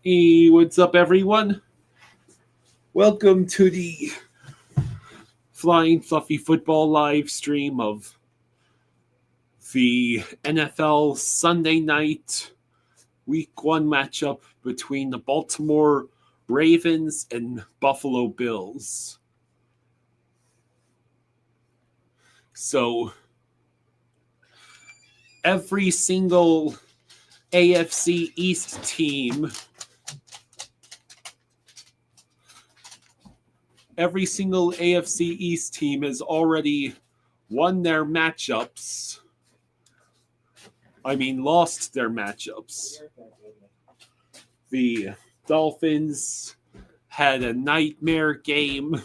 Hey, what's up, everyone? Welcome to the Flying Fluffy Football live stream of the NFL Sunday night Week 1 matchup between the Baltimore Ravens and Buffalo Bills. So, every single AFC East team has already won their matchups. Lost their matchups. The Dolphins had a nightmare game.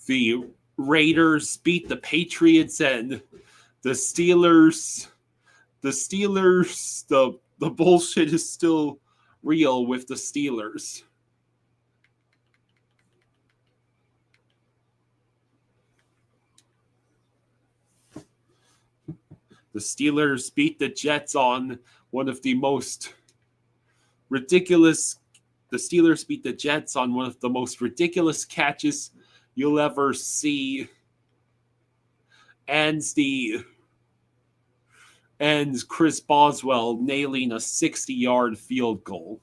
The Raiders beat the Patriots, and the Steelers, the bullshit is still real with the Steelers. The Steelers beat the Jets on one of the most ridiculous. The Steelers beat the Jets on one of the most ridiculous catches you'll ever see, and Chris Boswell nailing a 60-yard field goal.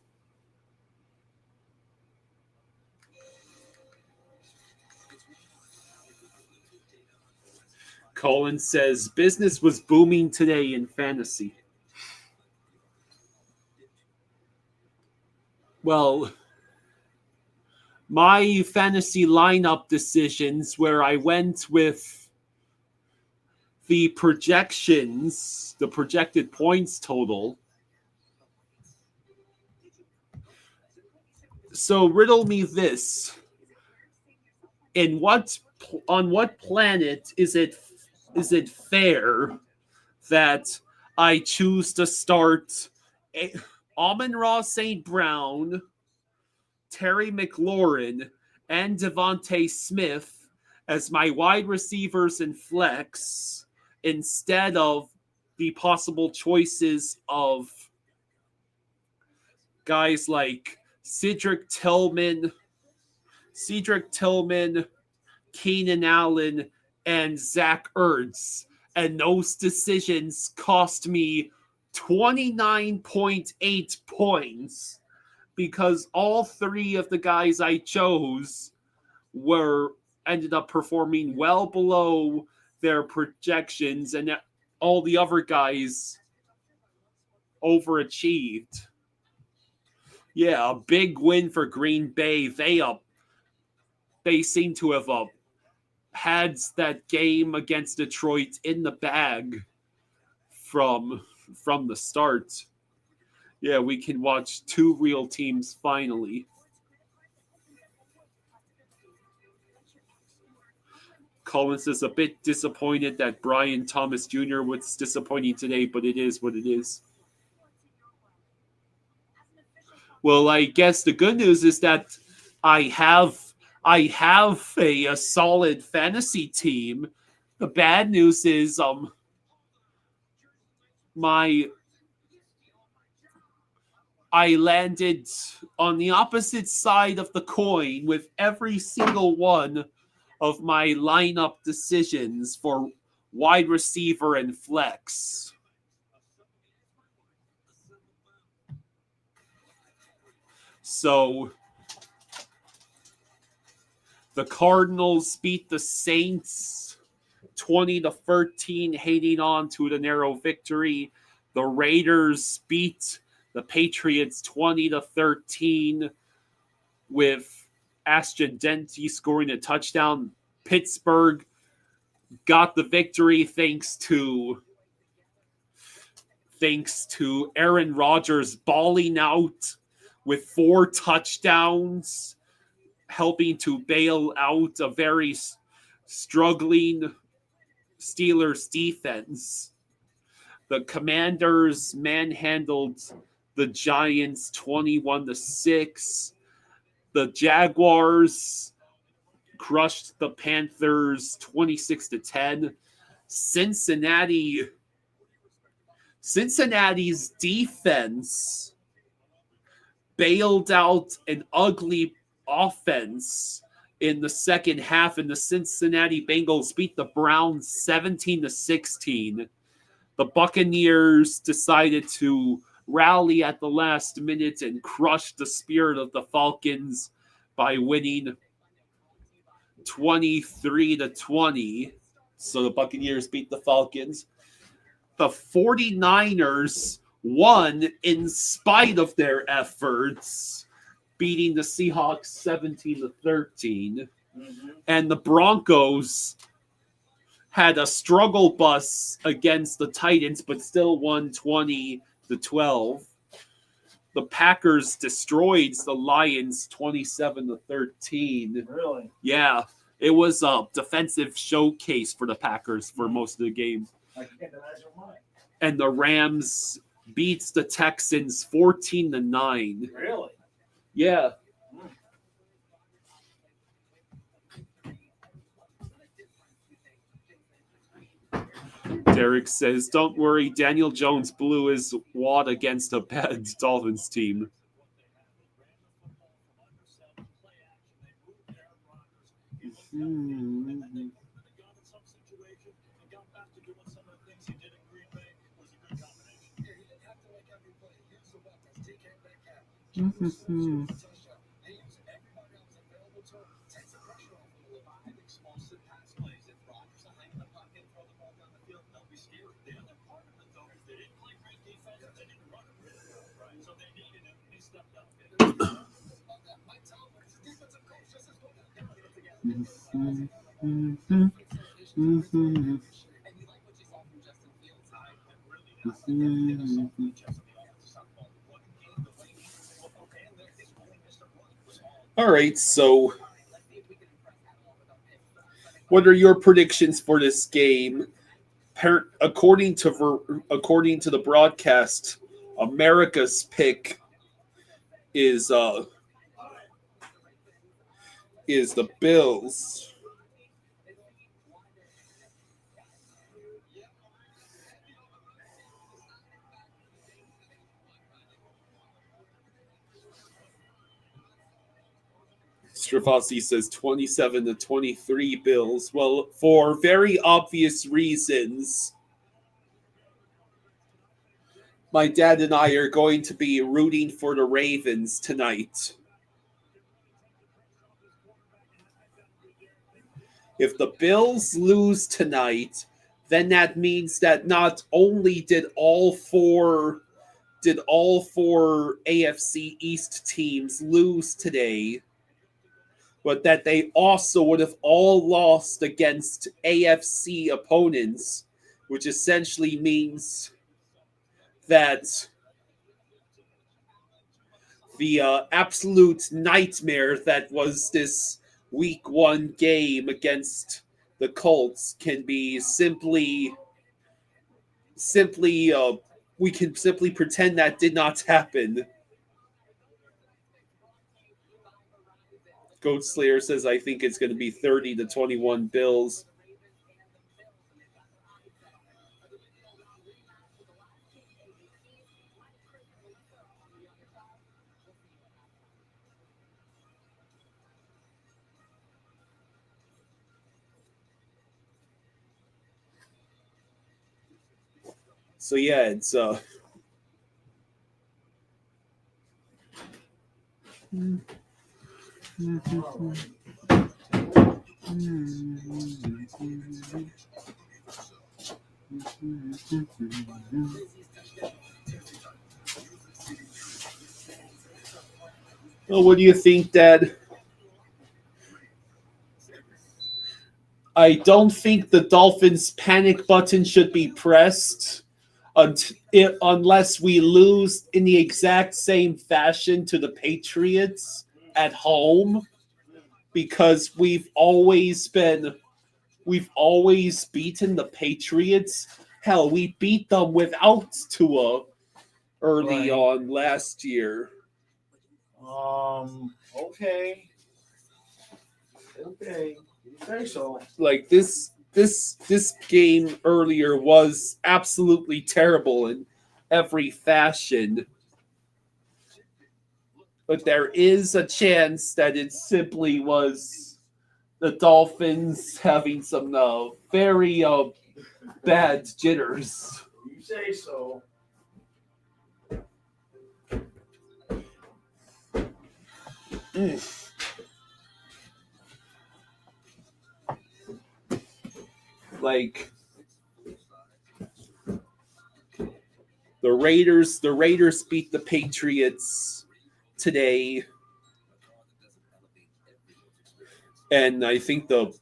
Colin says business was booming today in fantasy. Well, my fantasy lineup decisions, where I went with the projections, the projected points total. So riddle me this: on what planet is it fair that I choose to start Amon-Ra St. Brown, Terry McLaurin, and Devontae Smith as my wide receivers and flex instead of the possible choices of guys like Cedric Tillman, Keenan Allen, and Zach Ertz. And those decisions cost me 29.8 points because all three of the guys I chose ended up performing well below their projections, and all the other guys overachieved. Yeah, a big win for Green Bay. They seem to have had that game against Detroit in the bag from the start. Yeah, we can watch two real teams finally. Collins is a bit disappointed that Brian Thomas Jr. was disappointing today, but it is what it is. Well, I guess the good news is that I have a solid fantasy team. The bad news is I landed on the opposite side of the coin with every single one of my lineup decisions for wide receiver and flex. So the Cardinals beat the Saints 20-13, hanging on to the narrow victory. The Raiders beat the Patriots 20-13 with Ashton Dente scoring a touchdown. Pittsburgh got the victory thanks to Aaron Rodgers balling out with 4 touchdowns, helping to bail out a very struggling Steelers defense. The Commanders manhandled the Giants 21-6. The Jaguars crushed the Panthers 26-10. Cincinnati Cincinnati's defense bailed out an ugly offense in the second half, and the Cincinnati Bengals beat the Browns 17-16. The Buccaneers decided to rally at the last minute and crush the spirit of the Falcons by winning 23-20. So the Buccaneers beat the Falcons. The 49ers won in spite of their efforts, beating the Seahawks 17-13. And the Broncos had a struggle bus against the Titans, but still won 20-12. The Packers destroyed the Lions 27-13. Really? Yeah, it was a defensive showcase for the Packers for most of the game. I can't imagine why. And the Rams beats the Texans 14-9. Really? Yeah. Derek says, don't worry, Daniel Jones blew his wad against a bad Dolphins team. All right, so what are your predictions for this game? According to the broadcast, America's pick is the Bills. Stravossi says 27-23 Bills. Well, for very obvious reasons, my dad and I are going to be rooting for the Ravens tonight. If the Bills lose tonight, then that means that not only did all four AFC East teams lose today, but that they also would have all lost against AFC opponents, which essentially means that the absolute nightmare that was this Week 1 game against the Colts can be simply we can simply pretend that did not happen. Goat Slayer says, I think it's going to be 30-21 Bills. So yeah, it's well, what do you think, Dad? I don't think the Dolphins' panic button should be pressed unless we lose in the exact same fashion to the Patriots at home, because we've always beaten the Patriots. Hell, we beat them without Tua early on last year. Okay. Okay, so Like this game earlier was absolutely terrible, and every fashion. But there is a chance that it simply was the Dolphins having some very bad jitters. You say so. Like the Raiders beat the Patriots today, and I think the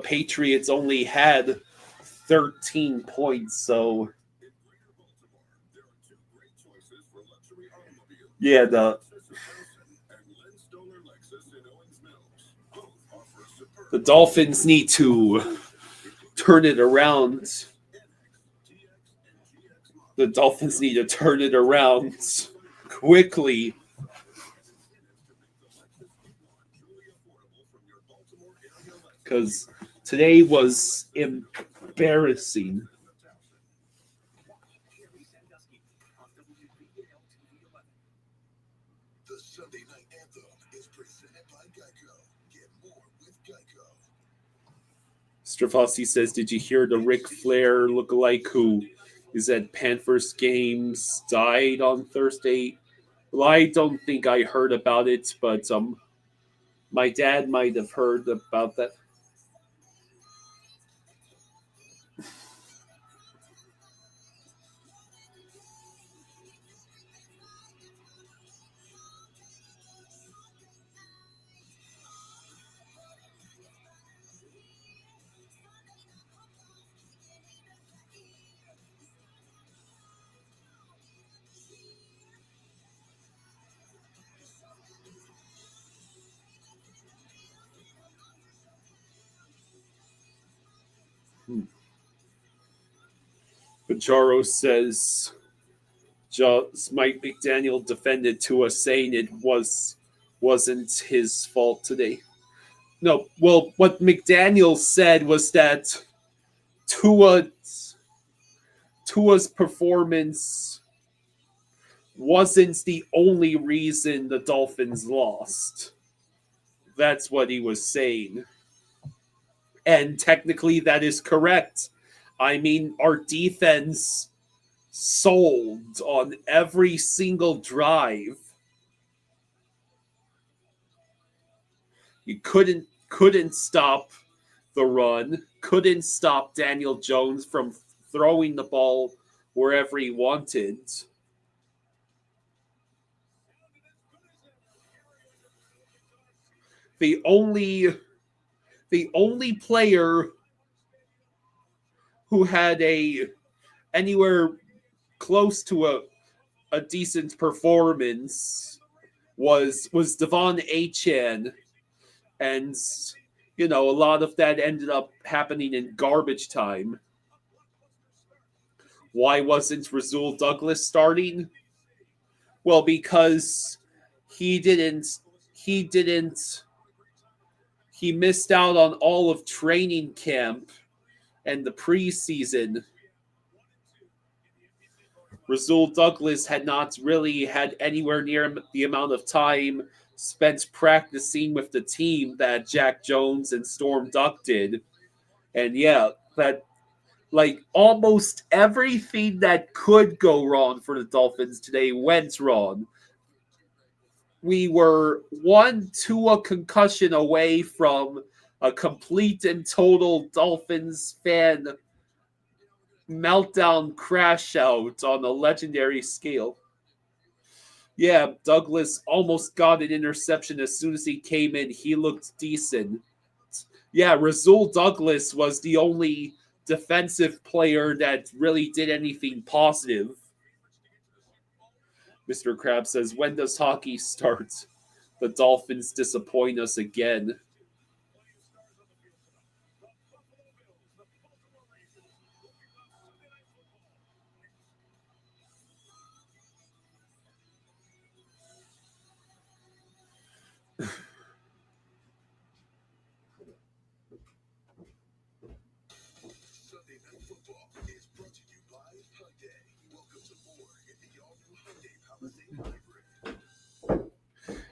Patriots only had 13 points. So yeah, the Dolphins need to turn it around. The Dolphins need to turn it around quickly. Because today was embarrassing. The Sunday Night Anthem is presented by Geico. Get more with Geico. Stravossi says, "Did you hear the Ric Flair lookalike who is at Panthers games died on Thursday?" Well, I don't think I heard about it, but my dad might have heard about that. Pajaro says, Mike McDaniel defended Tua, saying it wasn't his fault today. No, well, what McDaniel said was that Tua's performance wasn't the only reason the Dolphins lost. That's what he was saying. And technically, that is correct. I mean, our defense sold on every single drive. You couldn't stop the run, couldn't stop Daniel Jones from throwing the ball wherever he wanted. The only player who had anywhere close to a decent performance was Devon Achan, and a lot of that ended up happening in garbage time. Why wasn't Rasul Douglas starting? Well, because he missed out on all of training camp and the preseason. Rasul Douglas had not really had anywhere near the amount of time spent practicing with the team that Jack Jones and Storm Duck did. And yeah, that almost everything that could go wrong for the Dolphins today went wrong. We were 1 concussion away from a complete and total Dolphins fan meltdown crash out on a legendary scale. Yeah, Douglas almost got an interception as soon as he came in. He looked decent. Yeah, Rasul Douglas was the only defensive player that really did anything positive. Mr. Krabs says, when does hockey start? The Dolphins disappoint us again. Sunday Night Football is brought to you by Hyundai. Welcome to more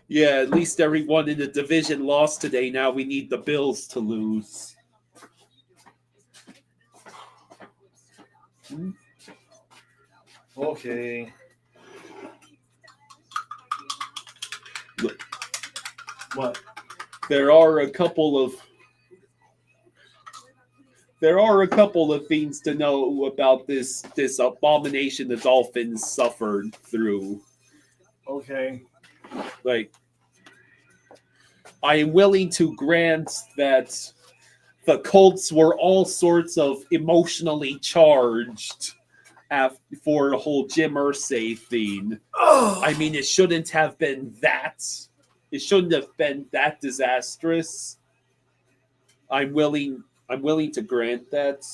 Yeah, at least everyone in the division lost today. Now we need the Bills to lose. Okay. What? There are a couple of things to know about this abomination the Dolphins suffered through. Okay. Like, I am willing to grant that the Colts were all sorts of emotionally charged for the whole Jim Irsay thing. Oh. I mean, it shouldn't have been that. It shouldn't have been that disastrous. I'm willing to grant that.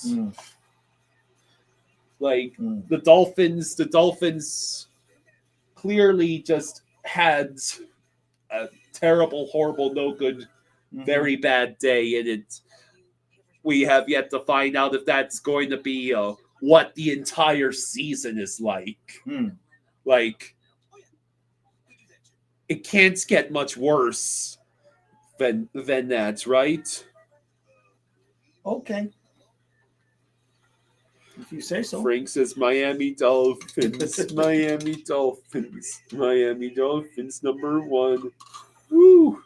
Like the Dolphins clearly just had a terrible, horrible, no good, very bad day, and we have yet to find out if that's going to be what the entire season is like. Like, it can't get much worse than that, right? Okay. If you say so. Frank says Miami Dolphins. Miami Dolphins. Miami Dolphins #1. Woo!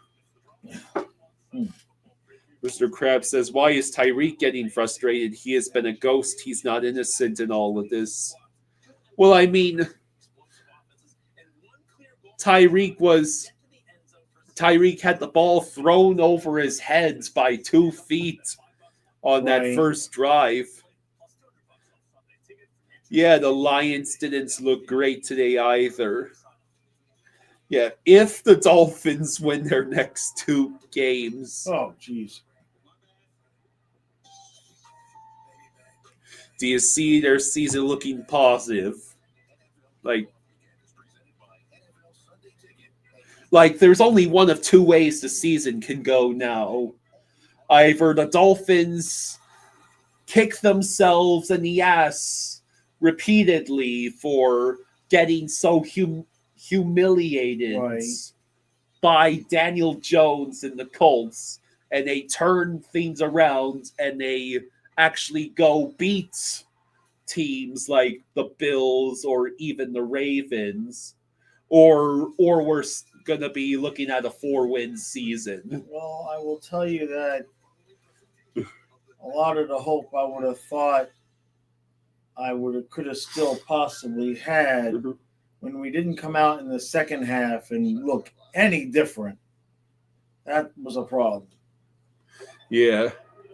Mr. Krabs says, why is Tyreek getting frustrated? He has been a ghost. He's not innocent in all of this. Well, I mean, Tyreek had the ball thrown over his head by 2 feet on that first drive. Yeah, the Lions didn't look great today either. Yeah, if the Dolphins win their next 2 games. Oh, jeez. Do you see their season looking positive? Like there's only one of 2 ways the season can go now. Either the Dolphins kick themselves in the ass repeatedly for getting so humiliated by Daniel Jones and the Colts, and they turn things around and they actually go beat teams like the Bills or even the Ravens, or we're going to be looking at a 4-win season. Well, I will tell you that a lot of the hope I would have thought could have still possibly had when we didn't come out in the second half and look any different. That was a problem. Yeah.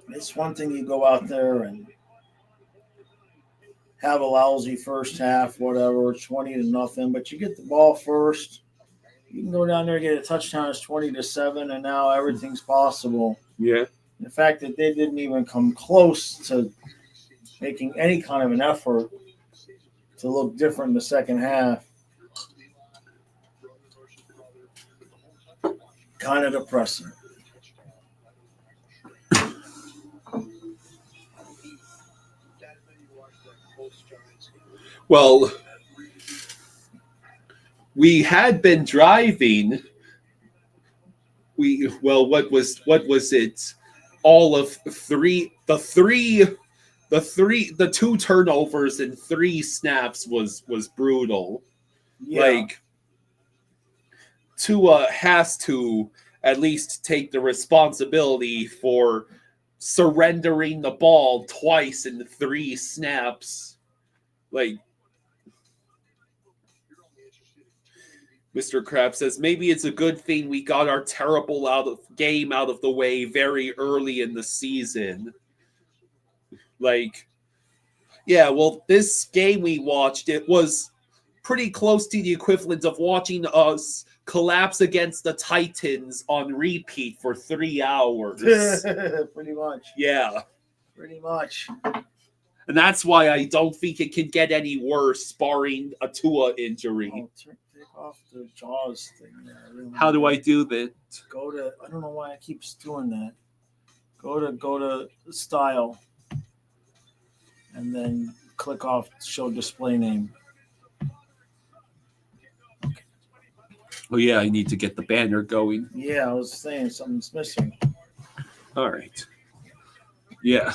It's one thing you go out there and have a lousy first half, whatever, 20-0, but you get the ball first. You can go down there and get a touchdown. It's 20-7, and now everything's possible. Yeah. The fact that they didn't even come close to making any kind of an effort to look different in the second half, kind of depressing. Well, we had been driving. What was it? All of the 2 turnovers and 3 snaps was brutal. Yeah. Like, Tua has to at least take the responsibility for surrendering the ball twice in 3 snaps. Like, Mr. Krabs says, maybe it's a good thing we got our terrible game out of the way very early in the season. Like, yeah, well, this game we watched, it was pretty close to the equivalent of watching us collapse against the Titans on repeat for 3 hours. Pretty much. Yeah. Pretty much. And that's why I don't think it can get any worse, barring a Tua injury. Oh, take off the Jaws thing there. How do I do that? Go to, I don't know why I keep doing that. Go to style. And then click off show display name. Okay. Oh yeah, I need to get the banner going. Yeah, I was saying something's missing. All right. Yeah.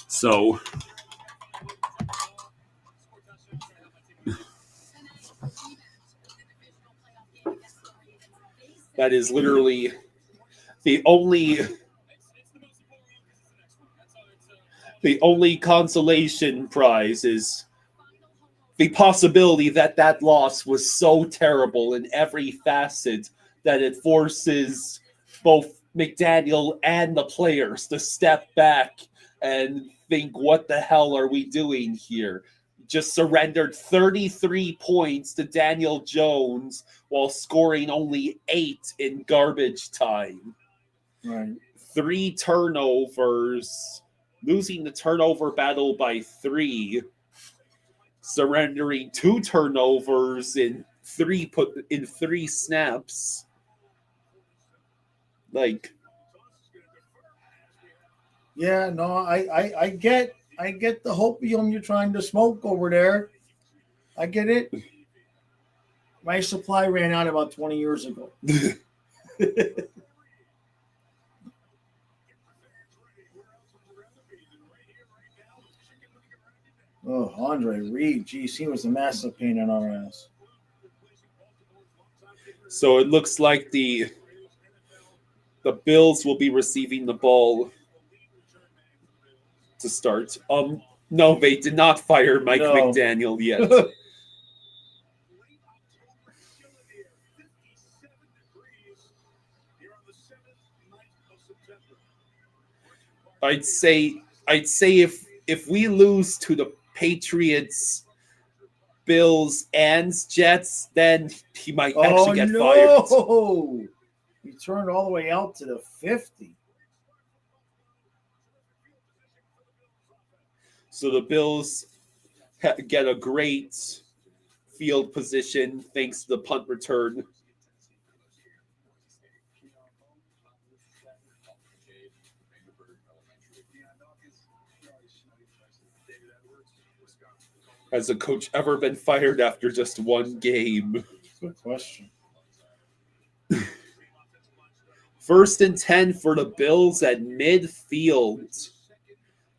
So that is literally the only consolation prize is the possibility that that loss was so terrible in every facet that it forces both McDaniel and the players to step back and think, what the hell are we doing here? Just surrendered 33 points to Daniel Jones while scoring only 8 in garbage time. Right. 3 turnovers, losing the turnover battle by 3, surrendering 2 turnovers in 3 snaps. Like, Yeah, no, I get the hopium you're trying to smoke over there. I get it. My supply ran out about 20 years ago. Oh, Andre Reed, geez, he was a massive pain in our ass. so it looks like the Bills will be receiving the ball to start. No, they did not fire Mike No. McDaniel yet. I'd say if we lose to the Patriots, Bills, and Jets, then he might actually get fired. No! He turned all the way out to the 50. So the Bills get a great field position thanks to the punt return. Has a coach ever been fired after just one game? Good question. 1st and 10 for the Bills at midfield.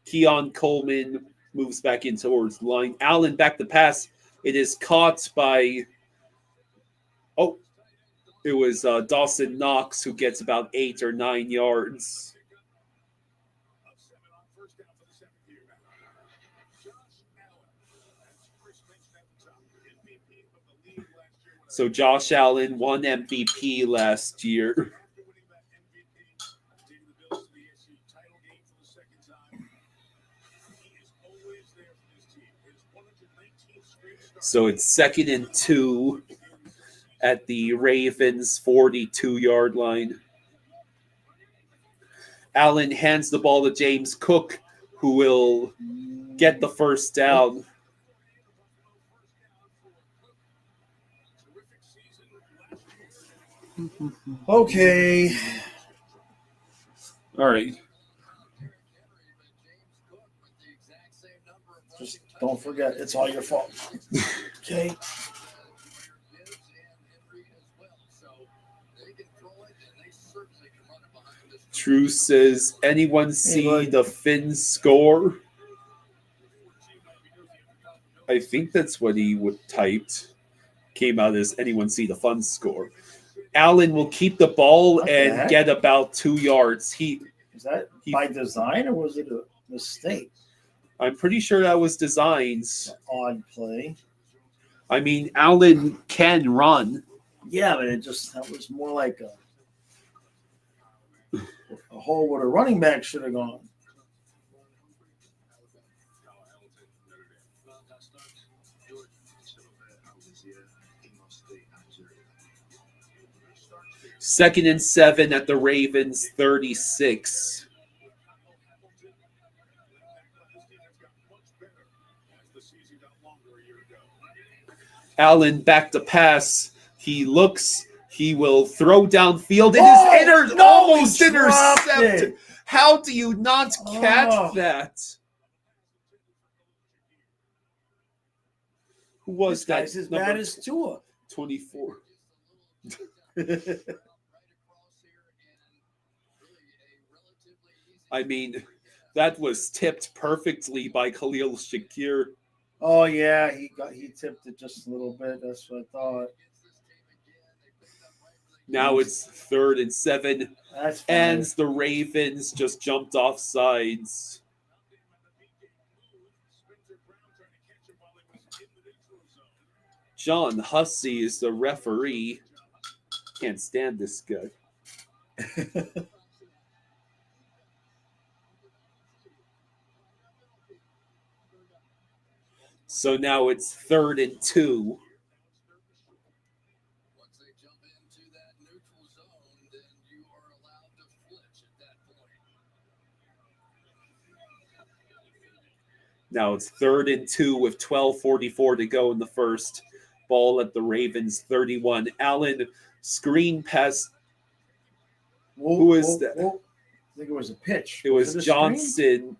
Keon Coleman moves back in towards the line. Allen back to pass. It is caught by, it was Dawson Knox who gets about 8 or 9 yards. So Josh Allen won MVP last year. So it's 2nd and 2 at the Ravens 42-yard line. Allen hands the ball to James Cook, who will get the first down. Okay. All right. Just don't forget, it's all your fault. Okay. True says, anyone see the Finn score? I think that's what he typed. Came out as anyone see the fun score. Allen will keep the ball and get about 2 yards. Is that by design or was it a mistake? I'm pretty sure that was designed. Odd play. I mean, Allen can run. Yeah, but that was more like a hole where a running back should have gone. Second and 7 at the Ravens 36. Allen back to pass. He looks. He will throw downfield. It Oh, is no, almost he dropped intercepted. it. How do you not catch Oh. that? Who was This that? guy's as Number bad as Tua. 24. I mean, that was tipped perfectly by Khalil Shakir. Oh yeah, he tipped it just a little bit. That's what I thought. Now it's 3rd and 7. That's fine. And the Ravens just jumped off sides. John Hussey is the referee. Can't stand this guy. So now it's 3rd and 2. Now it's 3rd and 2 with 12:44 to go in the first. Ball at the Ravens 31. Allen screen pass. Who is that? I think it was a pitch. It was a Johnson. screen?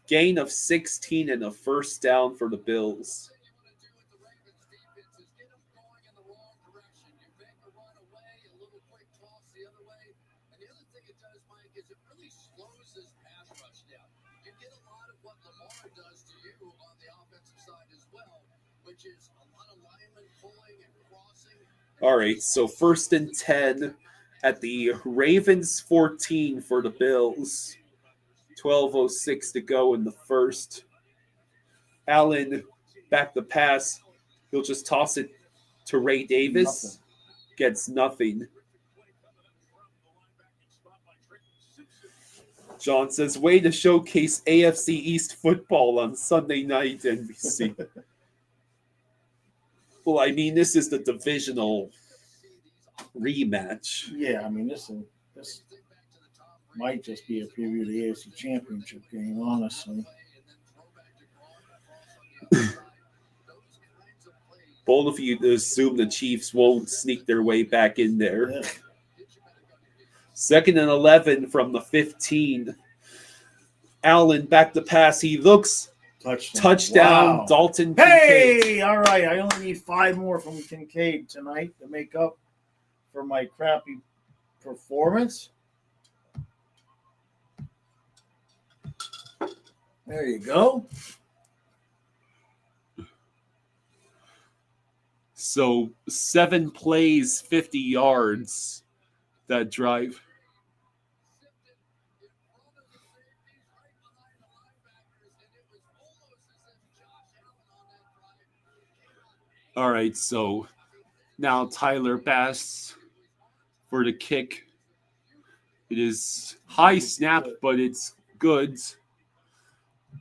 Gain of 16 and a first down for the Bills. All right, so 1st and 10 at the Ravens 14 for the Bills. 12:06 to go in the first. Allen back the pass. He'll just toss it to Ray Davis. Nothing. Gets nothing. John says, way to showcase AFC East football on Sunday night, NBC. Well, I mean, this is the divisional rematch. Yeah, I mean this might just be a preview of the AFC Championship game, honestly. Bold of you to assume the Chiefs won't sneak their way back in there. Yeah. 2nd and 11 from the 15. Allen back to pass. He looks touchdown. Wow. Dalton Kincaid. Hey, all right. I only need 5 more from Kincaid tonight to make up for my crappy performance. There you go. So 7 plays, 50 yards. That drive. All right, so now Tyler Bass for the kick. It is high snap, but it's good.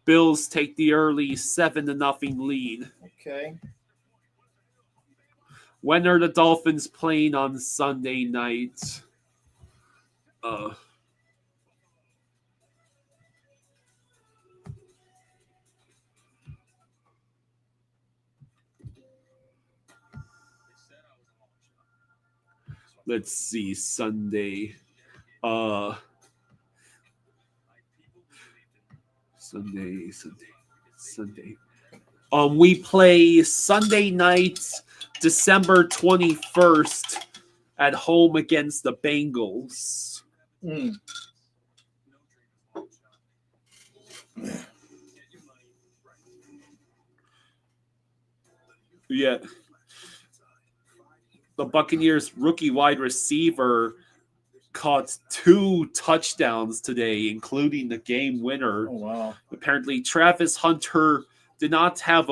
Bills take the early 7-0 lead. Okay. When are the Dolphins playing on Sunday night? Let's see, Sunday. Sunday. We play Sunday night, December 21st, at home against the Bengals. Yeah. The Buccaneers rookie wide receiver caught 2 touchdowns today, including the game winner. Oh wow. Apparently, Travis Hunter did not have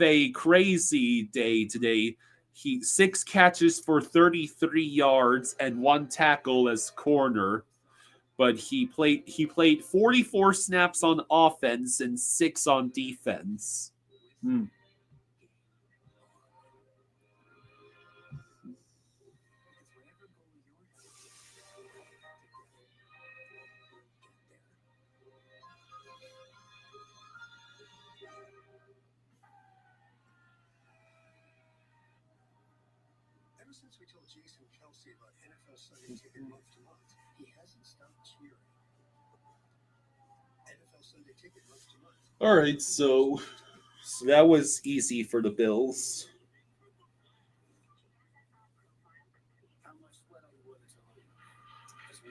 a crazy day today. He 6 catches for 33 yards and 1 tackle as corner, but he played 44 snaps on offense and 6 on defense. since we told Jason Kelsey about NFL Sunday Ticket month to month, he hasn't stopped cheering. NFL Sunday Ticket month to month. All right, so that was easy for the Bills.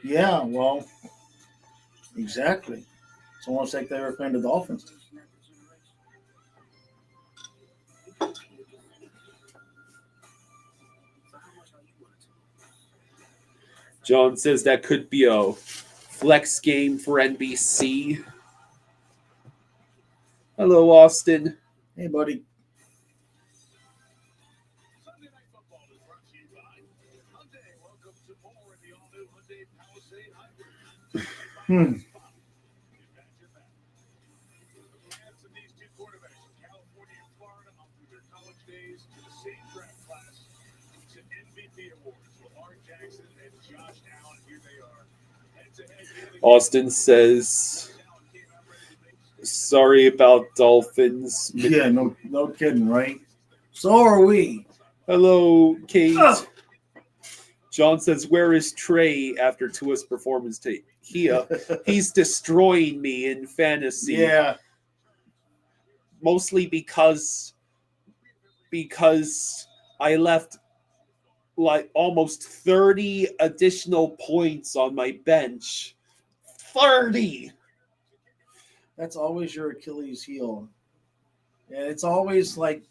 Yeah, well, exactly. It's almost like they were playing the Dolphins. John says that could be a flex game for NBC. Hello, Austin. Hey, buddy. Sunday Night Football is brought to you by Hyundai. Welcome to more in the all-new Hyundai Palisade Hybrid. Imagine these two quarterbacks from California and Florida up through their college days to the same draft class to MVP awards. Lamar Jackson and Josh Allen, here they are. Head-to-head. Austin says, sorry about Dolphins. Yeah, no kidding, right? So are we. Hello, Kate. Oh. John says, where is Trey after Tua's performance tape? He's destroying me in fantasy. Yeah. Mostly because I left like almost 30 additional points on my bench. 30! That's always your Achilles heel. And it's always like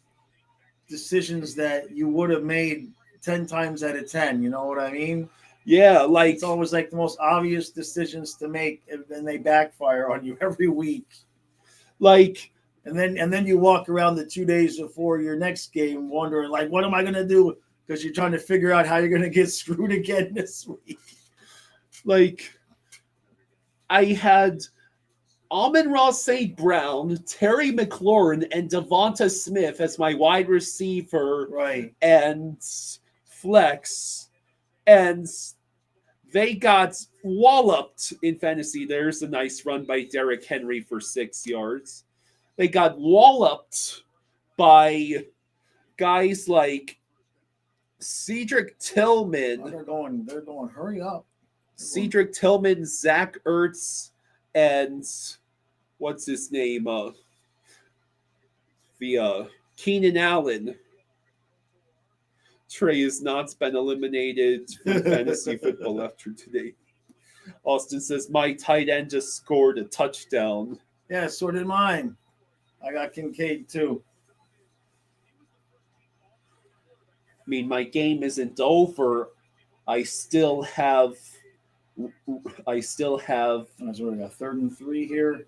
decisions that you would have made 10 times out of 10. You know what I mean? Yeah, like It's always like the most obvious decisions to make, and then they backfire on you every week. like And then you walk around the 2 days before your next game wondering, like, what am I going to do? Because you're trying to figure out how you're going to get screwed again this week. like I had Amon-Ra St. Brown, Terry McLaurin, and Devonta Smith as my wide receiver Right. and flex, and they got walloped in fantasy. There's a nice run by Derrick Henry for 6 yards. They got walloped by guys like Cedric Oh, Tillman, they're going, hurry up. Cedric Tillman, Zach Ertz, and what's his name? Keenan Allen. Trey has not been eliminated from fantasy football after today. Austin says, my tight end just scored a touchdown. Yeah, so did mine. I got Kincaid too. I mean, my game isn't over. I still have So we got 3rd and 3 here.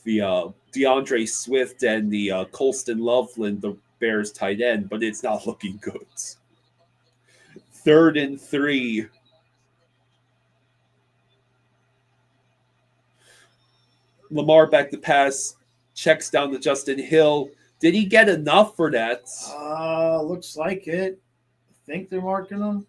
the DeAndre Swift and the Colston Loveland, the Bears tight end, but it's not looking good. 3rd and 3. Lamar back to pass, checks down to Justin Hill. Did he get enough for that? Looks like it. I think they're marking him.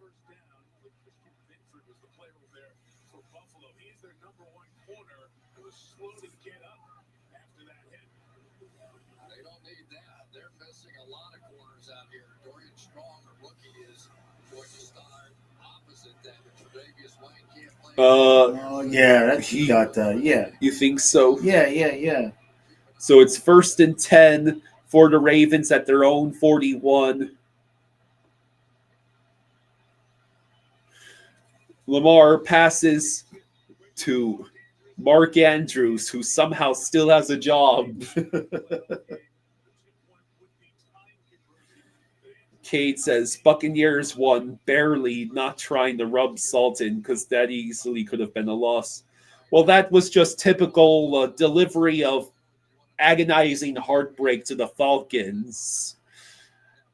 They don't need that. They're missing a lot of corners out here. Dorian Strong, a rookie, is going to start opposite that. Tre'Davious White can't play. Oh, yeah, he got that. Yeah. You think so? Yeah. So it's 1st and 10 for the Ravens at their own 41. Lamar passes to Mark Andrews, who somehow still has a job. Cade says Buccaneers won barely, not trying to rub salt in because that easily could have been a loss. Well, that was just typical delivery of agonizing heartbreak to the Falcons.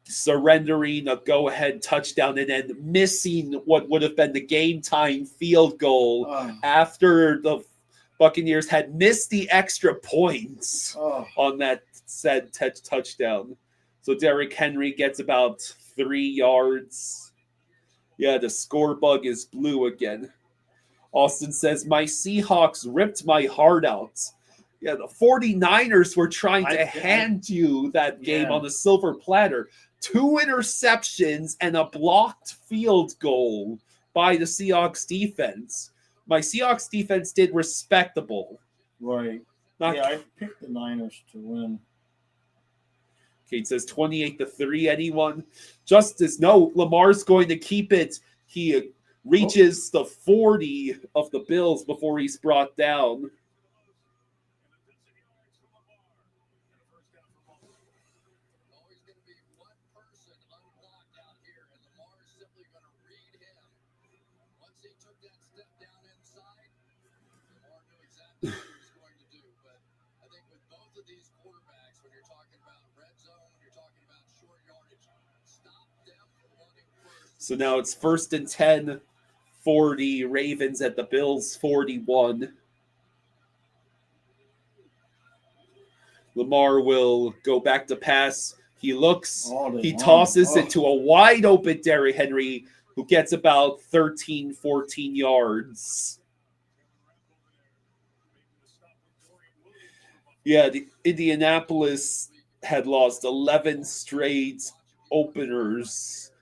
Surrendering a go-ahead touchdown and then missing what would have been the game-time field goal after the Buccaneers had missed the extra points on that said touchdown. So Derrick Henry gets about 3 yards. Yeah, the score bug is blue again. Austin says, my Seahawks ripped my heart out. Yeah, the 49ers were trying to hand you that game on the silver platter. 2 interceptions and a blocked field goal by the Seahawks defense. My Seahawks defense did respectable. Right. Not, Yeah, I picked the Niners to win. Kate says 28-3. Anyone? Justice, no. Lamar's going to keep it. He reaches the 40 of the Bills before he's brought down. So now it's 1st and 10 for the Ravens at the Bills 41. Lamar will go back to pass. He looks, he tosses it to a wide open Derrick Henry, who gets about 13, 14 yards. Yeah, the Indianapolis had lost 11 straight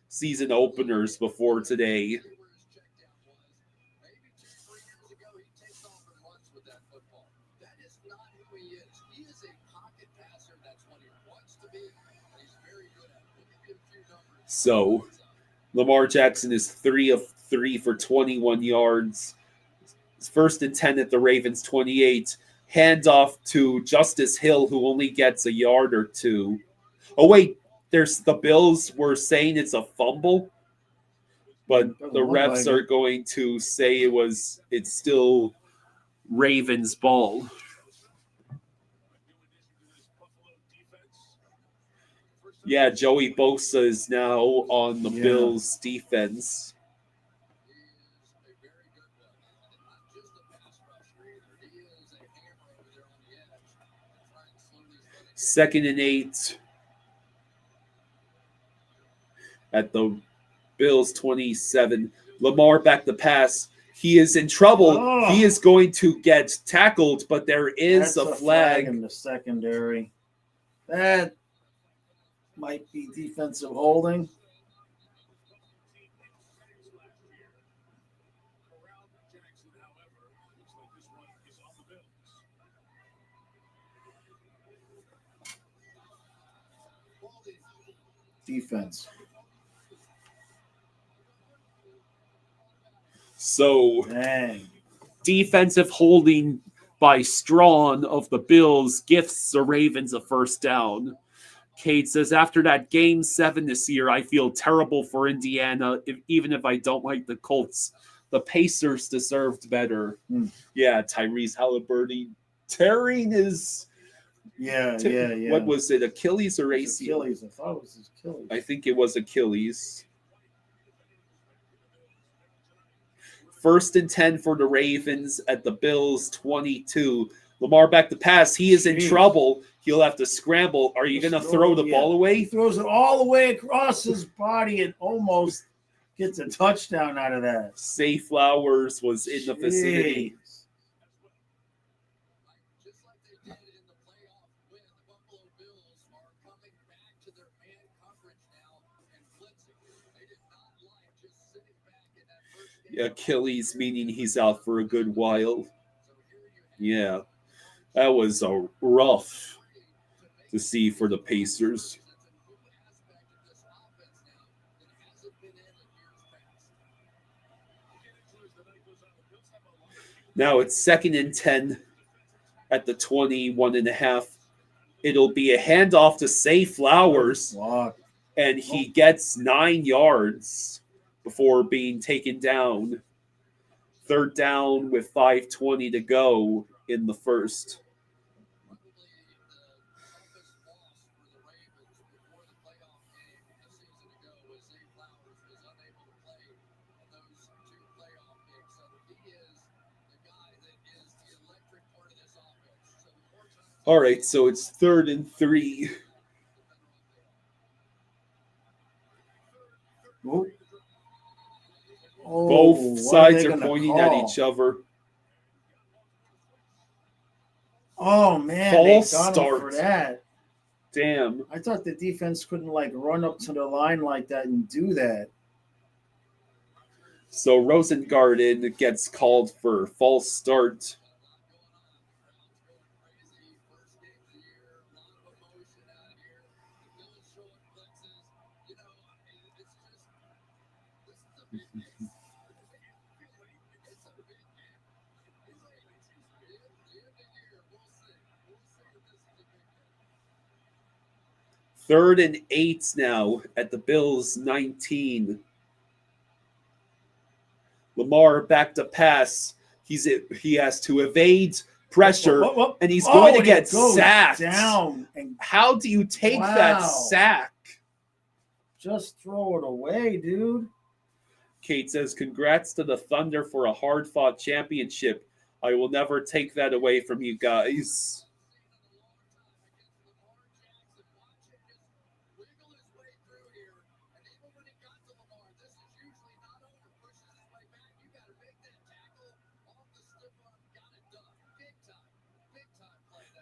season openers before today. So, Lamar Jackson is 3 of 3 for 21 yards. It's 1st and 10 at the Ravens 28. Handoff to Justice Hill, who only gets a yard or 2. Oh, wait. The Bills were saying it's a fumble, but the refs are going to say it's still Ravens ball. Yeah, Joey Bosa is now on the Bills defense. Second and 8 at the Bills 27. Lamar back to pass. He is in trouble. Oh. He is going to get tackled, but there is a flag in the secondary. That might be defensive holding. Defense. So, defensive holding by Strawn of the Bills gifts the Ravens a 1st down. Cade says, after that Game 7 this year, I feel terrible for Indiana, even if I don't like the Colts. The Pacers deserved better. Yeah, Tyrese Halliburton tearing his... Yeah. What was it, Achilles or ACL? Achilles. I thought it was Achilles. I think it was Achilles. 1st and 10 for the Ravens at the Bills 22. Lamar back to pass. He is in trouble. He'll have to scramble. Are you going to throw the ball away? He throws it all the way across his body and almost gets a touchdown out of that. Zay Flowers was in the vicinity. Achilles, meaning he's out for a good while. Yeah, that was rough to see for the Pacers. Now it's 2nd and 10 at the 21.5. It'll be a handoff to Zay Flowers, and he gets 9 yards before being taken down. 3rd down with 5:20 to go in the 1st. All right, so it's 3rd and 3. Both sides are pointing at each other. Oh, man. False start. For that. Damn. I thought the defense couldn't like run up to the line like that and do that. So Rosengarten gets called for false start. Third and 8 now at the Bills' 19. Lamar back to pass. He has to evade pressure, Whoop. and he's going to and get he goes sacked. down and How do you take that sack? just throw it away, dude. Kate says, "Congrats to the Thunder for a hard-fought championship. I will never take that away from you guys."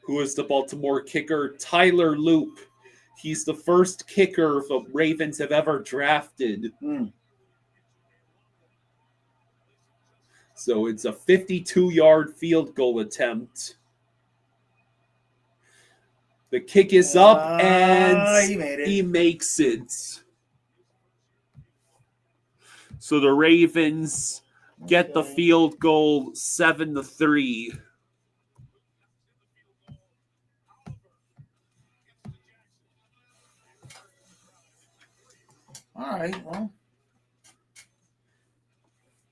Who is the Baltimore kicker? Tyler Loop. He's the first kicker the Ravens have ever drafted. So it's a 52-yard field goal attempt. The kick is up, and he makes it. So the Ravens get the field goal 7-3. All right, well.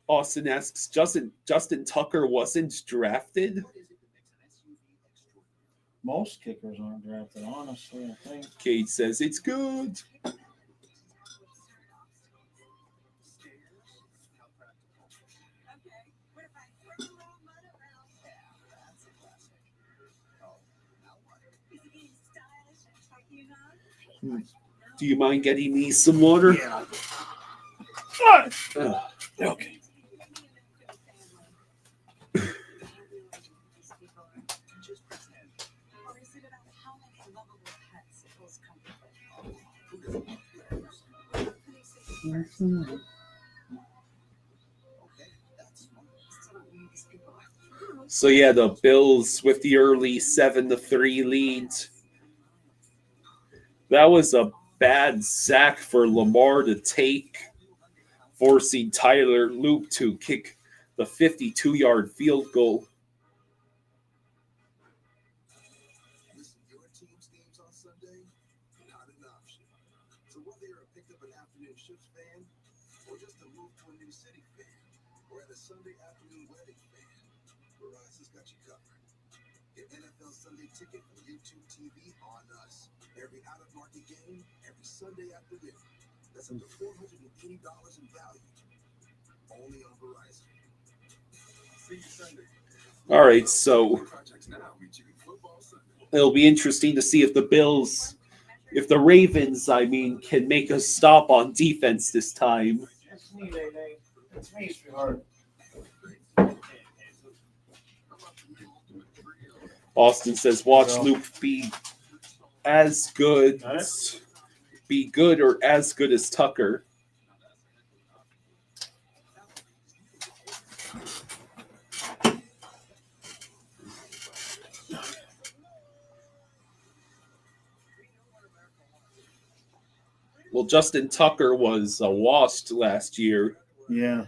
Austin asks, Justin Tucker wasn't drafted? Most kickers aren't drafted, honestly, I think. Kate says it's good. Do you mind getting me some water? Yeah. Okay. So yeah, the Bills with the early 7-3 lead. That was a bad sack for Lamar to take, forcing Tyler Loop to kick the 52-yard field goal. Listen, your team's games on Sunday, not an option. So whether you're a picked up an afternoon shift fan, or just a move to a new city fan, or at a Sunday afternoon wedding fan, Verizon's got you covered. Get NFL Sunday Ticket from YouTube TV on us. Every out-of-market game, every Sunday afternoon. That's up to $480 in value. Only on Verizon. See you Sunday. All right, so it'll be interesting to see if the Ravens, can make a stop on defense this time. That's me, Nene. That's me, sweetheart. Austin says, watch Luke be good or as good as Tucker. Well, Justin Tucker was washed last year. Yeah.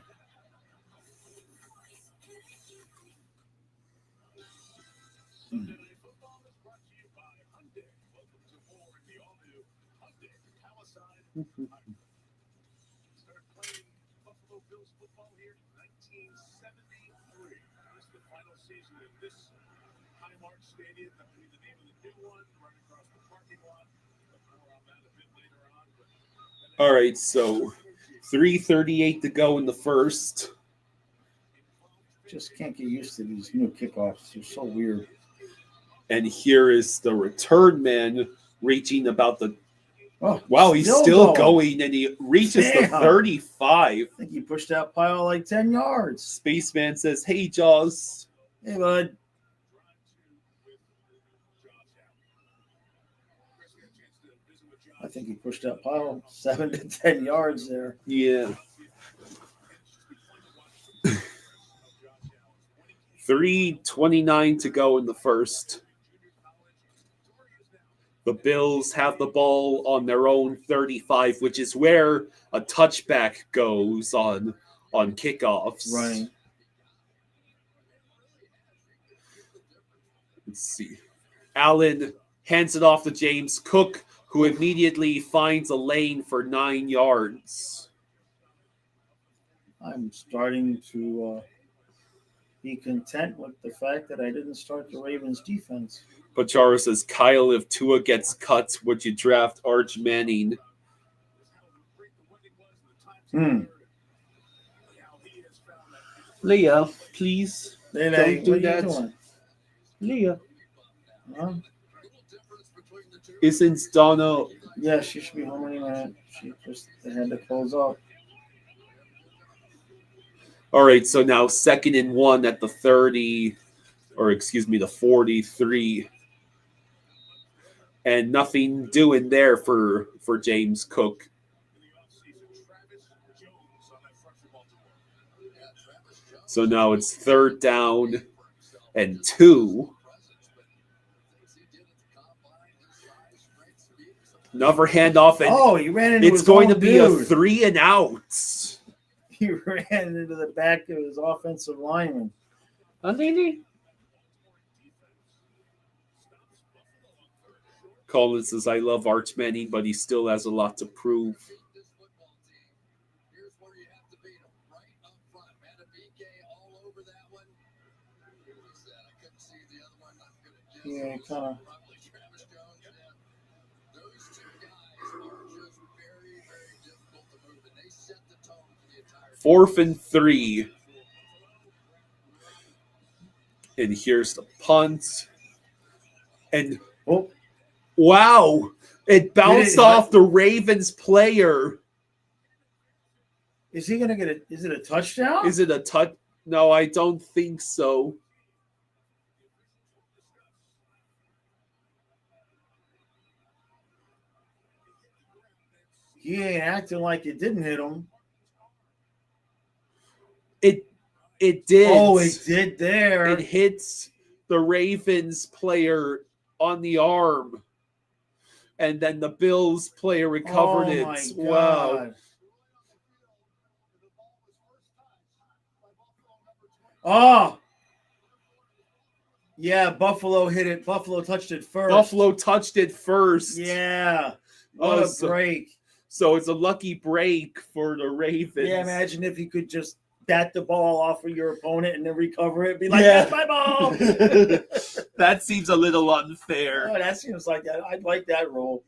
Started playing Buffalo Bills football here in 1973. This is the final season in this Highmark Stadium. That will be the name of the new one, right across the parking lot. More on that a bit later on. All right, so 3:38 to go in the first. Just can't get used to these new kickoffs. They're so weird. And here is the return man reaching about the... Oh, wow, he's still going, and he reaches the 35. I think he pushed that pile like 10 yards. Spaceman says, hey, Jaws. Hey, bud. think he pushed that pile 7 to 10 yards there. Yeah. 3:29 to go in the first. The Bills have the ball on their own 35, which is where a touchback goes on kickoffs. Right. Let's see. Allen hands it off to James Cook, who immediately finds a lane for 9 yards. I'm starting to be content with the fact that I didn't start the Ravens defense. Pachara says, Kyle, if Tua gets cut, would you draft Arch Manning? Leah, please. Don't do what that. Are you doing? Leah. Huh? Isn't Donna... Yeah, she should be home any minute. She just had to close up. All right, so now 2nd and 1 at the 30, or excuse me, the 43. And nothing doing there for James Cook. So now it's 3rd down and 2. Another handoff, and he ran into it's his going to own be a dude. 3 and out. He ran into the back of his offensive lineman. Collins says, I love Arch Manning, but he still has a lot to prove. Yeah, kind of. 4th and 3. And here's the punt. And wow, it bounced off the Ravens player. Is he going to get it? Is it a touchdown? Is it a touch? No, I don't think so. He ain't acting like it didn't hit him. It did. Oh, it did there. It hits the Ravens player on the arm. And then the Bills player recovered it. My God. Wow. Oh. Yeah, Buffalo hit it. Buffalo touched it first. Buffalo touched it first. Yeah. What a break. So it's a lucky break for the Ravens. Yeah, imagine if you could just bat the ball off of your opponent and then recover it. Be like, that's my ball. That seems a little unfair. Oh, that seems like that. I'd like that role.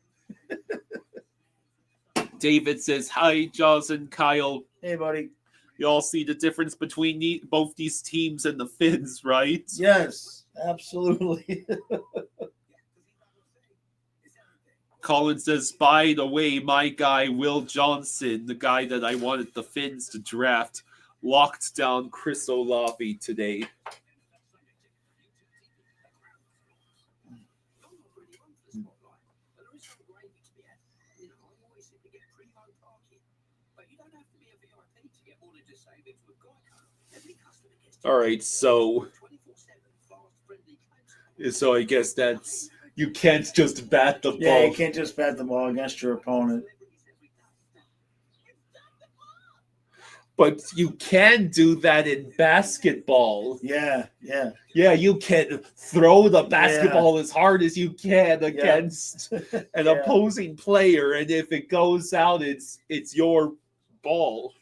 David says, hi, Jaws and Kyle. Hey, buddy. You all see the difference between both these teams and the Finns, right? Yes, absolutely. Colin says, by the way, my guy, Will Johnson, the guy that I wanted the Finns to draft, locked down Chris Olave today. All right, so I guess that's, you can't just bat the ball. Yeah, you can't just bat the ball against your opponent. But you can do that in basketball. Yeah. Yeah, you can throw the basketball as hard as you can against an opposing player, and if it goes out, it's your ball.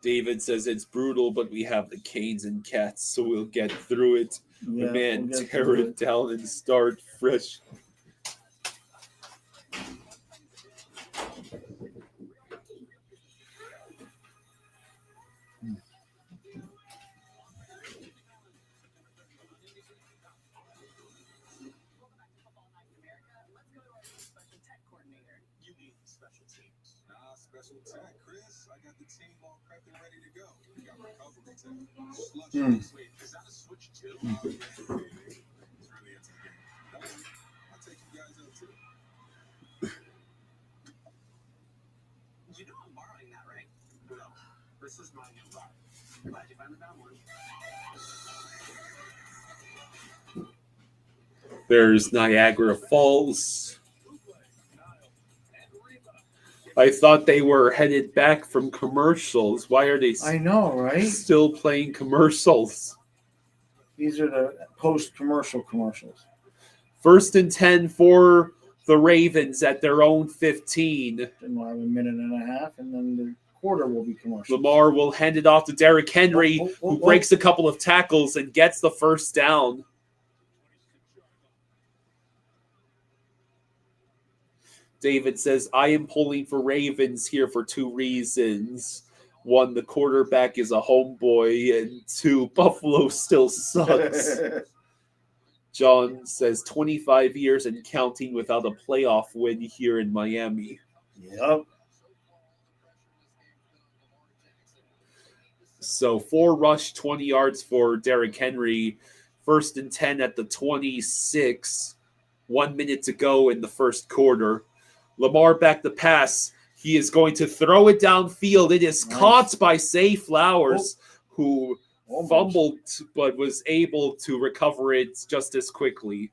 David says it's brutal, but we have the Canes and Cats, so we'll get through it. Yeah, Man, tear it down and start fresh. There's Niagara Falls. I thought they were headed back from commercials. Why are they I know, right? still playing commercials? These are the post-commercial commercials. 1st and 10 for the Ravens at their own 15. Then we'll have a minute and a half, and then the quarter will be commercial. Lamar will hand it off to Derrick Henry, who breaks a couple of tackles and gets the first down. David says, I am pulling for Ravens here for 2 reasons. 1, the quarterback is a homeboy, and 2, Buffalo still sucks. John says 25 years and counting without a playoff win here in Miami. Yep. So 4 rush, 20 yards for Derrick Henry. 1st and 10 at the 26. 1 minute to go in the first quarter. Lamar back to pass. He is going to throw it downfield. It is caught by Zay Flowers, who fumbled but was able to recover it just as quickly.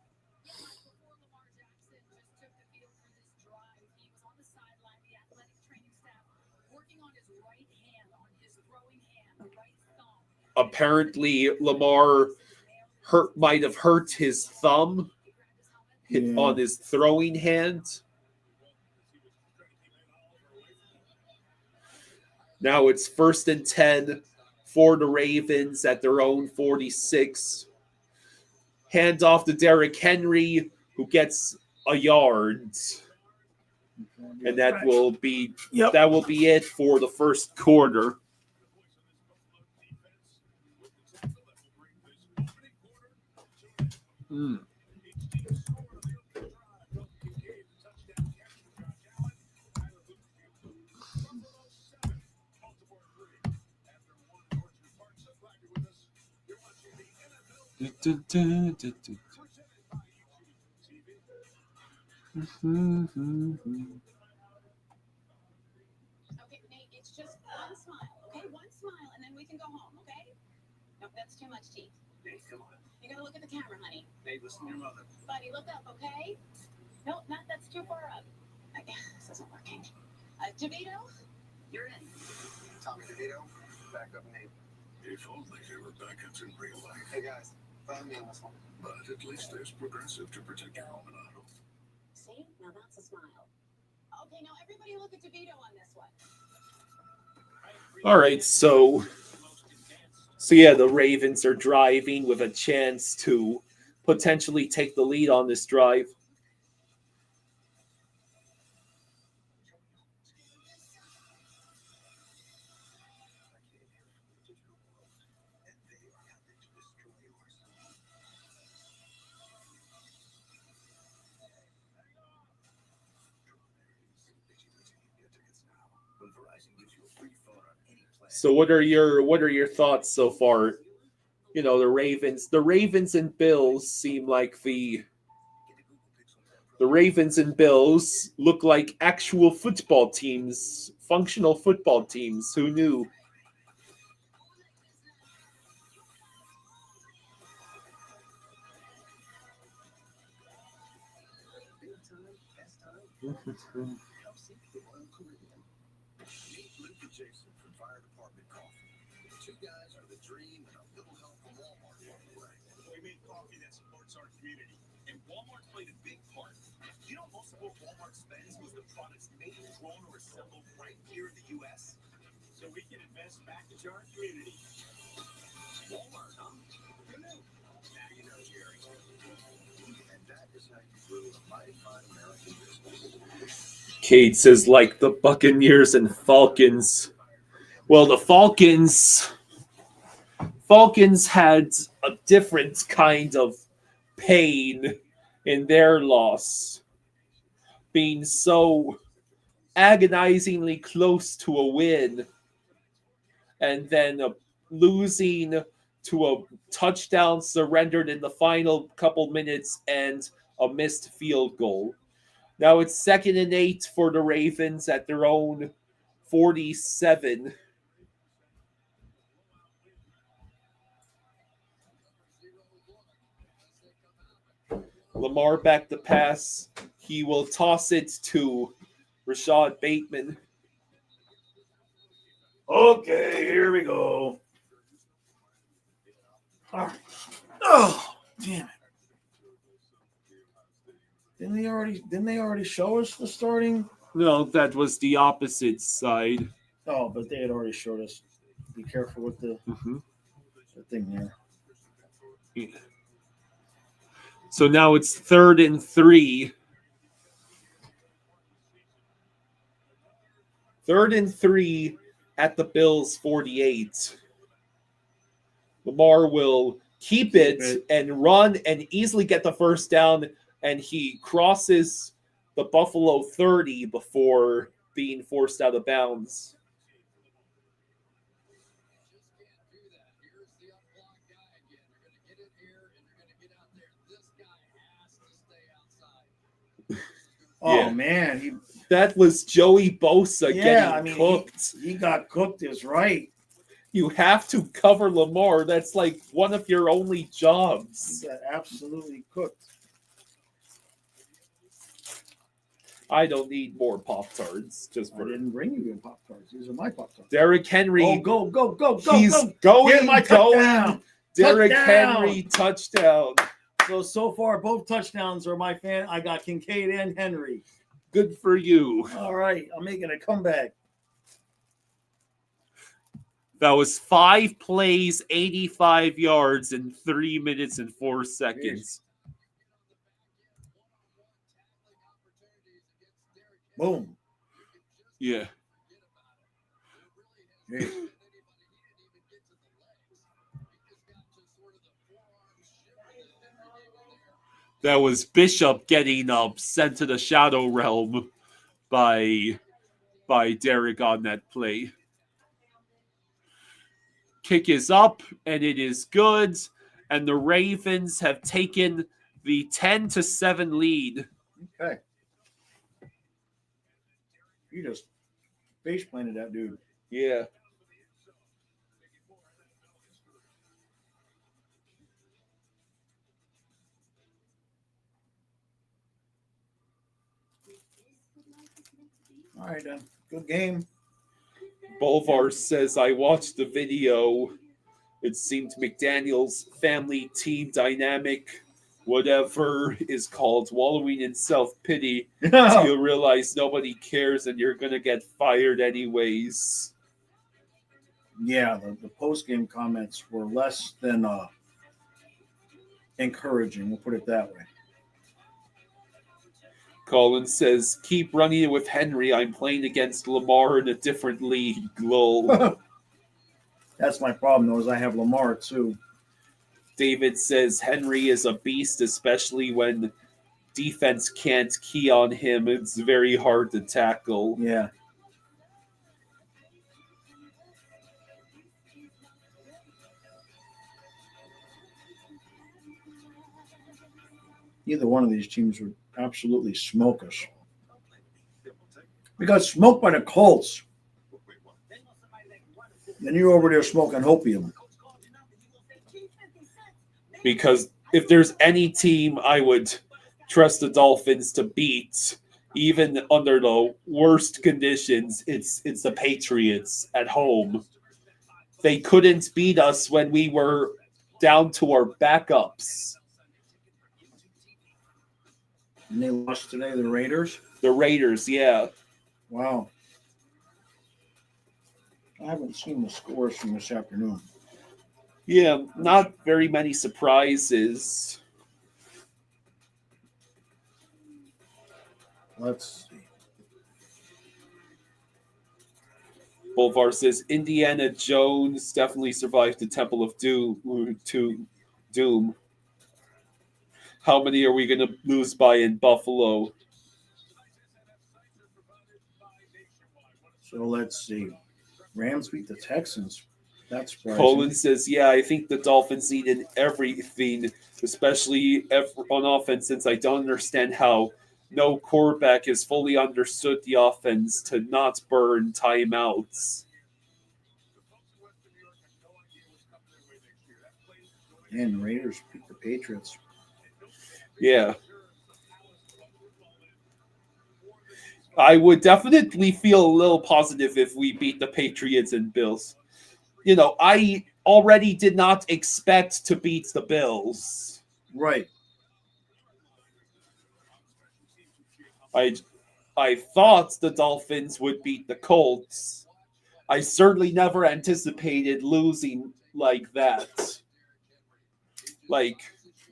Apparently, Lamar might have hurt his thumb on his throwing hand. Now it's 1st and 10 for the Ravens at their own 46. Hand off to Derrick Henry, who gets a yard. And that will be it for the first quarter. Okay, Nate, it's just one smile, okay? One smile, and then we can go home, okay? No, that's too much teeth. Nate, come on. You gotta look at the camera, honey. Nate, listen to your mother. Buddy, look up, okay? No, that's too far up. This isn't working. DeVito, you're in. Tommy DeVito, backup Nate. If only there were backups in real life. Hey guys, find me on this one. But at least there's Progressive to protect your home and auto. see? Now that's a smile. Okay, now everybody look at DeVito on this one. All right, so yeah, the Ravens are driving with a chance to potentially take the lead on this drive. So what are your thoughts so far? You know, the Ravens and Bills seem like the Ravens and Bills look like actual football teams, functional football teams. Who knew? Walmart spends was the products made, grown, or assembled right here in the U.S. So we can invest back into our community. Walmart, huh? Who knew? Now you know, Jerry. And that is how you grew a mighty fine American business. Kate says, like the Buccaneers and Falcons. Well, the Falcons had a different kind of pain in their loss. Being so agonizingly close to a win, and then losing to a touchdown surrendered in the final couple minutes and a missed field goal. Now it's 2nd and 8 for the Ravens at their own 47. Lamar back to pass. He will toss it to Rashad Bateman. Okay, here we go. Oh, damn it. Didn't they already show us the starting? No, that was the opposite side. Oh, but they had already showed us. Be careful with the thing there. Yeah. So now it's 3rd and 3. 3rd and 3 at the Bills 48. Lamar will keep it and run and easily get the first down, and he crosses the Buffalo 30 before being forced out of bounds. Oh man, that was Joey Bosa getting cooked. He got cooked is right. You have to cover Lamar. That's like one of your only jobs. He got absolutely cooked. I don't need more Pop-Tarts. I didn't bring you in Pop-Tarts. These are my Pop-Tarts. Derrick Henry. Oh, go. He's going. Derrick Touchdown. Henry touchdown. So far, both touchdowns are my fan. I got Kincaid and Henry. Good for you. All right, I'm making a comeback. That was 5 plays, 85 yards in 3 minutes and 4 seconds. Boom. Yeah. Hey. That was Bishop getting sent to the Shadow Realm by Derek on that play. Kick is up, and it is good. And the Ravens have taken the 10-7 lead. Okay. You just face planted that dude. Yeah. All right, then. Good game. Bolvar says, I watched the video. It seemed McDaniel's family team dynamic, whatever is called, wallowing in self-pity. So you'll realize nobody cares and you're going to get fired anyways. Yeah, the post-game comments were less than encouraging. We'll put it that way. Colin says, keep running it with Henry. I'm playing against Lamar in a different league. Lol. That's my problem, though, is I have Lamar, too. David says, Henry is a beast, especially when defense can't key on him. It's very hard to tackle. Yeah. Either one of these teams would absolutely smoke us. We got smoked by the Colts. Then you're over there smoking opium. Because if there's any team I would trust the Dolphins to beat, even under the worst conditions, it's the Patriots at home. They couldn't beat us when we were down to our backups. And they lost today, the Raiders? The Raiders, yeah. Wow. I haven't seen the scores from this afternoon. Yeah, not very many surprises. Let's see. Bolvar says Indiana Jones definitely survived the Temple of Doom. How many are we going to lose by in Buffalo? So let's see. Rams beat the Texans. That's surprising. Colin says, yeah, I think the Dolphins needed everything, especially on offense, since I don't understand how no quarterback has fully understood the offense to not burn timeouts. And the Raiders beat the Patriots. Yeah. I would definitely feel a little positive if we beat the Patriots and Bills. I already did not expect to beat the Bills. Right. I thought the Dolphins would beat the Colts. I certainly never anticipated losing like that.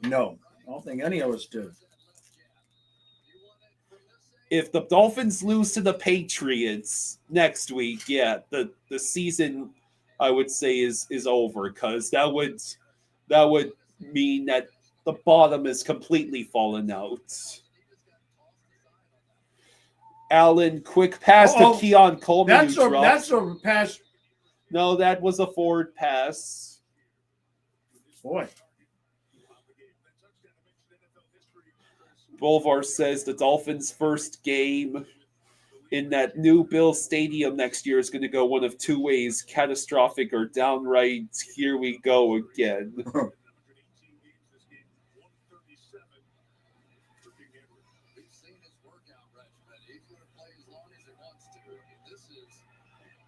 No, I don't think any of us did. If the Dolphins lose to the Patriots next week, yeah, the season I would say is over, because that would mean that the bottom is completely fallen out. Allen, quick pass to Keon Coleman. That's a pass. No, that was a forward pass. Boy. Bolvar says the Dolphins' first game in that new Bills Stadium next year is going to go one of two ways: catastrophic or downright, here we go again.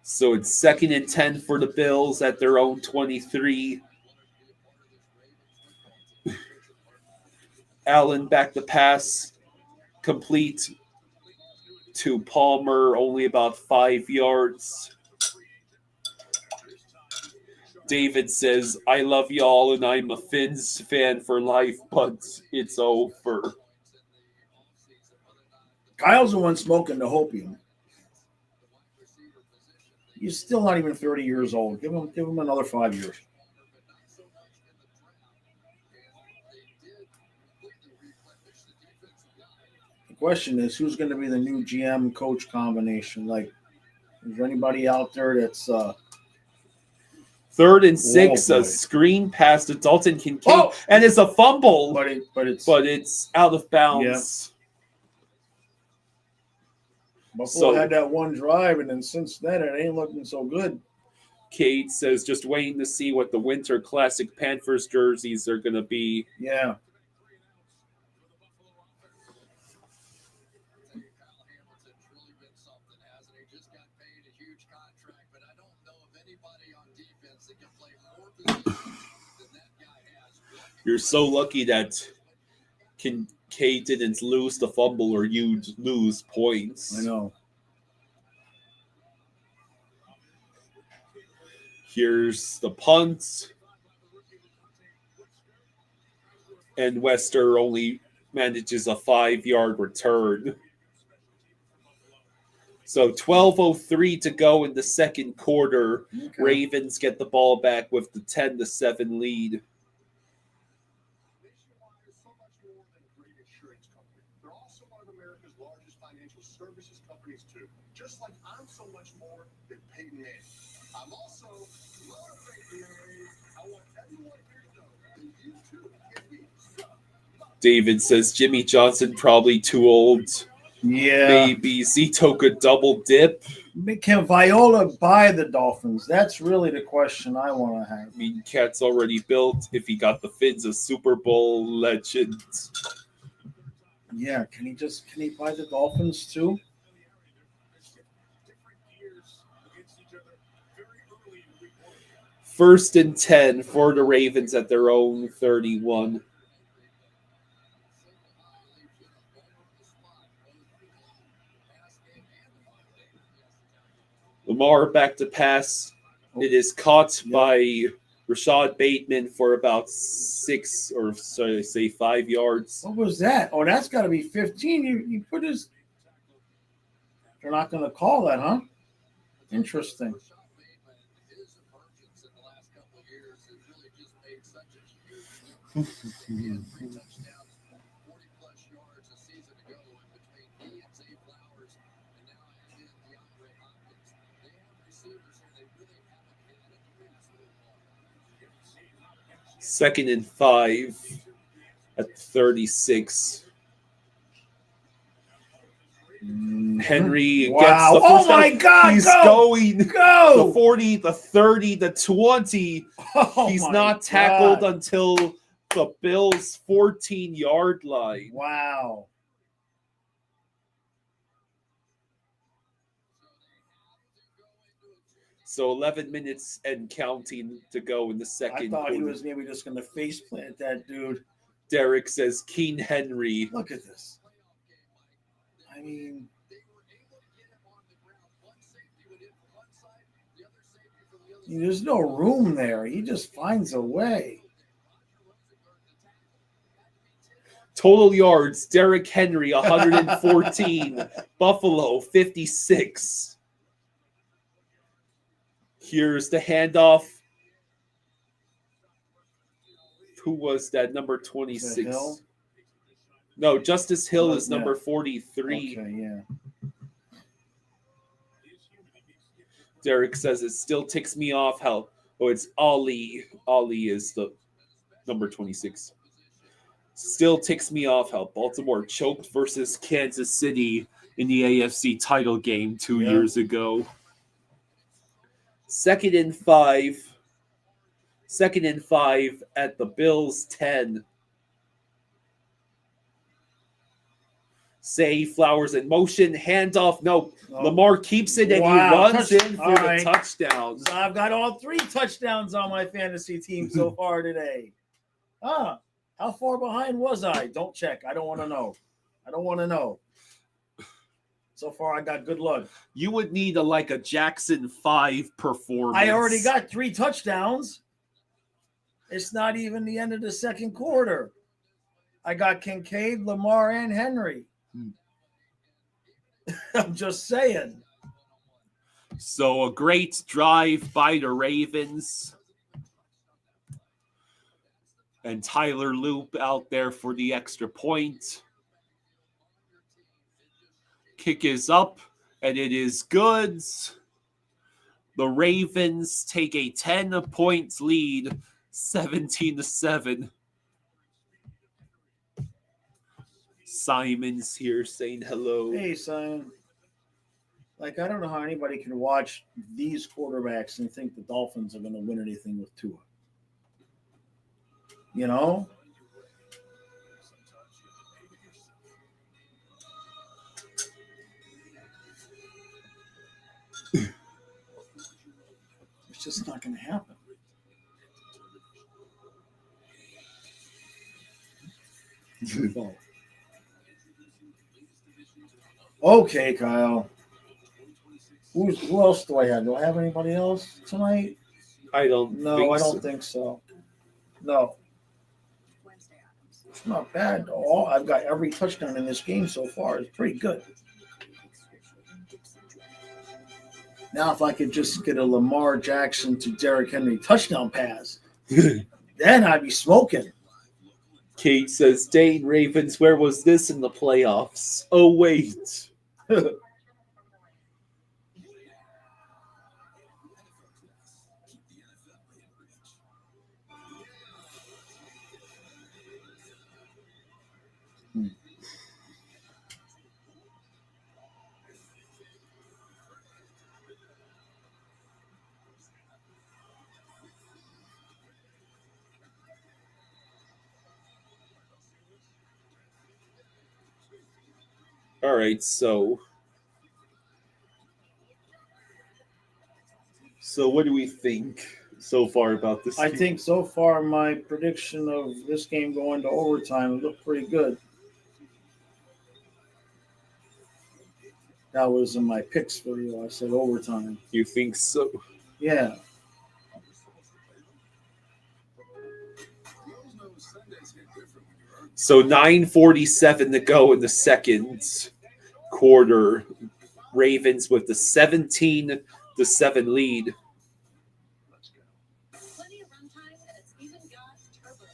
So it's 2nd and 10 for the Bills at their own 23. Allen back the pass, complete to Palmer, only about 5 yards. David says, I love y'all and I'm a Finns fan for life, but it's over. Kyle's the one smoking the hopium. He's still not even 30 years old. Give him another 5 years. The question is, who's going to be the new GM coach combination? Like, is there anybody out there that's 3rd and 6, a screen pass to Dalton Kincaid, and it's a fumble, but it's out of bounds. Yeah. Buffalo had that one drive, and then since then it ain't looking so good. Kate says, just waiting to see what the Winter Classic Panthers jerseys are going to be. Yeah. You're so lucky that Kincaid didn't lose the fumble or you'd lose points. I know. Here's the punt. And Wester only manages a 5-yard return. So 12:03 to go in the second quarter. Okay. Ravens get the ball back with the 10-7 lead. Services companies too. Just like I'm so much more than Peyton Manning. I'm also motivated. I want everyone here to know that you too can be stuck. David says Jimmy Johnson probably too old. Yeah. Maybe Zito could double dip. Can Viola buy the Dolphins? That's really the question I want to have. I mean, Cat's already built. If he got the Finns a Super Bowl legend. Yeah, can he buy the Dolphins too? First and 10 for the Ravens at their own 31. Lamar back to pass. It is caught by Rashad Bateman for about 6 or 5 yards. What was that? Oh, that's got to be 15. You put his. They're not going to call that, huh? Interesting. Second and 5 at 36. Henry Wow. gets the Oh first my down. God, He's go! going Go! the 40, the 30, the 20. Oh He's my not tackled God. until the Bills' 14-yard line. Wow. So 11 minutes and counting to go in the I second thought he quarter. was maybe just going to face plant that dude. Derek says King Henry. Look at this. I mean, there's no room there. He just finds a way. Total yards, Derek Henry, 114. Buffalo, 56. Here's the handoff. Who was that? Number 26. Hill? No, Justice Hill Oh, is number yeah. 43. Okay, yeah. Derek says it still ticks me off how it's Ali. Ali is the number 26. Still ticks me off how Baltimore choked versus Kansas City in the AFC title game 2 years ago. Second and 5. Second and 5 at the Bills 10. Say Flowers in motion, handoff. No, Lamar keeps it and he runs in for the touchdown. So I've got all 3 touchdowns on my fantasy team so far today. How far behind was I? Don't check. I don't want to know. I don't want to know. So far, I got good luck. You would need a Jackson 5 performance. I already got 3 touchdowns. It's not even the end of the second quarter. I got Kincaid, Lamar, and Henry. I'm just saying. So a great drive by the Ravens. And Tyler Loop out there for the extra point. Kick is up, and it is good. The Ravens take a 10-point lead, 17-7. Simon's here saying hello. Hey, Simon. I don't know how anybody can watch these quarterbacks and think the Dolphins are going to win anything with Tua. You know? It's just not going to happen. Okay, Kyle. Who else do I have? Do I have anybody else tonight? I don't think so. No. It's not bad. I've got every touchdown in this game so far. It's pretty good. Now, if I could just get a Lamar Jackson to Derrick Henry touchdown pass, then I'd be smoking. Kate says, Dane Ravens, where was this in the playoffs? Oh, wait. All right, so what do we think so far about this? I think so far my prediction of this game going to overtime looked pretty good. That was in my picks video. I said overtime. You think so? Yeah. So 9:47 to go in the second quarter. Ravens with the 17-7 lead. Plenty of runtime, and it's even got turbo.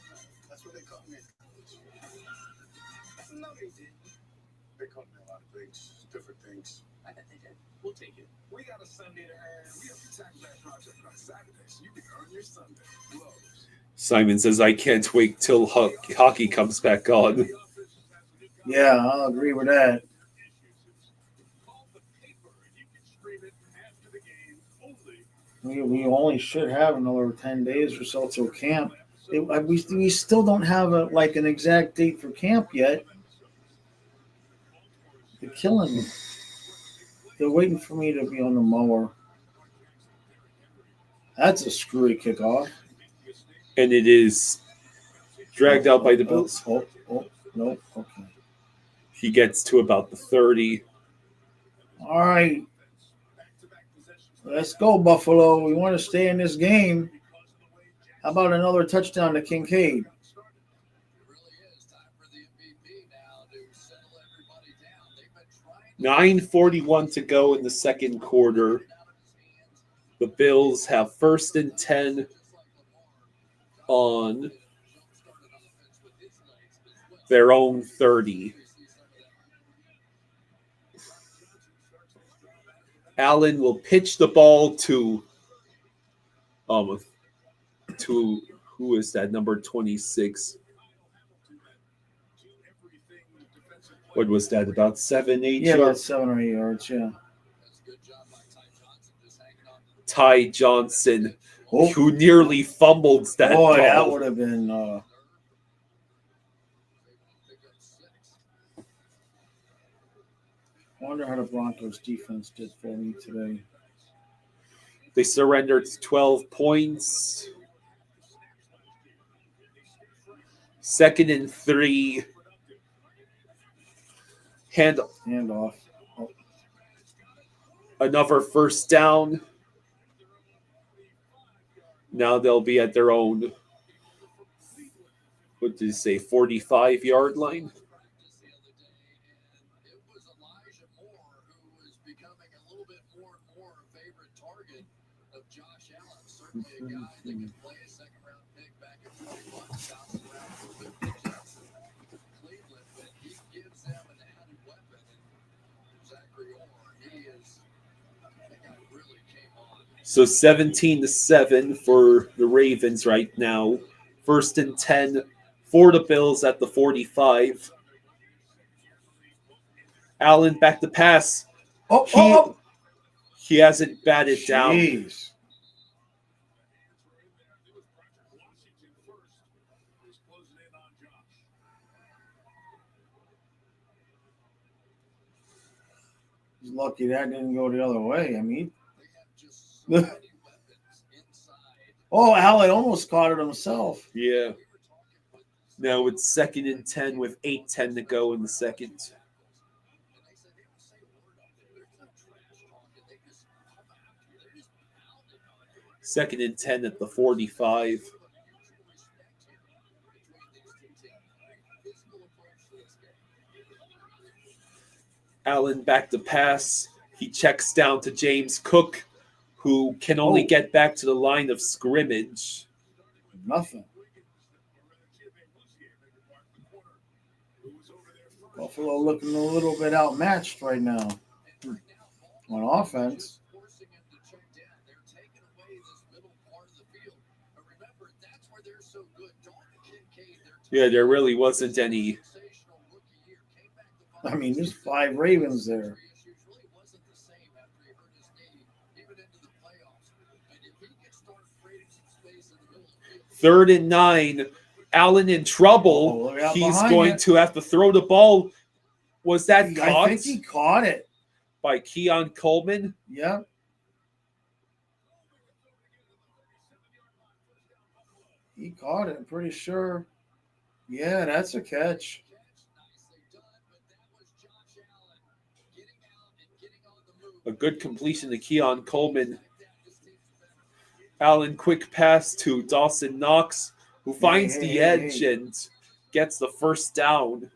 That's what they call me. No, they did. They called me a lot of things, different things. I bet they did. We'll take it. We got a Sunday to earn. We have to tackle that project on Saturday so you can earn your Sunday. Lowe's. Simon says, I can't wait till hockey comes back on. Yeah, I'll agree with that. Call the paper and you can stream it after the game only. We only should have another 10 days or so till camp. We still don't have an exact date for camp yet. They're killing me. They're waiting for me to be on the mower. That's a screwy kickoff. And it is dragged out by the Bills. Nope. Okay. He gets to about the 30. All right. Let's go, Buffalo. We want to stay in this game. How about another touchdown to Kincaid? 9:41 to go in the second quarter. The Bills have 1st and 10 on their own 30. Allen will pitch the ball to who is that, number 26? What was that, about 7, 8 Yeah, yards? about 7 or 8 yards, yeah. Ty Johnson, Oh. who nearly fumbled that Boy, ball. that would have been I wonder how the Broncos defense did for me today. They surrendered 12 points. 2nd and 3. Handoff. Oh. Another 1st down. Now they'll be at their own, what did you say, 45-yard line? So 17-7 for the Ravens right now. 1st and 10 for the Bills at the 45. Allen back to pass. He hasn't batted down. Jeez. He's lucky that didn't go the other way. I mean, Allen almost caught it himself. Yeah. Now it's 2nd and 10 with 8:10 to go in the second. Second and 10 at the 45. Allen back to pass. He checks down to James Cook, who can only get back to the line of scrimmage. Nothing. Buffalo looking a little bit outmatched right now on offense. Yeah, there really wasn't any. I mean, there's 5 Ravens there. Third and 9. Allen in trouble. He's going to have to throw the ball. Was that caught? I think he caught it. By Keon Coleman? Yeah. He caught it, I'm pretty sure. Yeah, that's a catch. A good completion to Keon Coleman. Allen, quick pass to Dawson Knox, who finds the edge and gets the 1st down.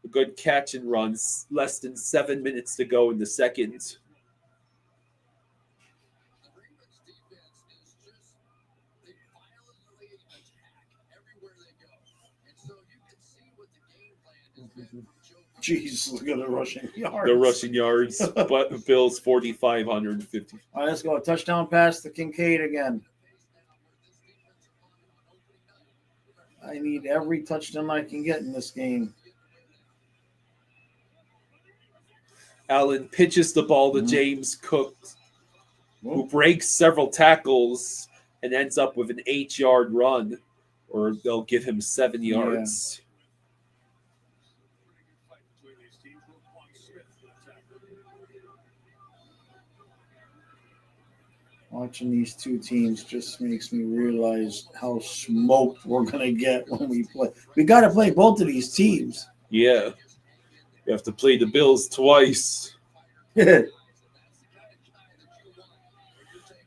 A good catch and runs. Less than 7 minutes to go in the second. Jeez, look at the rushing yards. The rushing yards, but Bills 4,550. All right, let's go. Touchdown pass to Kincaid again. I need every touchdown I can get in this game. Allen pitches the ball to James Cook, who breaks several tackles and ends up with an 8-yard run, or they'll give him 7 yards. Watching these two teams just makes me realize how smoked we're going to get when we play. We got to play both of these teams. Yeah. You have to play the Bills twice.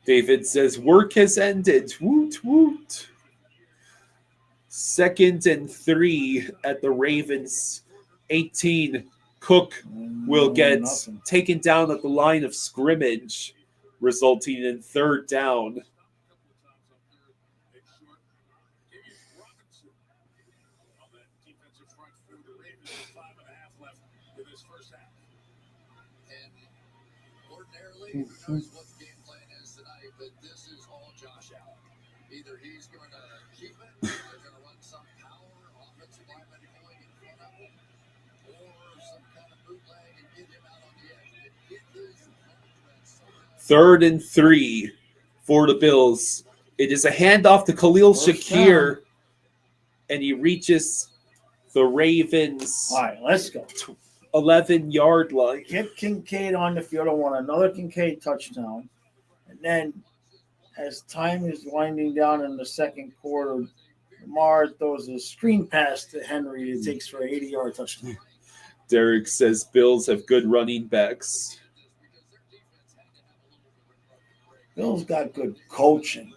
David says, work has ended. Woot, woot. 2nd and 3 at the Ravens 18. Cook will get taken down at the line of scrimmage, resulting in 3rd down. Who knows what the game plan is tonight, but this is all Josh Allen. Either he's going to keep it, they're going to run some power, offensive lineman going in front of him, or some kind of bootleg and get him out on the edge. It is 3rd and 3 for the Bills. It is a handoff to Khalil Shakir, and he reaches the Ravens. All right, let's go. 11-yard line. Get Kincaid on the field. I want another Kincaid touchdown. And then as time is winding down in the second quarter, Lamar throws a screen pass to Henry. It takes for an 80-yard touchdown. Derek says Bills have good running backs. Bills got good coaching.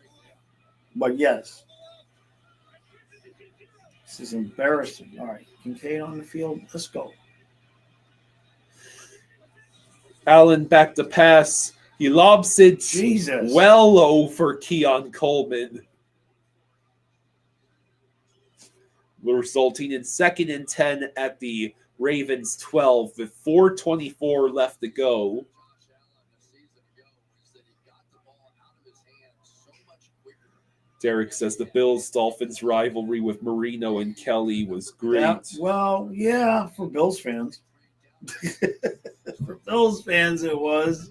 But yes. This is embarrassing. All right, Kincaid on the field. Let's go. Allen back to pass. He lobs it well low for Keon Coleman, resulting in 2nd and 10 at the Ravens 12 with 4:24 left to go. Derek says the Bills-Dolphins rivalry with Marino and Kelly was great. Yeah, for Bills fans. For Bills fans, it was.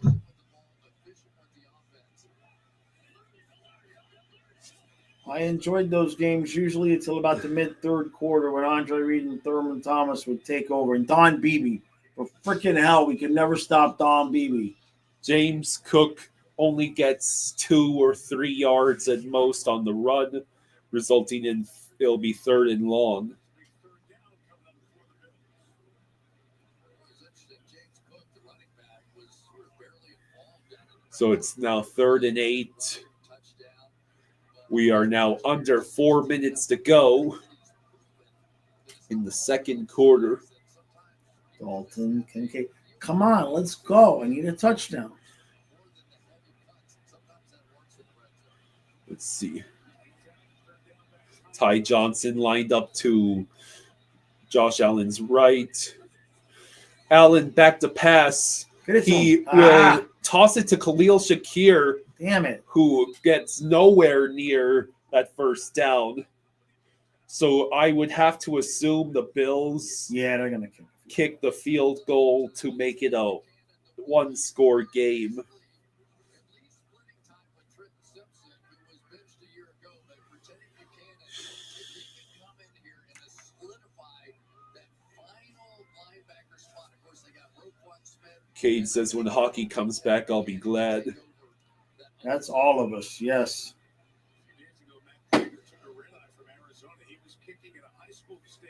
I enjoyed those games usually until about the mid-third quarter when Andre Reed and Thurman Thomas would take over. And Don Beebe. For freaking hell, we could never stop Don Beebe. James Cook only gets 2 or 3 yards at most on the run, resulting in it'll be 3rd and long. So it's now 3rd and 8. We are now under 4 minutes to go in the second quarter. Dalton, Kincaid. Come on, let's go. I need a touchdown. Let's see. Ty Johnson lined up to Josh Allen's right. Allen back to pass. He will toss it to Khalil Shakir. Damn it. Who gets nowhere near that first down. So I would have to assume the Bills they're going to kick the field goal to make it a one-score game. Cade says, when hockey comes back, I'll be glad. That's all of us, yes.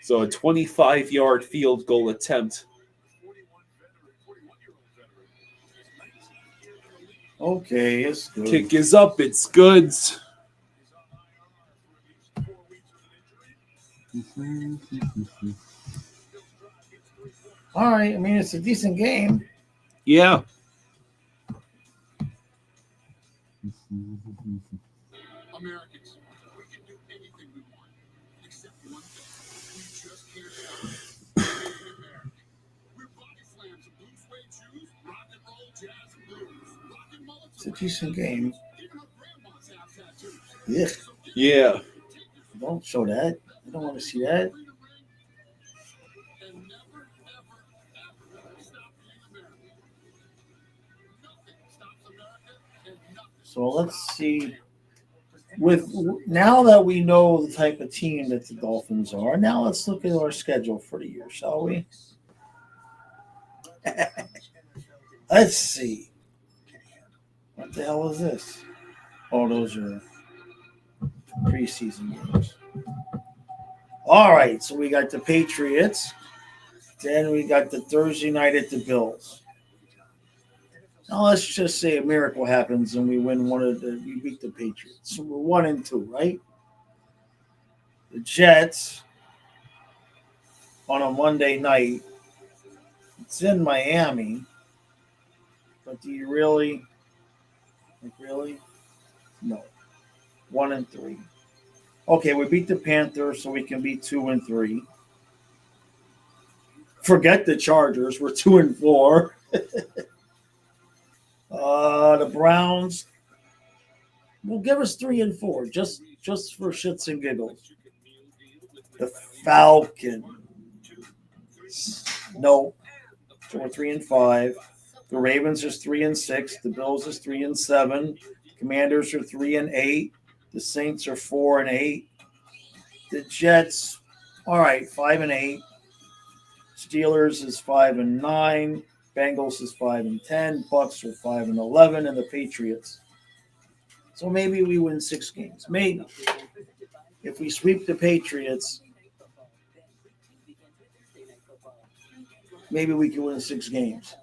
So a 25-yard field goal attempt. Okay, it's good. Kick is up. It's good. All right. I mean, it's a decent game. Yeah. Americans, we can do anything we want, except one thing. We just can't stop. It's a decent game. Yeah, Yeah. don't show that. I don't want to see that. So let's see. With now that we know the type of team that the Dolphins are, now let's look at our schedule for the year, shall we? Let's see. What the hell is this? Oh, those are preseason games. All right, so we got the Patriots. Then we got the Thursday night at the Bills. Now let's just say a miracle happens and we we beat the Patriots. So we're 1-2, right? The Jets on a Monday night. It's in Miami. But do you really? No. 1-3. Okay, we beat the Panthers, so we can be 2-3. Forget the Chargers. We're 2-4. The Browns will give us 3-4, just for shits and giggles. The Falcons. No. So we're 3-5. The Ravens is 3-6. The Bills is 3-7. The Commanders are 3-8. The Saints are 4-8. The Jets, all right, 5-8. Steelers is 5-9. Bengals is 5-10. Bucks are 5-11, and the Patriots. So maybe we win 6 games. Maybe if we sweep the Patriots, maybe we can win 6 games.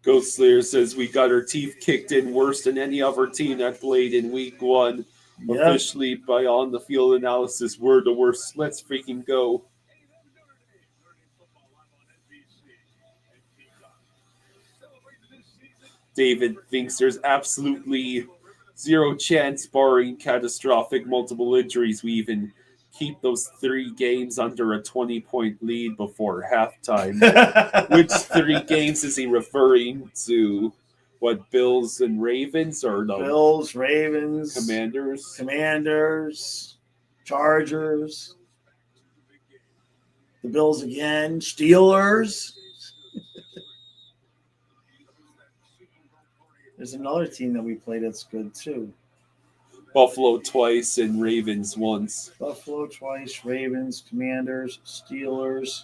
Ghost Slayer says we got our teeth kicked in worse than any other team that played in week 1. Yep. Officially, by on the field analysis, we're the worst. Let's freaking go. David thinks there's absolutely zero chance, barring catastrophic multiple injuries, we even keep those 3 games under a 20-point lead before halftime. Which 3 games is he referring to? What, Bills and Ravens, or no? Bills, Ravens, Commanders, Chargers, the Bills again, Steelers. There's another team that we play that's good too. Buffalo twice and Ravens once. Buffalo twice, Ravens, Commanders, Steelers,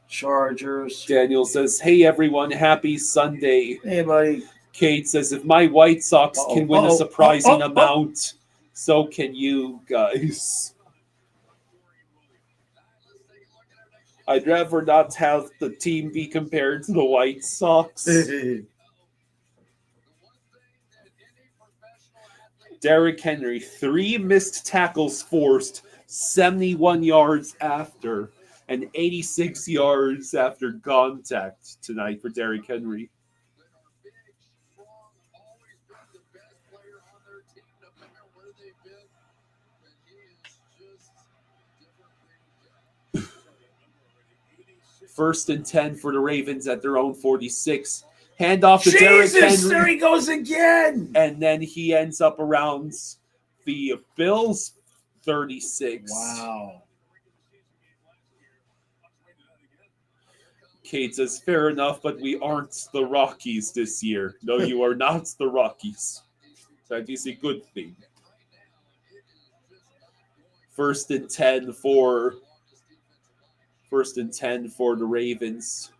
Chargers. Daniel says, "Hey everyone, happy Sunday." Hey buddy. Kate says, "If my White Sox can win a surprising amount, so can you guys." I'd rather not have the team be compared to the White Sox. Derrick Henry, 3 missed tackles forced, 71 yards after, and 86 yards after contact tonight for Derrick Henry. First and 10 for the Ravens at their own 46. Hand off to Derrick Henry. There he goes again. And then he ends up around the Bills 36. Wow. Kate says, "Fair enough, but we aren't the Rockies this year." No, you are not the Rockies. That is a good thing. First and 10 for the Ravens.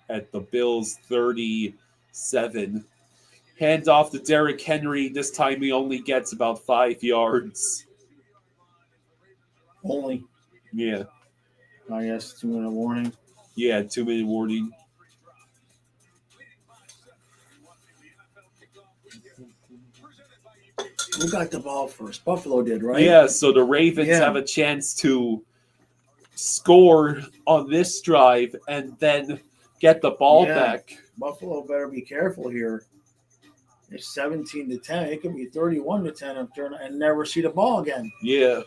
At the Bills 37. Hand off to Derrick Henry. This time he only gets about 5 yards. Only. Yeah. I guess 2-minute warning. Yeah, 2-minute warning. Who got the ball first? Buffalo did, right? Yeah, so the Ravens have a chance to score on this drive and then get the ball back. Buffalo better be careful here. It's 17-10. It could be 31-10 up there and never see the ball again. Yeah.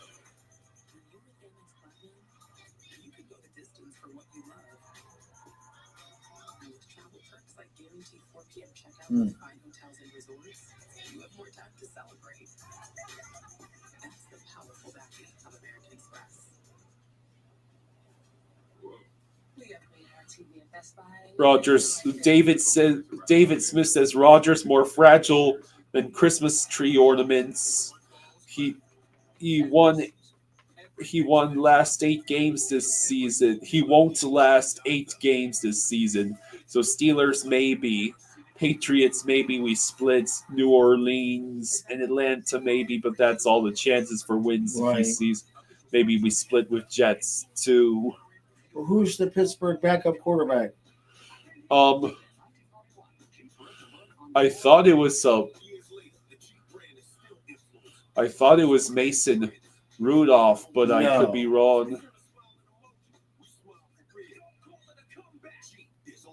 You could go the distance for what you love. And with travel perks like guaranteed 4 p.m. checkout at fine hotels and resorts, you have more time to celebrate. That's the powerful backing of American Express. We got radar TV at Best Buy. Rogers. David Smith says Rogers more fragile than Christmas tree ornaments. He won last 8 games this season. He won't last 8 games this season. So Steelers maybe, Patriots maybe we split, New Orleans and Atlanta maybe, but that's all the chances for wins if he Right. sees. Maybe we split with Jets too. Well, who's the Pittsburgh backup quarterback? I thought it was Mason Rudolph, but I No. could be wrong.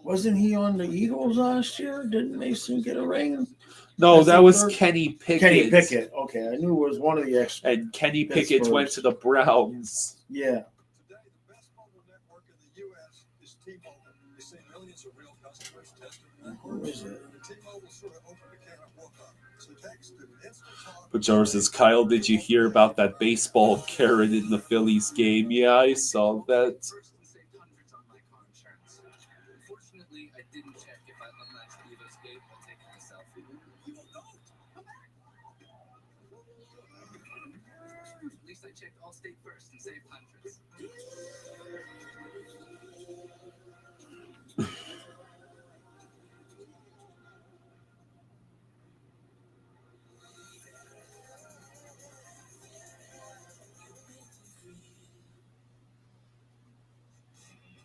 Wasn't he on the Eagles last year? Didn't Mason get a ring? No, That's that the was third- Kenny Pickett. Kenny Pickett. Okay, I knew it was one of the extra. And Kenny Pickett went to the Browns. Yeah. Today, the best mobile network in the U.S. is T-Mobile. They say millions of real customers tested Who is it? T-Mobile sort of opened a can of whoop-up. So text and instant talk. But Jarvis says, Kyle, did you hear about that baseball Karen in the Phillies game? Yeah, I saw that. Personally saved hundreds on my car insurance. Unfortunately, I didn't check if I unlatched Evo's gate while taking a selfie. At least I checked Allstate first and saved hundreds.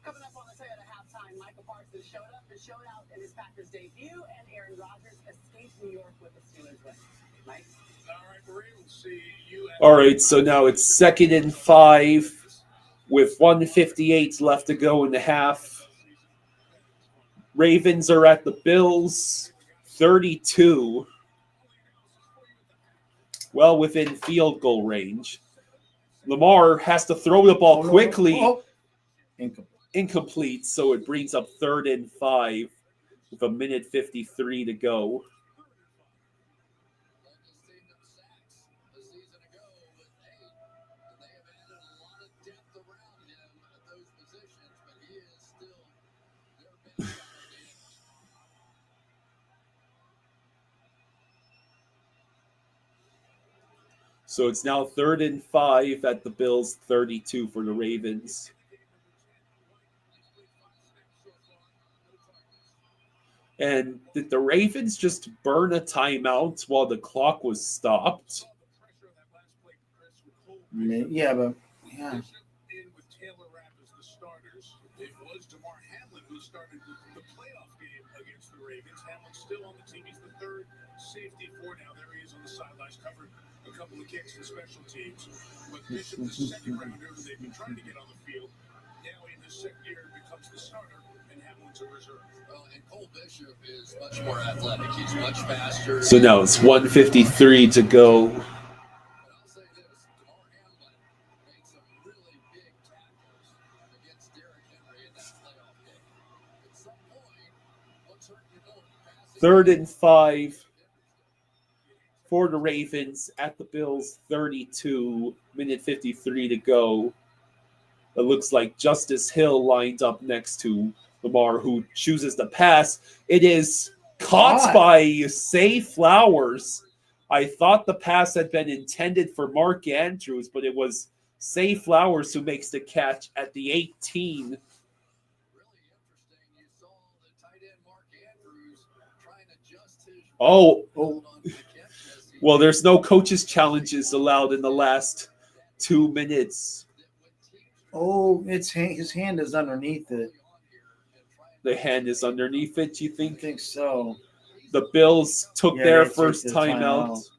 Coming up on the Toyota halftime, Michael Parsons showed up and showed out in his Packers debut, and Aaron Rodgers escaped New York with the Steelers win. Mike? All right, Marie, we'll see you. All right, so now it's 2nd and 5 with 1:58 left to go in the half. Ravens are at the Bills, 32. Well within field goal range. Lamar has to throw the ball quickly. Oh. Incomplete, so it brings up 3rd and 5 with 1:53 to go. Longest team in sacks a season ago with 8. And they have added a lot of depth around him at those positions, but he is still their best games. So it's now 3rd and 5 at the Bills, 32 for the Ravens. And did the Ravens just burn a timeout while the clock was stopped? Yeah, but yeah. In with Taylor Rapp as the starters. It was DeMar Hamlin who started the playoff game against the Ravens. Hamlin's still on the team. He's the 3rd safety for now. There he is on the sidelines, covered a couple of kicks in special teams. But Bishop, the 2nd rounder who they've been trying to get on the field, now in his 2nd year becomes the starter, and Hamlin's a reserve. Well, and Cole Bishop is much more athletic. He's much faster. So now it's 1:53 to go. But I'll say this, DeMar Hamlin made some really big tackles against Derrick Henry in that playoff game. At some point, what's hurt you more? Passing 3rd and 5 for the Ravens at the Bills, 32, 1:53 to go. It looks like Justice Hill lined up next to Lamar, who chooses to pass. It is caught by Say Flowers. I thought the pass had been intended for Mark Andrews, but it was Say Flowers who makes the catch at the 18. really interesting. You saw the tight end Mark Andrews trying to adjust his Oh, hold on to the catch as he well, there's no coaches' challenges allowed in the last 2 minutes. Oh, his hand is underneath it. The hand is underneath it, you I think? think so. The Bills took Yeah, their they took first the timeout. timeout.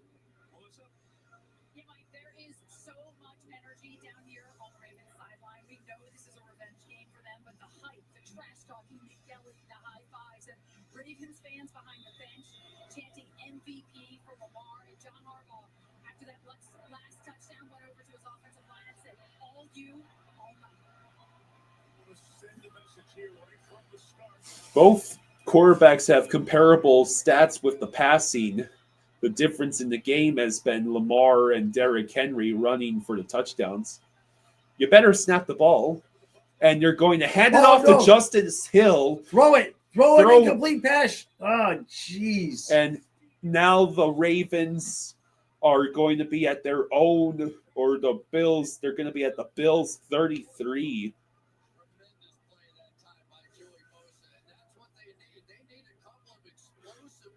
Yeah, Mike, there is so much energy down here on the Ravens sideline. We know this is a revenge game for them, but the hype, the trash talking, the yelling, the high fives, and Ravens fans behind the bench chanting MVP for Lamar and John Harbaugh. After that last touchdown, went over to his offensive line and said, "All you, all mine." Send the message here right from the start. Both quarterbacks have comparable stats with the passing. The difference in the game has been Lamar and Derrick Henry running for the touchdowns. You better snap the ball. And you're going to hand it off to Justice Hill. Throw it. Throw it. Incomplete pass. Oh, jeez. And now the Ravens are going to be at their own, or the Bills, they're going to be at the Bills 33.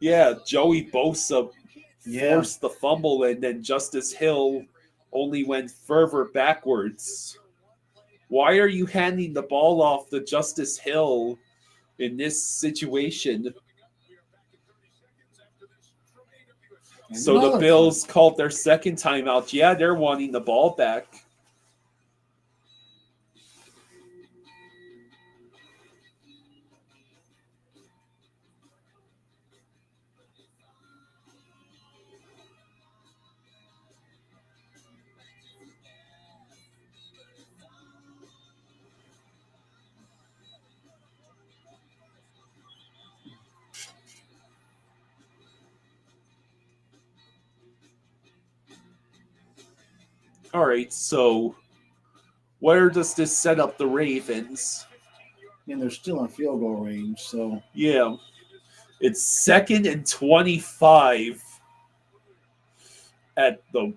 Yeah, Joey Bosa forced the fumble, and then Justice Hill only went further backwards. Why are you handing the ball off to Justice Hill in this situation? So the Bills called their second timeout. Yeah, they're wanting the ball back. All right, so where does this set up the Ravens? And they're still in field goal range, so. Yeah, it's 2nd and 25 at the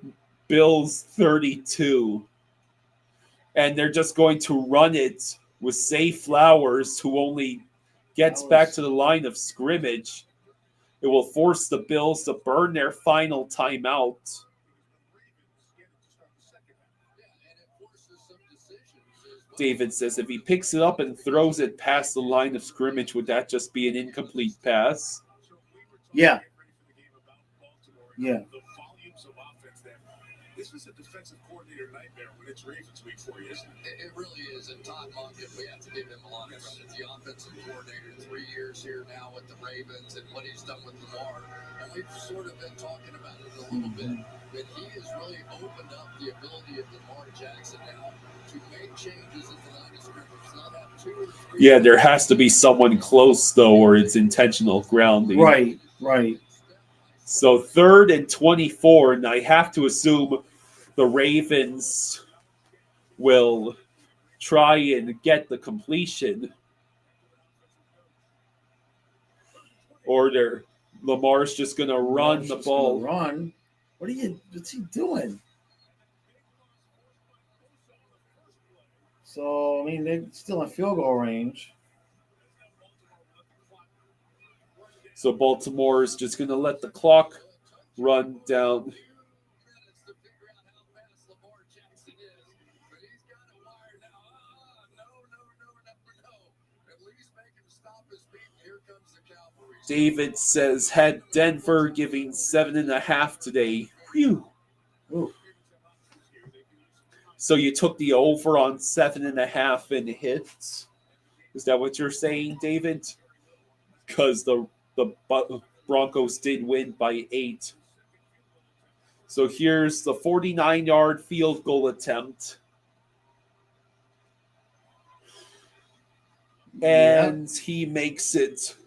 Bills 32. And they're just going to run it with Zay Flowers, who only gets back to the line of scrimmage. It will force the Bills to burn their final timeout. David says if he picks it up and throws it past the line of scrimmage, would that just be an incomplete pass? Yeah. Yeah. This is a defensive coordinator nightmare when it's Ravens week for you, isn't it? It really is. And Todd Monken, we have to give him a lot of credit. The offensive coordinator, 3 years here now with the Ravens, and what he's done with Lamar. And we've sort of been talking about it a little bit. But he has really opened up the ability of Lamar Jackson now to make changes at the line of scrimmage. Not have 2 or 3. Yeah, there has to be someone close, though, or it's intentional grounding. Right, right. So 3rd and 24, and I have to assume the Ravens will try and get the completion. Or Lamar's just going to run the ball. Run? What's he doing? So, I mean, they're still in field goal range. So Baltimore is just going to let the clock run down. David says, had Denver giving 7.5 today. Phew. Ooh. So you took the over on 7.5 and hits? Is that what you're saying, David? Because the Broncos did win by 8. So here's the 49-yard field goal attempt. And he makes it.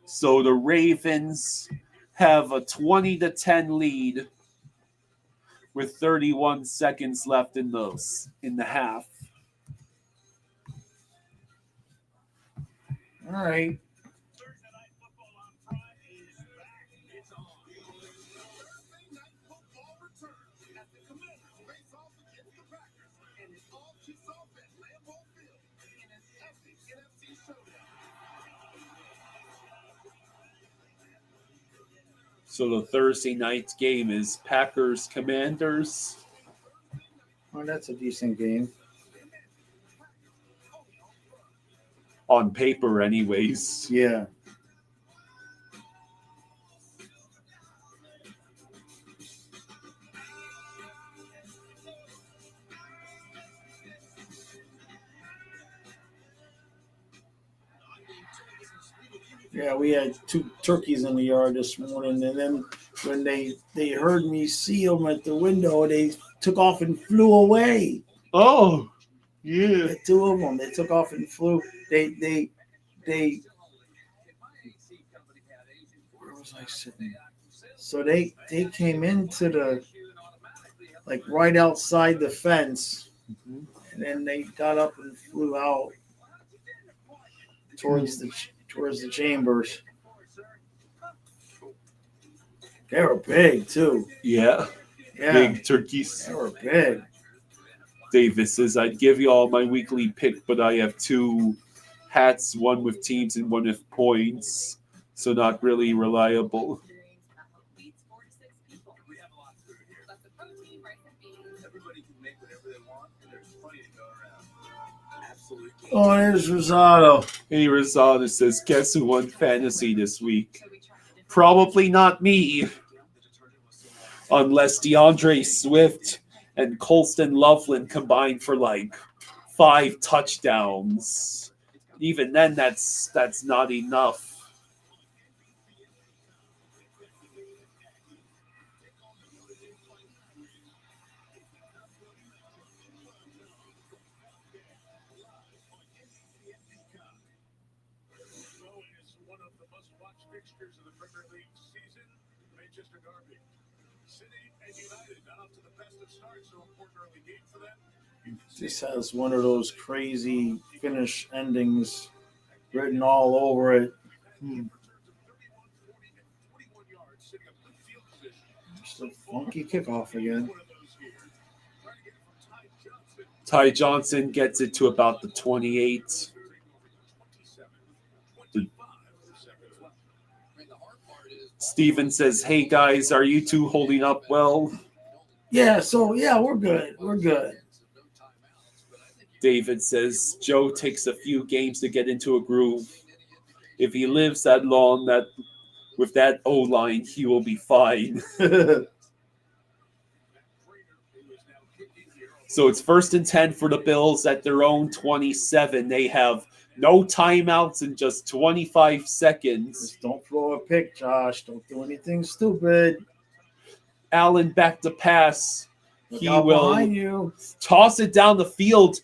So the Ravens have a 20-10 lead with 31 seconds left in the half. All right. Thursday night football on Friday is back. It's on. Thursday night football returns as the Commanders face off against the Packers, and it all kicks off at Lambeau Field in an epic NFC showdown. So the Thursday night game is Packers-Commanders. Oh, that's a decent game. On paper, anyways. Yeah. Yeah, we had 2 turkeys in the yard this morning, and then when they heard me see them at the window, they took off and flew away. Oh, yeah. The 2 of them, they took off and flew. They where was I sitting? So they came into the like right outside the fence, and then they got up and flew out towards the chambers. They were big too. Yeah. Yeah, Big turkeys. they were big. Davis says, I'd give you all my weekly pick, but I have 2 hats, one with teams and one with points. So not really reliable. Feeds 4 to 6 people. We have a lot of food here. Lots of protein, rice and beans. Everybody can make whatever they want, and there's plenty to go around. Absolutely. Oh, there's Rosado. Hey, Rosado says, guess who won fantasy this week? So we tried to different Probably not me. Unless DeAndre Swift and Colston Loveland combined for like 5 touchdowns. Even then, that's not enough. So is one of the must-watch fixtures of the Premier League season. Manchester Derby. City and United not up to the best of starts, so important early game for them. This has one of those crazy finish endings written all over it. Returns of 31, 40, and 41 yards, setting up good field position. Just a funky kickoff again. One of those here. Trying to get it from Ty Johnson. Ty Johnson gets it to about the 28. 27, 25 seconds left. I mean, the hard part is Steven says, hey guys, are you 2 holding up well? Yeah, so yeah, we're good. We're good. no timeouts, but I think David says, Joe takes a few games to get into a groove. If he lives that long, that with that O-line, he will be fine. So it's 1st and 10 for the Bills at their own 27. They have no timeouts and just 25 seconds. Just don't throw a pick, Josh. Don't do anything stupid. Allen back to pass. Look He out will behind you. toss it down the field.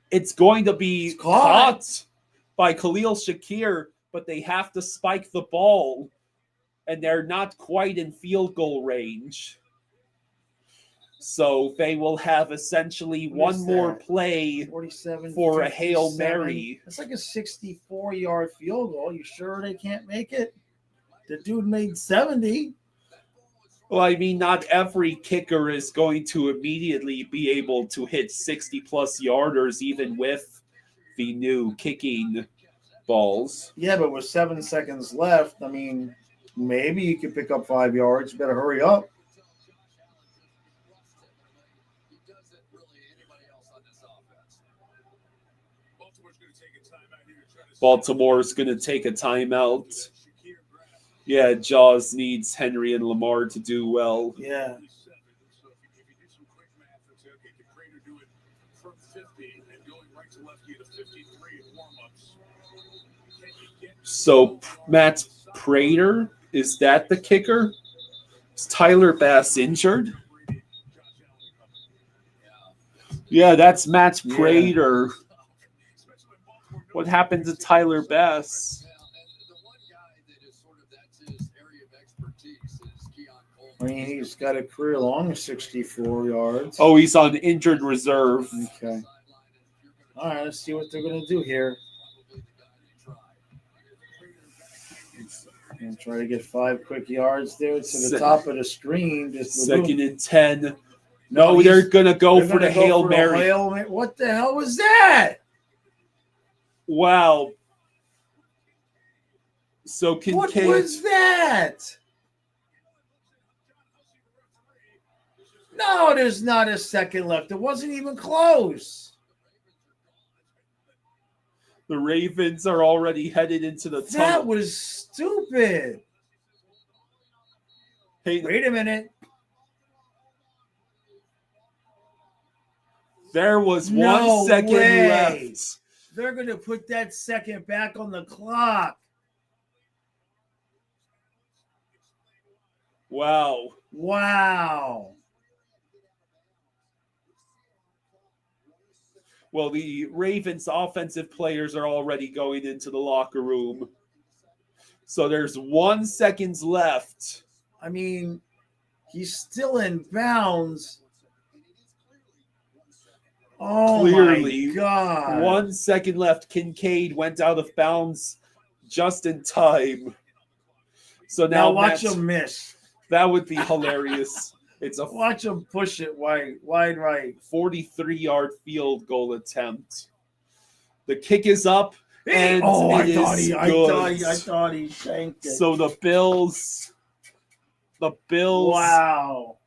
It's going to be It's caught. caught by Khalil Shakir, but they have to spike the ball, and they're not quite in field goal range. So they will have essentially What one is more that? play 47 for a Hail 57. Mary. That's like a 64-yard field goal. You sure they can't make it? The dude made 70. Well, I mean, not every kicker is going to immediately be able to hit 60-plus yarders, even with the new kicking balls. Yeah, but with 7 seconds left, I mean, maybe you could pick up 5 yards. Better hurry up. he doesn't really anybody else on this offense. Baltimore's going to take a timeout here to try to Baltimore's going to take a timeout. Shakir grab. Yeah, Jaws needs Henry and Lamar to do well. Yeah. 47. So if you do some quick math and say, okay, can Prater do it from 50 and going right to lefty to 53 in warm-ups? Can you get So Matt Prater, is that the kicker? Is Tyler Bass injured? Brady, Josh Allen coming? Yeah, that's Matt Yeah. Prater. Especially when Baltimore What knows happened to Tyler Bass? Well, and the one guy that is sort of that's his area of expertise is Keon Coleman. I mean, he's got a career long 64 yards. Oh, he's on injured reserve. Okay. All right, let's see what they're going to do here. And try to get 5 quick yards there to the Se- top of the screen. Just 2nd and 10. No, No, he's- they're going to go They're for the gonna go Hail for the Mary. Hail Mary. What the hell was that? Wow. So What Kincaid. was that? No, there's not a second left. It wasn't even close. The Ravens are already headed into the That tunnel. was stupid. Hey, Wait a minute. there was No 1 second way. left. They're going to put that second back on the clock. Wow. Wow. Well, the Ravens offensive players are already going into the locker room. So there's 1 second left. I mean, he's still in bounds. Oh Clearly, my God. 1 second left. Kincaid went out of bounds just in time. So Now now watch Matt, him miss. that would be hilarious. It's a Watch him push it wide right. 43-yard field goal attempt. The kick is up, and I it thought is he, good. I thought he shanked it. So the Bills Wow.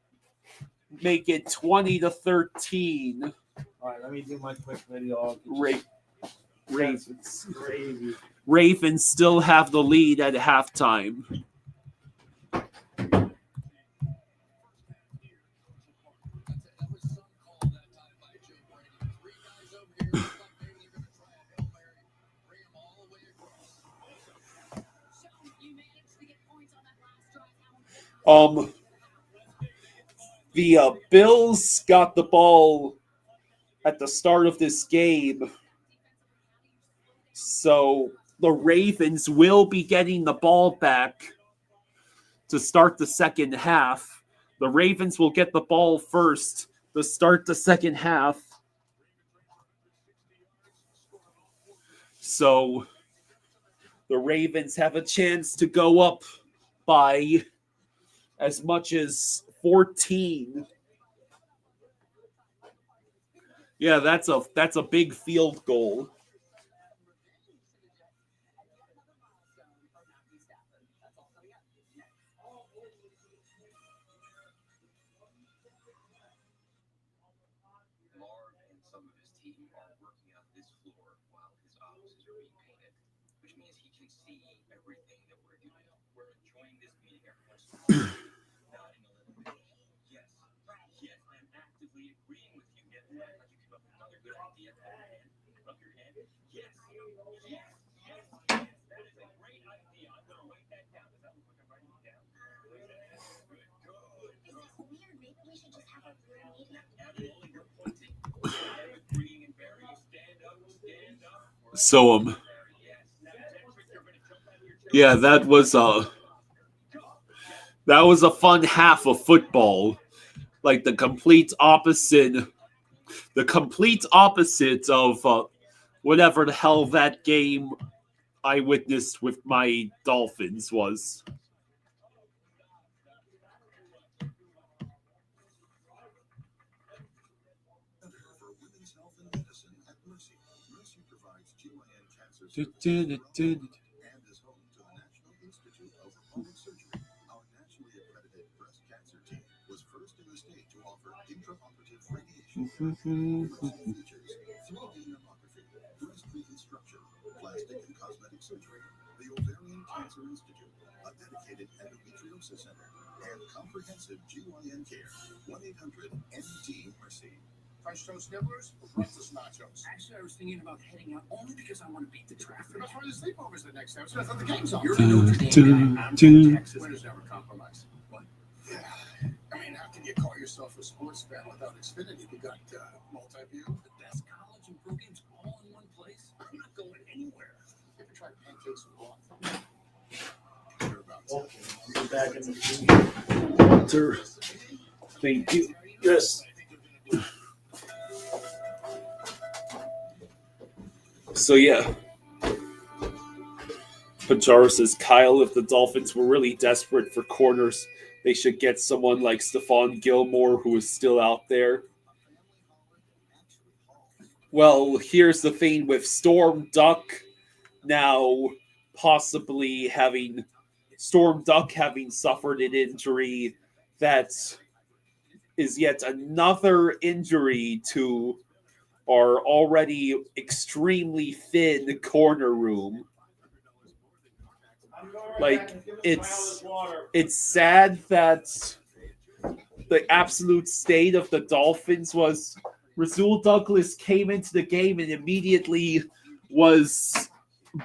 make it 20-13. All right, let me do my quick video. Ravens. Crazy. Ravens still have the lead at halftime. That was some call that time by Joe Brady. 3 guys over here. Look like maybe they're going to try a Hail Mary. Bring them all the way across. Sean, you managed to get points on that last drive. The Bills got the ball at the start of this game, so the Ravens will be getting the ball back to start the second half. The Ravens will get the ball first to start the second half. So the Ravens have a chance to go up by as much as 14. Yeah, that's a big field goal. Marv and some of his team are working on this floor while his offices are being painted, which means he can see everything that we're doing. We're enjoying this meeting. Everyone's nodding a little bit. Yes, I'm actively agreeing with you. Yes, you came up with another good idea. Rub your hand. Yes. That is a great idea. I'm going to write that down. Does that look like I'm writing it down? Good. Is this weird? Maybe we should just have a real meeting. Absolutely, you're pointing. I'm agreeing and Barry, stand up. So yeah, that was a fun half of football. Like the complete opposite of whatever the hell that game I witnessed with my Dolphins was. For women's health and medicine at Mercy. Mercy provides GYN cancer services and is home to the National Institute of Robotic Surgery. Our nationally accredited breast cancer team was first in the state to offer intraoperative radiation therapy. Mercy features 3D mammography, breast reconstruction, plastic and cosmetic surgery, the Ovarian Cancer Institute, a dedicated endometriosis center, and comprehensive GYN care. 1-800-MD-MERCY. French toast nibblers or breakfast nachos? Actually, I was thinking about heading out only because I want to beat the traffic. That's why the sleepovers the next time. So I thought the game's on. You're a Notre Dame guy. I'm from Texas. Winners never compromise. What? Yeah. I mean, how can you call yourself a sports fan without Xfinity? You got multi-view. The best college and pro games all in one place. I'm not going anywhere. You ever tried pancakes with waffle? Hereabouts. Okay, I'll be back in the Sir, thank you. Yes. So yeah. Pajaro says, Kyle, if the Dolphins were really desperate for corners, they should get someone like Stephon Gilmore, who is still out there. Well, here's the thing with Storm Duck now possibly having suffered an injury that is yet another injury to our already extremely thin corner room. Like, it's sad that the absolute state of the Dolphins was Rasul Douglas came into the game and immediately was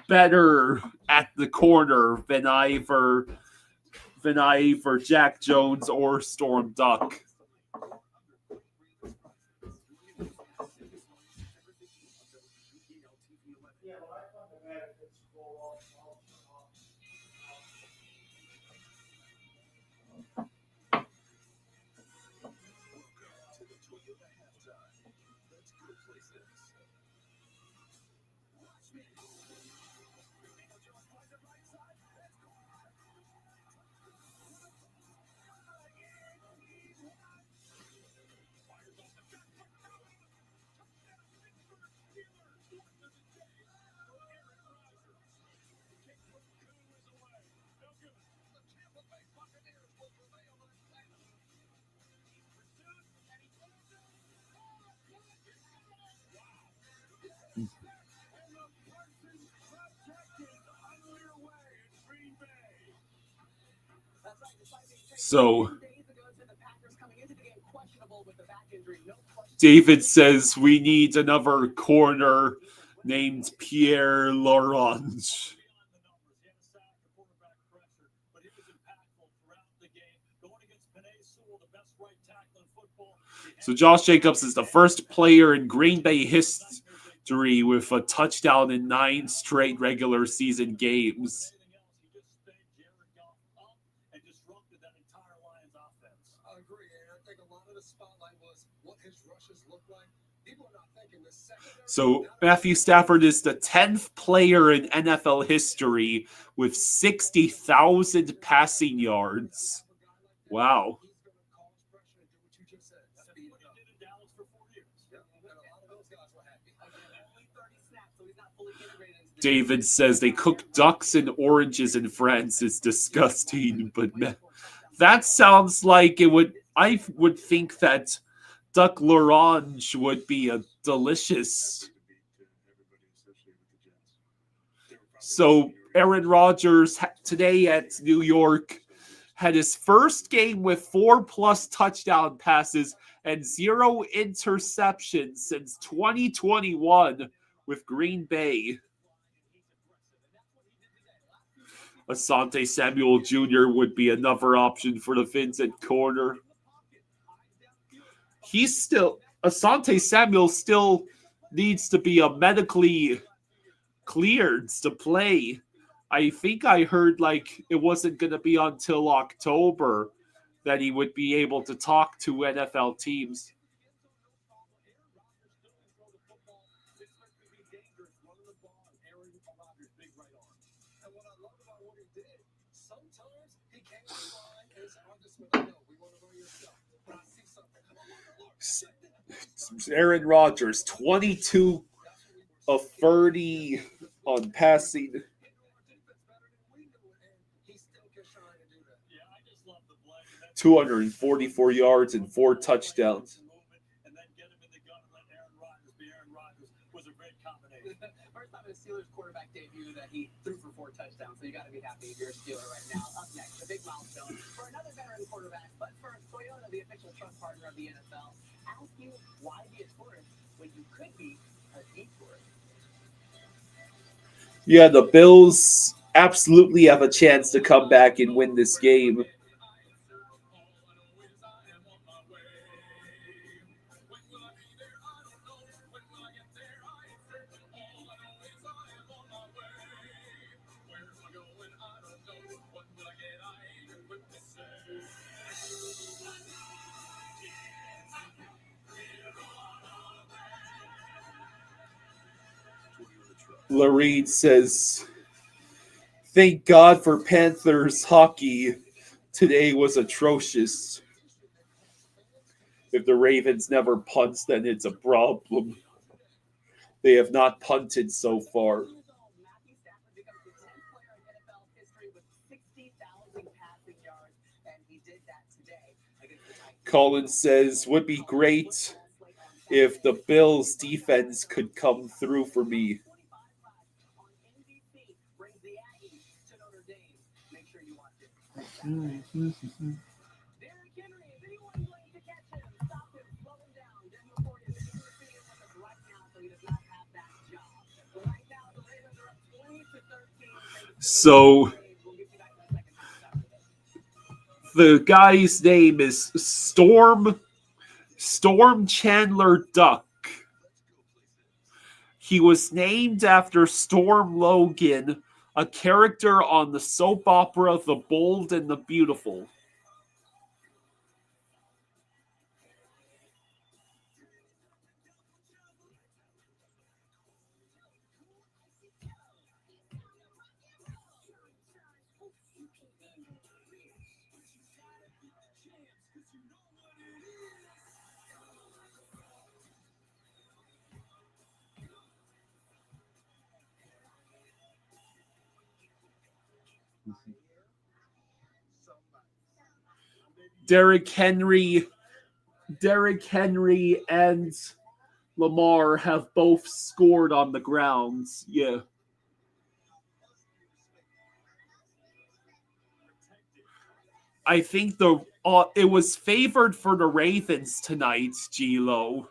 better at the corner than either Vinay for Jack Jones or Storm Duck. So David says we need another corner named Pierre Laurent. So Josh Jacobs is the first player in Green Bay history with a touchdown in 9 straight regular season games. So Matthew Stafford is the 10th player in NFL history with 60,000 passing yards. Wow. David says they cook ducks and oranges in France. It's disgusting, but that sounds like it would. I would think that duck l'orange would be a delicious. So Aaron Rodgers today at New York had his first game with 4+ touchdown passes and 0 interceptions since 2021 with Green Bay. Asante Samuel Jr. would be another option for the Vincent corner. Asante Samuel still needs to be medically cleared to play. I think I heard like it wasn't going to be until October that he would be able to talk to NFL teams. Aaron Rodgers, 22 of 30 on passing. 244 yards and 4 touchdowns. First time in a Steelers quarterback debut that he threw for 4 touchdowns, so you got to be happy if you're a Steeler right now. Up next, a big milestone for another veteran quarterback, but first, Toyota, the official trust partner of the NFL, ask you why be a tourist when you could be a detourist. Yeah, the Bills absolutely have a chance to come back and win this game. Lareed says, thank God for Panthers hockey. Today was atrocious. If the Ravens never punt, then it's a problem. They have not punted so far. Colin says, would be great if the Bills defense could come through for me. So The guy's name is Storm Chandler Duck. He was named after Storm Logan, a character on the soap opera The Bold and the Beautiful. Derrick Henry and Lamar have both scored on the grounds. Yeah. I think it was favored for the Ravens tonight, G-Lo.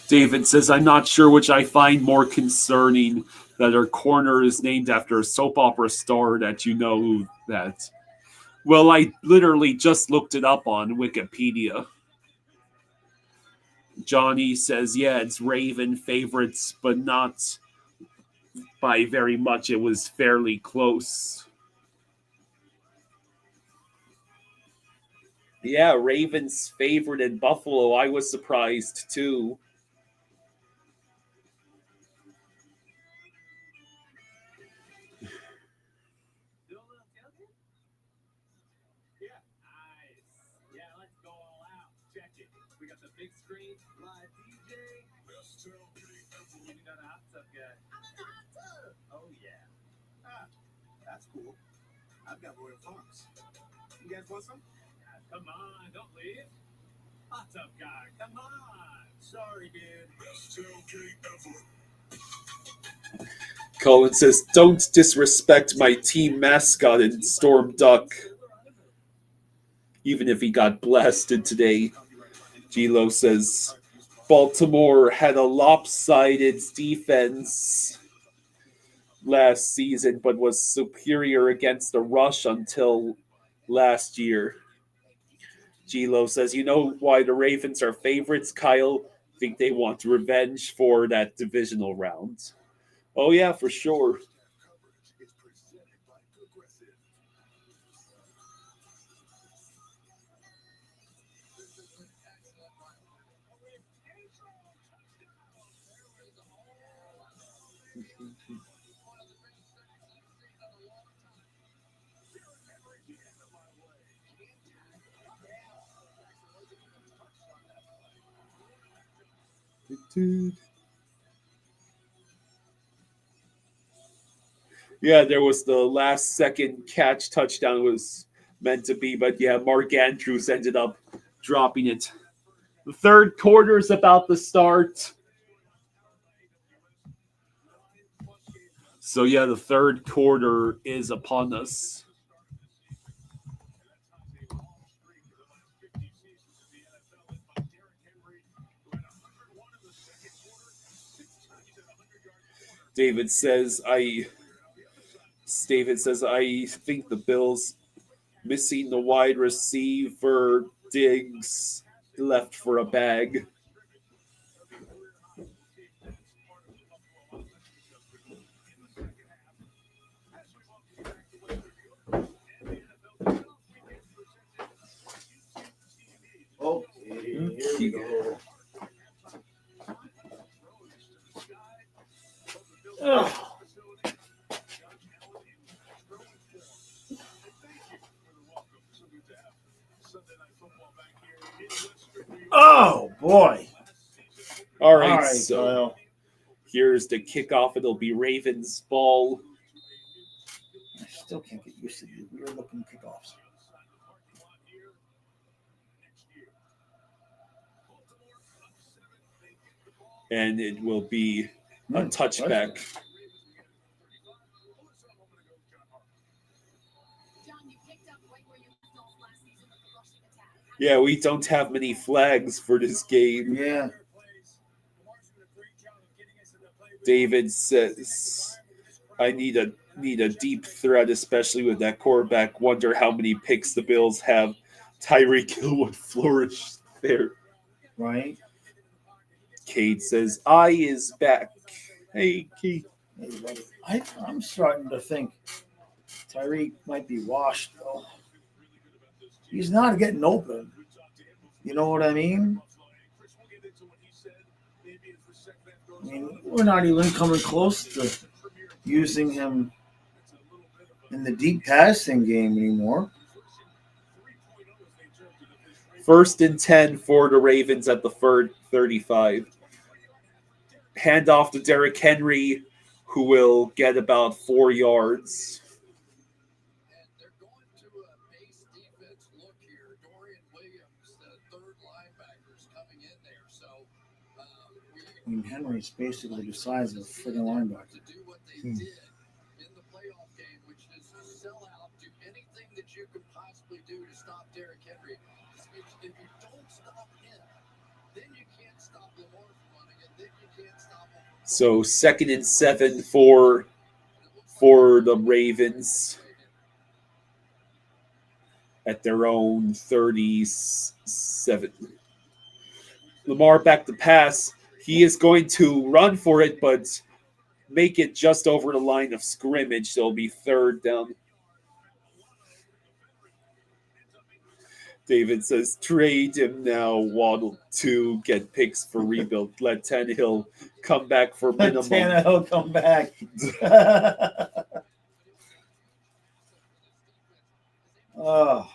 David says, I'm not sure which I find more concerning, that our corner is named after a soap opera star that you know that. Well, I literally just looked it up on Wikipedia. Johnny says, yeah, it's Raven favorites, but not by very much. It was fairly close. Yeah, Ravens favorite in Buffalo. I was surprised too. That's cool. I've got Royal Farms. You guys want some? Come on, don't leave. Hot tub guy, come on. Sorry, dude. Best tailgate ever. Colin says, don't disrespect my team mascot in Storm Duck. Even if he got blasted today. G-Lo says, Baltimore had a lopsided defense last season, but was superior against the rush until last year. G-Lo says, you know why the Ravens are favorites, Kyle? I think they want revenge for that divisional round. Oh, yeah, for sure. Yeah, there was the last second catch touchdown was meant to be, but yeah, Mark Andrews ended up dropping it. The third quarter is about to start. So yeah, the third quarter is upon us. David says I think the Bills missing the wide receiver Diggs left for a bag. Okay, here we go. Ugh. Oh boy! All right, so Kyle. here's the kickoff. It'll be Ravens ball. I still can't get used to these weird looking kickoffs. and it will be a touchback. John, you picked up right where you left off last season with the rushing attack. Yeah, we don't have many flags for this game. Yeah. David says, I need a deep threat, especially with that quarterback. Wonder how many picks the Bills have. Tyreek Hill would flourish there. Right. Cade says, I is back. Hey, Keith. Hey, buddy. I'm starting to think Tyreek might be washed, though. He's not getting open. You know what I mean? I mean, we're not even coming close to using him in the deep passing game anymore. 1st and 10 for the Ravens at the 35. Hand off to Derrick Henry, who will get about 4 yards. And they're going to a base defense look here. Dorian Williams, the third linebacker's coming in there. So I mean, Henry's basically the size of a friggin' linebacker. to do what they did in the playoff game, which is sell out, do anything that you can possibly do to stop Derrick Henry. If you don't stop him, then you can't stop Lamar from running it. Then you can't stop him. So 2nd and 7 for the Ravens at their own 37. Lamar back to pass. He is going to run for it, but make it just over the line of scrimmage. So it'll be 3rd down. David says, trade him now, Waddle, to get picks for rebuild. Let Tannehill come back for Let minimum. Tannehill come back. Oh.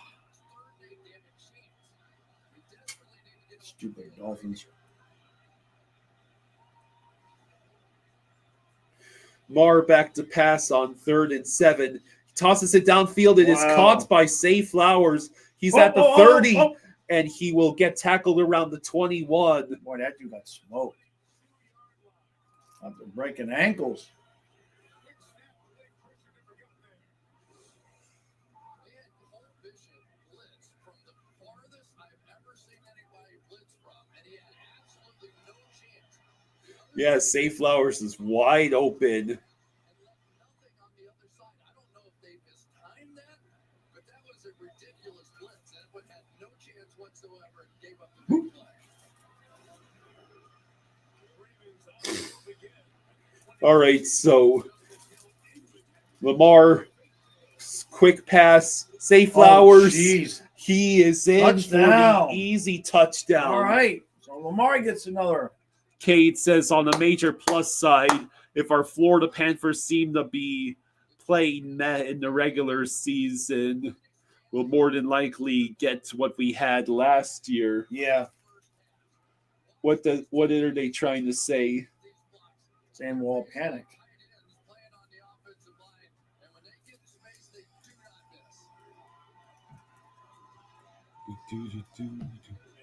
Stupid Dolphins. Marr back to pass on 3rd and 7. He tosses it downfield. It is caught by Say Flowers. He's at the 30, and he will get tackled around the 21. Boy, that dude got smoked. After breaking ankles. They had whole vision blitz from the farthest I've ever seen anybody blitz from, and he had absolutely no chance. Yeah, Say Flowers is wide open. And left nothing on the other side. I don't know if they mistimed that, but that was a ridiculous blitz. That one had no chance whatsoever and gave up the big play. All right, so Lamar, quick pass. Say Flowers. He is in Touchdown. for the easy touchdown. All right. So Lamar gets another. Cade says on the major plus side, if our Florida Panthers seem to be playing that in the regular season, we'll more than likely get what we had last year. Yeah. What are they trying to say? Saying we'll all panic. Playing on the offensive line, and when they get space, they do not miss.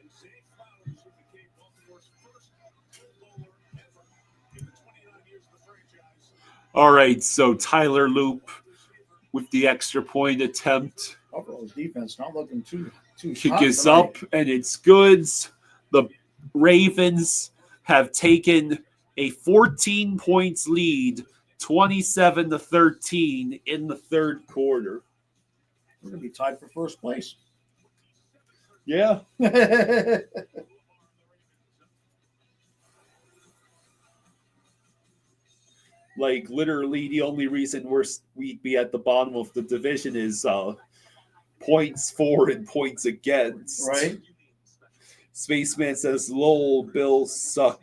And Zay Flowers, who became Baltimore's first Pro Bowler ever in the 29 years of the franchise. All right, so Tyler Loop with the extra point attempt. Buffalo's defense not looking too Kick hot is tonight. up, and it's good. The Ravens have taken a 14 points lead, 27-13 in the 3rd quarter. We're gonna be tied for first place. Yeah. Like, literally, the only reason we'd be at the bottom of the division is points for and points against. Right. Spaceman says, lol, Bills suck.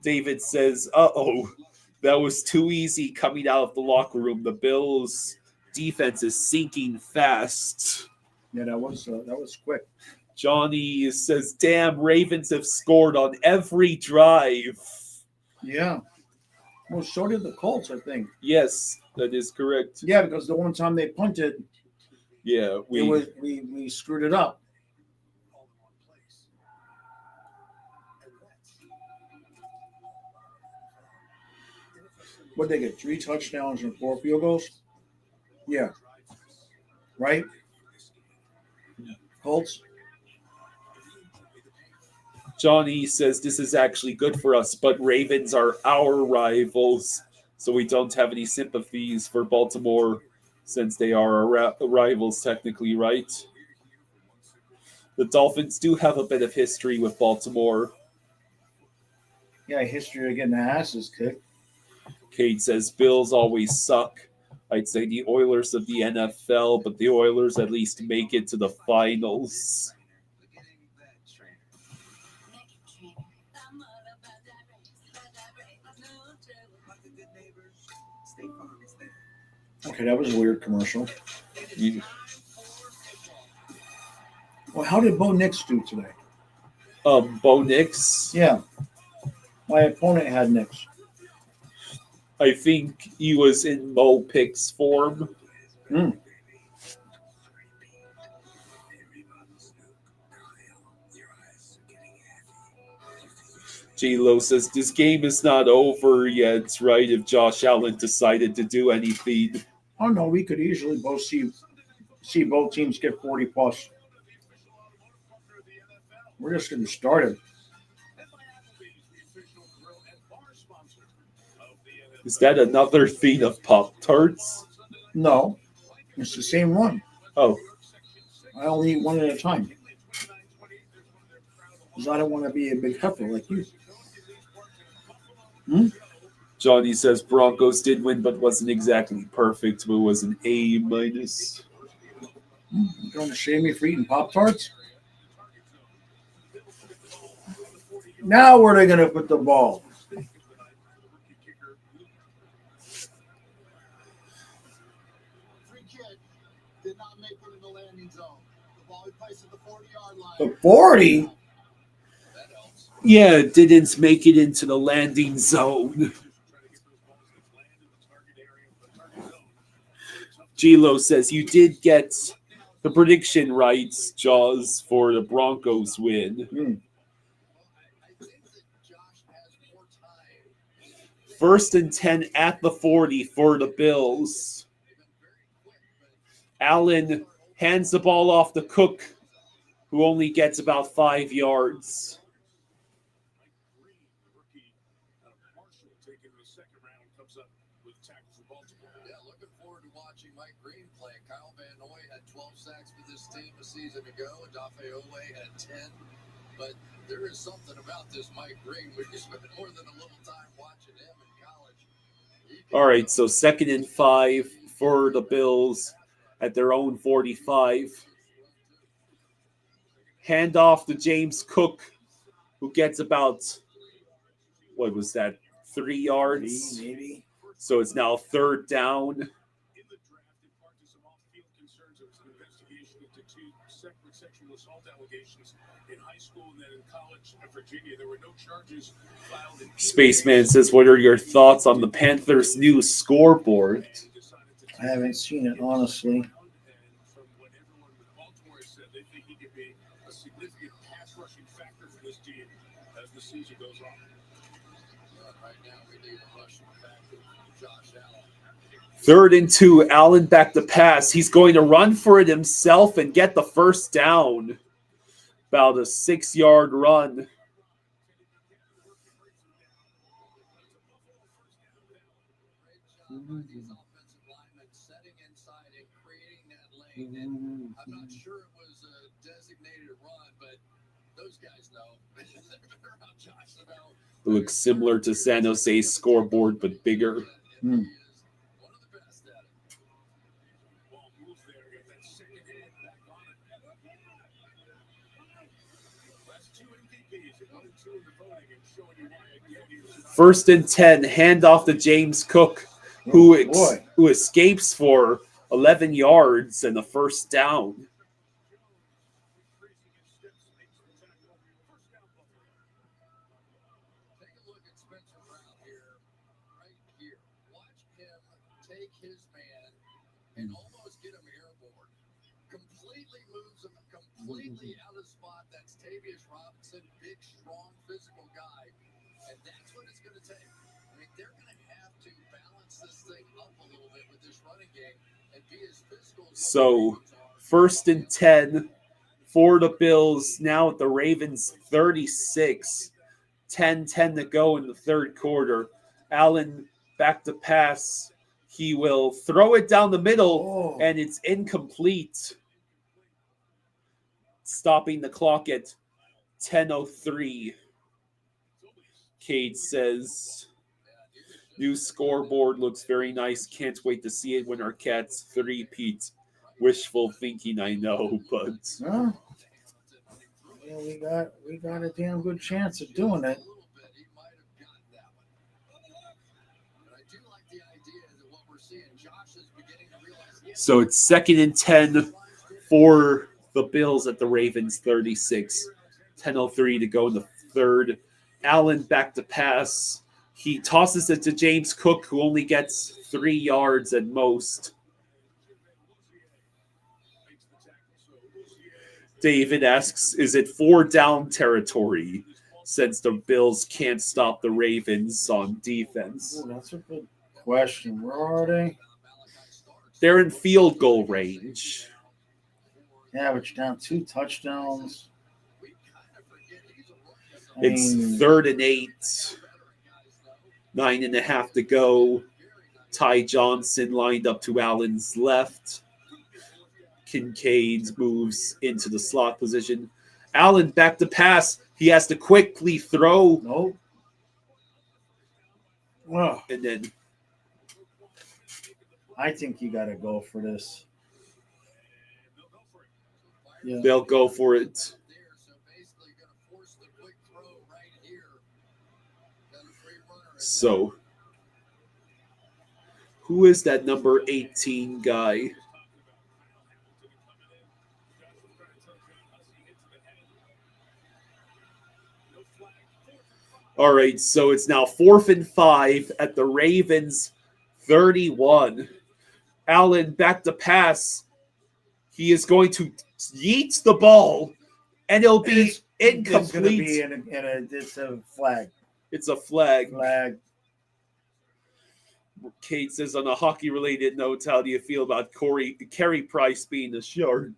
David says, uh-oh, that was too easy coming out of the locker room. The Bills' defense is sinking fast. Yeah, that was quick. Johnny says, damn, Ravens have scored on every drive. Yeah. Well, so did the Colts, I think. Yes, that is correct. Yeah, because the one time they punted, Yeah, we screwed it up. What they get? 3 touchdowns and 4 field goals? Yeah. Right? Colts? Johnny says this is actually good for us, but Ravens are our rivals, so we don't have any sympathies for Baltimore since they are our rivals technically, right? The Dolphins do have a bit of history with Baltimore. Yeah, history of getting the asses kicked. Cade says Bills always suck. I'd say the Oilers of the NFL, but the Oilers at least make it to the finals. Okay, that was a weird commercial. You- Well, how did Bo Nix do today? Bo Nix, Yeah. My opponent had Nix. I think he was in Mo Pick's form. Hmm. J-Lo says this game is not over yet, right? If Josh Allen decided to do anything. Oh no, we could easily both see both teams get 40 plus. We're just getting started. Is that another thing of Pop-Tarts? No, it's the same one. Oh, I only eat one at a time. Because I don't want to be a big heifer like you. Johnny says Broncos did win, but wasn't exactly perfect, but was an A minus. You going to shame me for eating Pop Tarts? Now where are they going to put the ball? Free kick did not make it in the landing zone. The ball he placed at the 40-yard line. The 40? That helps. Yeah, didn't make it into the landing zone. G-Lo says you did get the prediction right, Jaws, for the Broncos win. I think that Josh has more time. 1st and 10 at the 40 for the Bills. Allen hands the ball off to Cook, who only gets about 5 yards. Yeah, looking forward to watching Mike Green play. Kyle Van Noy had 12 sacks for this team a season ago, and Dafe Owe had 10. But there is something about this Mike Green. We spent more than a little time watching him in college. All right, so 2nd and 5 for the Bills at their own 45. Hand off to James Cook, who gets about, what was that, 3 yards? 3 maybe. So it's now 3rd down. In the draft, in part to some off-field concerns, there was an investigation into 2 separate sexual assault allegations in high school and then in college in Virginia. There were no charges filed in Spaceman says, what are your thoughts on the Panthers' new scoreboard? I haven't seen it, honestly. And from what everyone with Baltimore said, they think he could be a significant pass rushing factor for this team as the season goes on. Right now, we need a rushing factor from Josh Allen. 3rd and 2, Allen back to pass. He's going to run for it himself and get the 1st down. About a 6-yard run. These offensive linemen setting inside and creating that lane. And I'm not sure it was a designated run, but those guys know. They're about Josh know. It looks similar to San Jose's scoreboard, but bigger. He is one of the best at it. Ball moves there, get that second hand back on it. Last 2 MVPs, and 1 and 2 in the voting, and showing you why again he was not 1st and 10, hand off to James Cook, who escapes for 11 yards and a 1st down. Take a look at Spencer Brown here, right here. Watch him take his man and almost get him airborne. Completely moves him completely out of spot. That's Tavius Robinson, big, strong, physical guy. And that's what it's going to take. I mean, they're going to have to balance So 1st and 10 for the Bills. Now at the Ravens 36. 10-10 to go in the third quarter. Allen back to pass. He will throw it down the middle, and it's incomplete. Stopping the clock at 10:03. Cade says, new scoreboard looks very nice. Can't wait to see it when our Cats three-peat. Wishful thinking, I know, but Huh? Yeah, we got a damn good chance of doing it. so it's 2nd and 10 for the Bills at the Ravens 36. 10:03 to go in the third. Allen back to pass. He tosses it to James Cook, who only gets 3 yards at most. David asks, is it 4 down territory since the Bills can't stop the Ravens on defense? Ooh, that's a good question. Where are they? They're in field goal range. Yeah, but you're down 2 touchdowns. It's 3rd and 8. 9.5 to go. Ty Johnson lined up to Allen's left. Kincaid moves into the slot position. Allen back to pass. He has to quickly throw. Nope. Oh, And then I think you got to go for this. Yeah. they'll go for it. So, who is that number 18 guy? All right, so it's now 4th and 5 at the Ravens 31. Allen back to pass. He is going to yeet the ball, and it'll be incomplete. It's going to be it's a flag. It's a flag. Flag. Kate says, on a hockey-related note, how do you feel about Carey Price being a shark?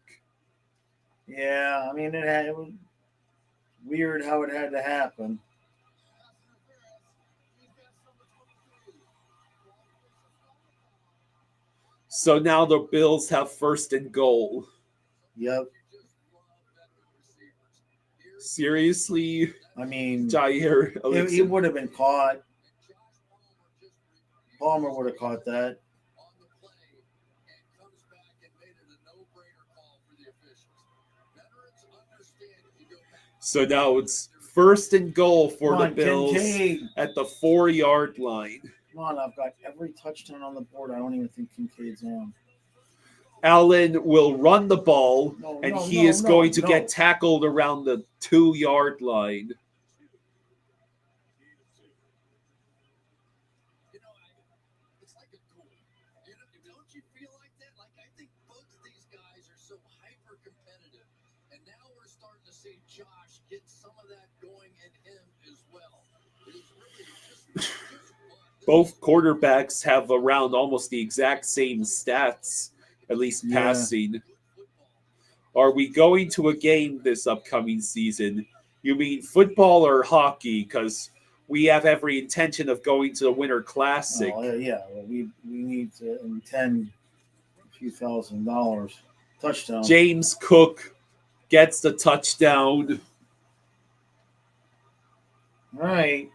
Yeah, I mean, it was weird how it had to happen. So now the Bills have 1st and goal. Yep. Seriously? I mean, Jair it would have been caught. Palmer would have caught that. So now it's 1st and goal for Come the on, Bills Kincaid. at the 4-yard line. Come on, I've got every touchdown on the board. I don't even think Kincaid's on. Allen will run the ball, and he is going to get tackled around the 2-yard line. It's like a duel. Don't you feel like that? Like, I think both of these guys are so hyper competitive, and now we're starting to see Josh get some of that going in him as well. It is really just Both quarterbacks have around almost the exact same stats, at least passing. Are we going to a game this upcoming season? You mean football or hockey? Because we have every intention of going to the Winter Classic. Oh, yeah, well, we need to intend a few $1,000 touchdown. James Cook gets the touchdown. All right.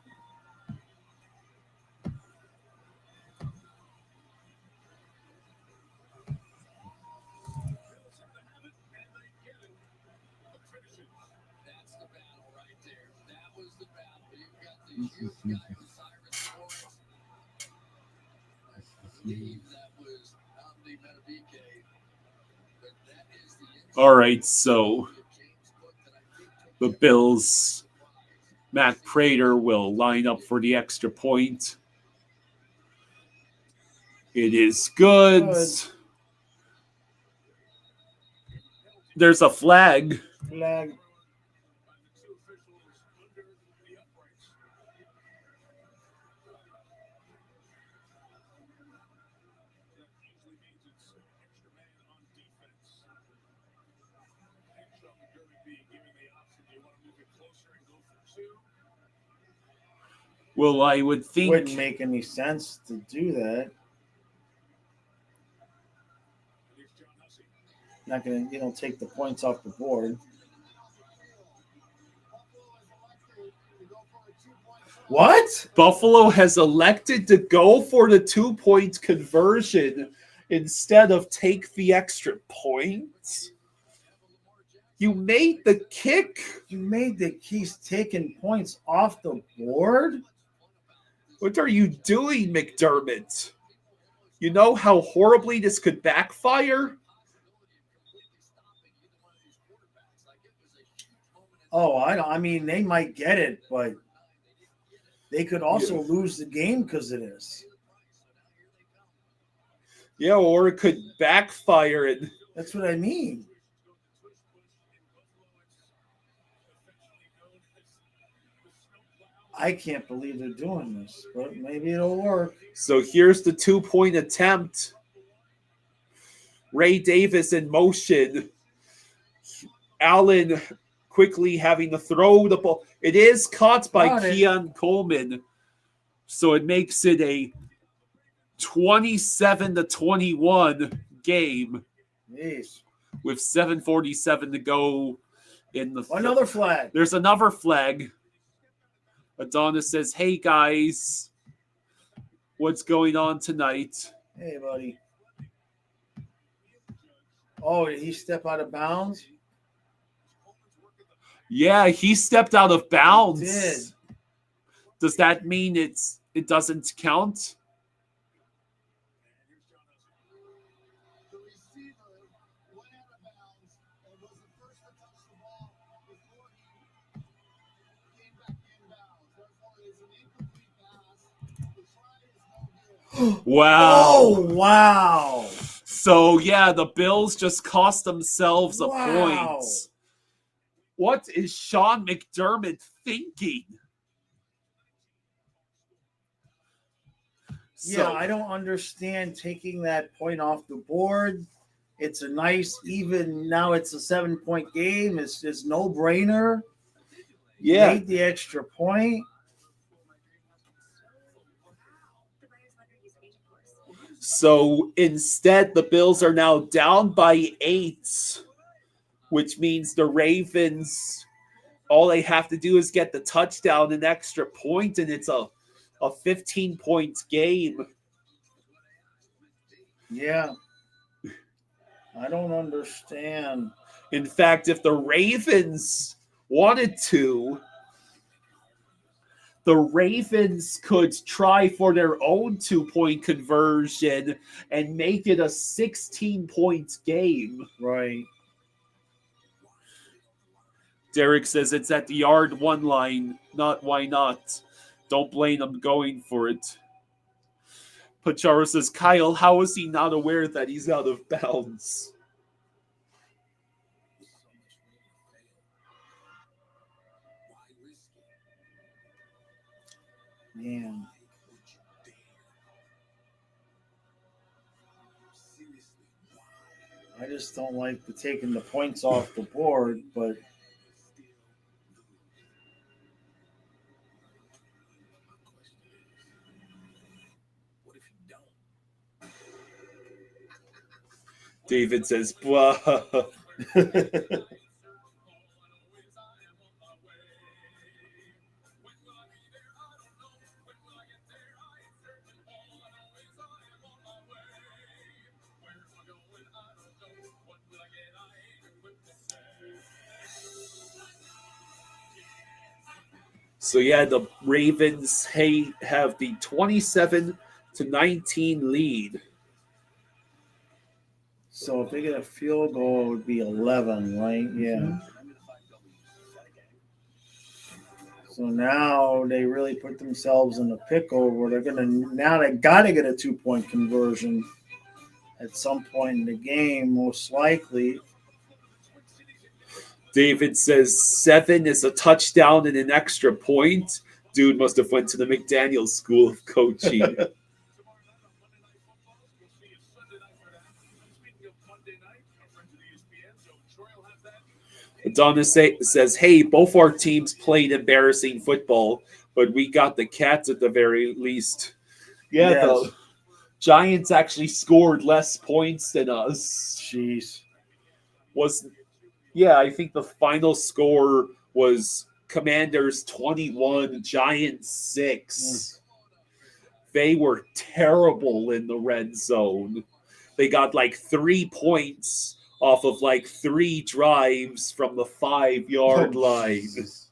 All right, so the Bills, Matt Prater will line up for the extra point. It is good. There's a flag. Flag. Well, I would think Wouldn't make any sense to do that. Not going to, take the points off the board. What? Buffalo has elected to go for the 2-point conversion instead of take the extra points. You made the kick. You made the keys taking points off the board? What are you doing, McDermott? You know how horribly this could backfire? Oh, I mean, they might get it, but they could also lose the game because of this. Yeah, or it could backfire and That's what I mean. I can't believe they're doing this, but maybe it'll work. So here's the 2-point attempt. Ray Davis in motion. Allen quickly having to throw the ball. It is caught by Keon Coleman. So it makes it a 27-21 game. Jeez. With 7:47 to go in the another flag. There's another flag. Adonis says, "Hey guys, what's going on tonight?" Hey buddy. Oh, did he step out of bounds? Yeah, he stepped out of bounds. He did. Does that mean it doesn't count? Wow. Oh, wow. So, yeah, the Bills just cost themselves a point. What is Sean McDermott thinking? Yeah, I don't understand taking that point off the board. It's a nice, even now it's a 7-point game. It's just no-brainer. Yeah. Made the extra point. So instead, the Bills are now down by 8, which means the Ravens, all they have to do is get the touchdown and extra point, and it's a 15-point game. Yeah. I don't understand. In fact, if the Ravens wanted to, the Ravens could try for their own 2-point conversion and make it a 16-point game. Right. Derek says it's at the yard 1 line. Not why not. Don't blame them going for it. Pacharo says, Kyle, how is he not aware that he's out of bounds? Man. I just don't like taking the points off the board, but David says, blah. So yeah, the Ravens have the 27-19 lead. So if they get a field goal, it would be 11, right? Yeah. So now they really put themselves in a pickle where they got to get a 2-point conversion at some point in the game, most likely. David says 7 is a touchdown and an extra point. Dude must have went to the McDaniels School of Coaching. Adonis says, hey, both our teams played embarrassing football, but we got the Cats at the very least. Yeah, Yes. the Giants actually scored less points than us. Jeez. I think the final score was Commanders 21, Giants 6. They were terrible in the red zone. They got like 3 points off of like 3 drives from the 5-yard line. Jesus.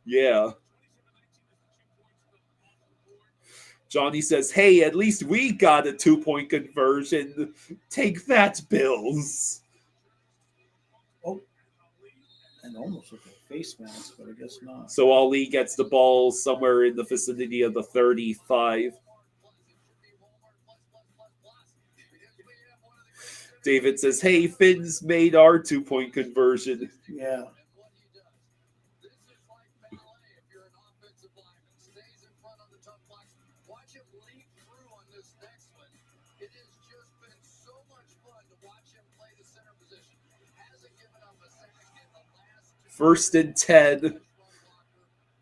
Yeah. Johnny says, hey, at least we got a 2-point conversion. Take that, Bills. Oh. And almost with a face mask, but I guess not. So Ali gets the ball somewhere in the vicinity of the 35. David says, hey, Finn's made our 2-point conversion. Yeah. First and 10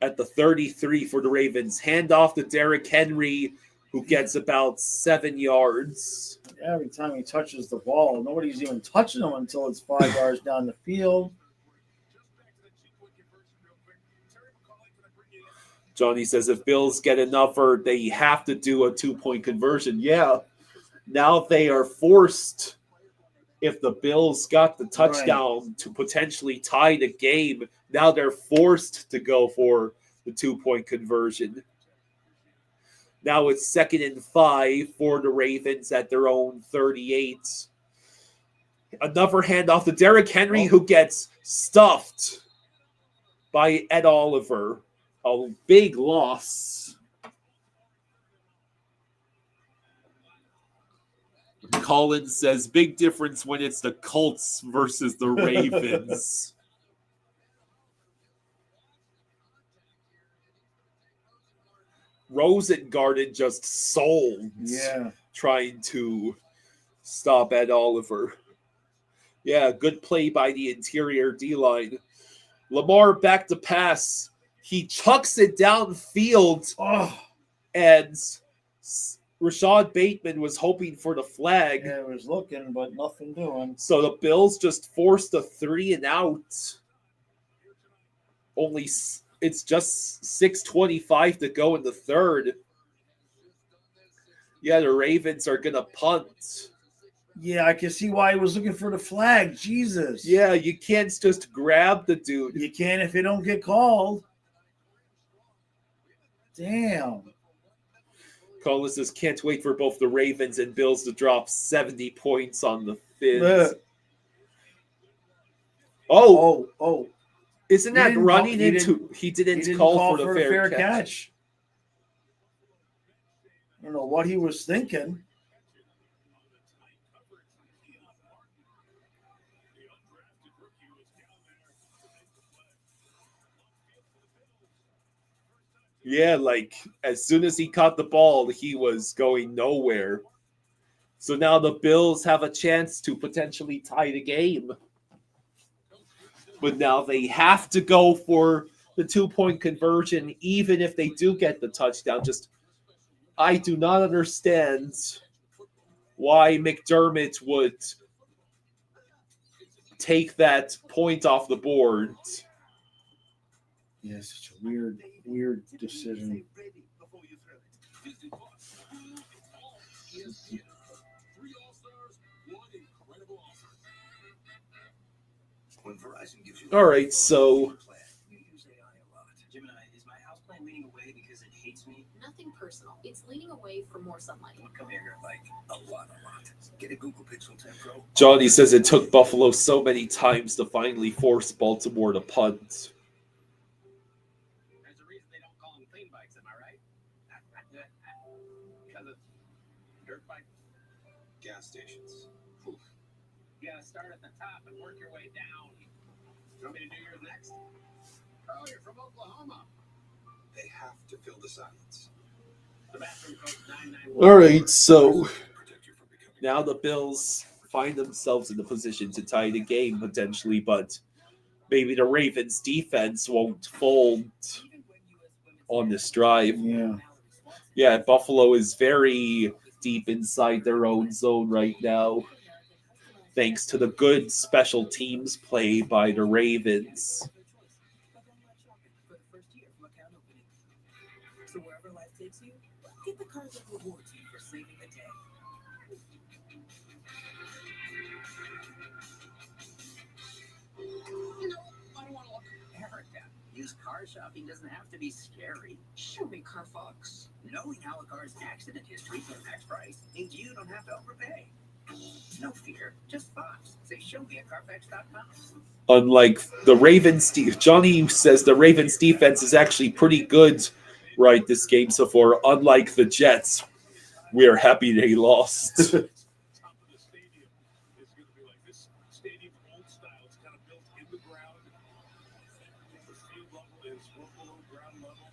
at the 33 for the Ravens. Hand off to Derrick Henry, who gets about 7 yards. Every time he touches the ball, nobody's even touching him until it's 5 yards down the field. Johnny says if Bills get enough, or they have to do a 2-point conversion. Yeah. Now they are forced, if the Bills got the touchdown to potentially tie the game, now they're forced to go for the 2-point conversion. Now it's 2nd and 5 for the Ravens at their own 38. Another handoff to Derrick Henry, who gets stuffed by Ed Oliver. A big loss. Collins says, big difference when it's the Colts versus the Ravens. Rosengarten just sold. Yeah. Trying to stop Ed Oliver. Yeah, good play by the interior D-line. Lamar back to pass. He chucks it downfield. And Rashad Bateman was hoping for the flag. Yeah, he was looking, but nothing doing. So the Bills just forced a 3-and-out. Only it's just 6:25 to go in the third. Yeah, the Ravens are going to punt. Yeah, I can see why he was looking for the flag. Jesus. Yeah, you can't just grab the dude. You can if it don't get called. Damn. Colin says, can't wait for both the Ravens and Bills to drop 70 points on the Fins. Oh. Isn't that running into... He didn't call for the fair catch. I don't know what he was thinking. Yeah, like, as soon as he caught the ball, he was going nowhere. So now the Bills have a chance to potentially tie the game. But now they have to go for the 2-point conversion, even if they do get the touchdown. I do not understand why McDermott would take that point off the board. Yeah, such a weird decision. All right, so Gemini, is my house plant leaning away because it hates me? Nothing personal. It's leaning away for more sunlight. Come here, like a lot. Get a Google Pixel 10 Pro. Johnny says it took Buffalo so many times to finally force Baltimore to punt. There's a reason they don't call them clean bikes, am I right? Because of dirt bike Gas stations. You gotta start at the top and work your way down. You want me to do yours next? Oh, you're from Oklahoma. They have to fill the silence. The bathroom code's 991. All right, so now the Bills find themselves in the position to tie the game potentially, but maybe the Ravens' defense won't fold. on this drive. Yeah. Yeah, Buffalo is very deep inside their own zone right now, thanks to the good special teams play by the Ravens. For the first year from account opening. So wherever life takes you, get the card that rewards you for saving the day. No, I don't want to look. Erica, used car shopping doesn't have to be scary. Show me Carfax. Knowing how a car's accident history for max price means you don't have to overpay. No fear, just Fox. Say show me at Carfax.com. Unlike the Ravens, Johnny says the Ravens defense is actually pretty good right this game so far. Unlike the Jets, we are happy they lost. Top of the stadium is going to be like this. Stadium old style. It's kind of built in the ground. The field level is well below ground level.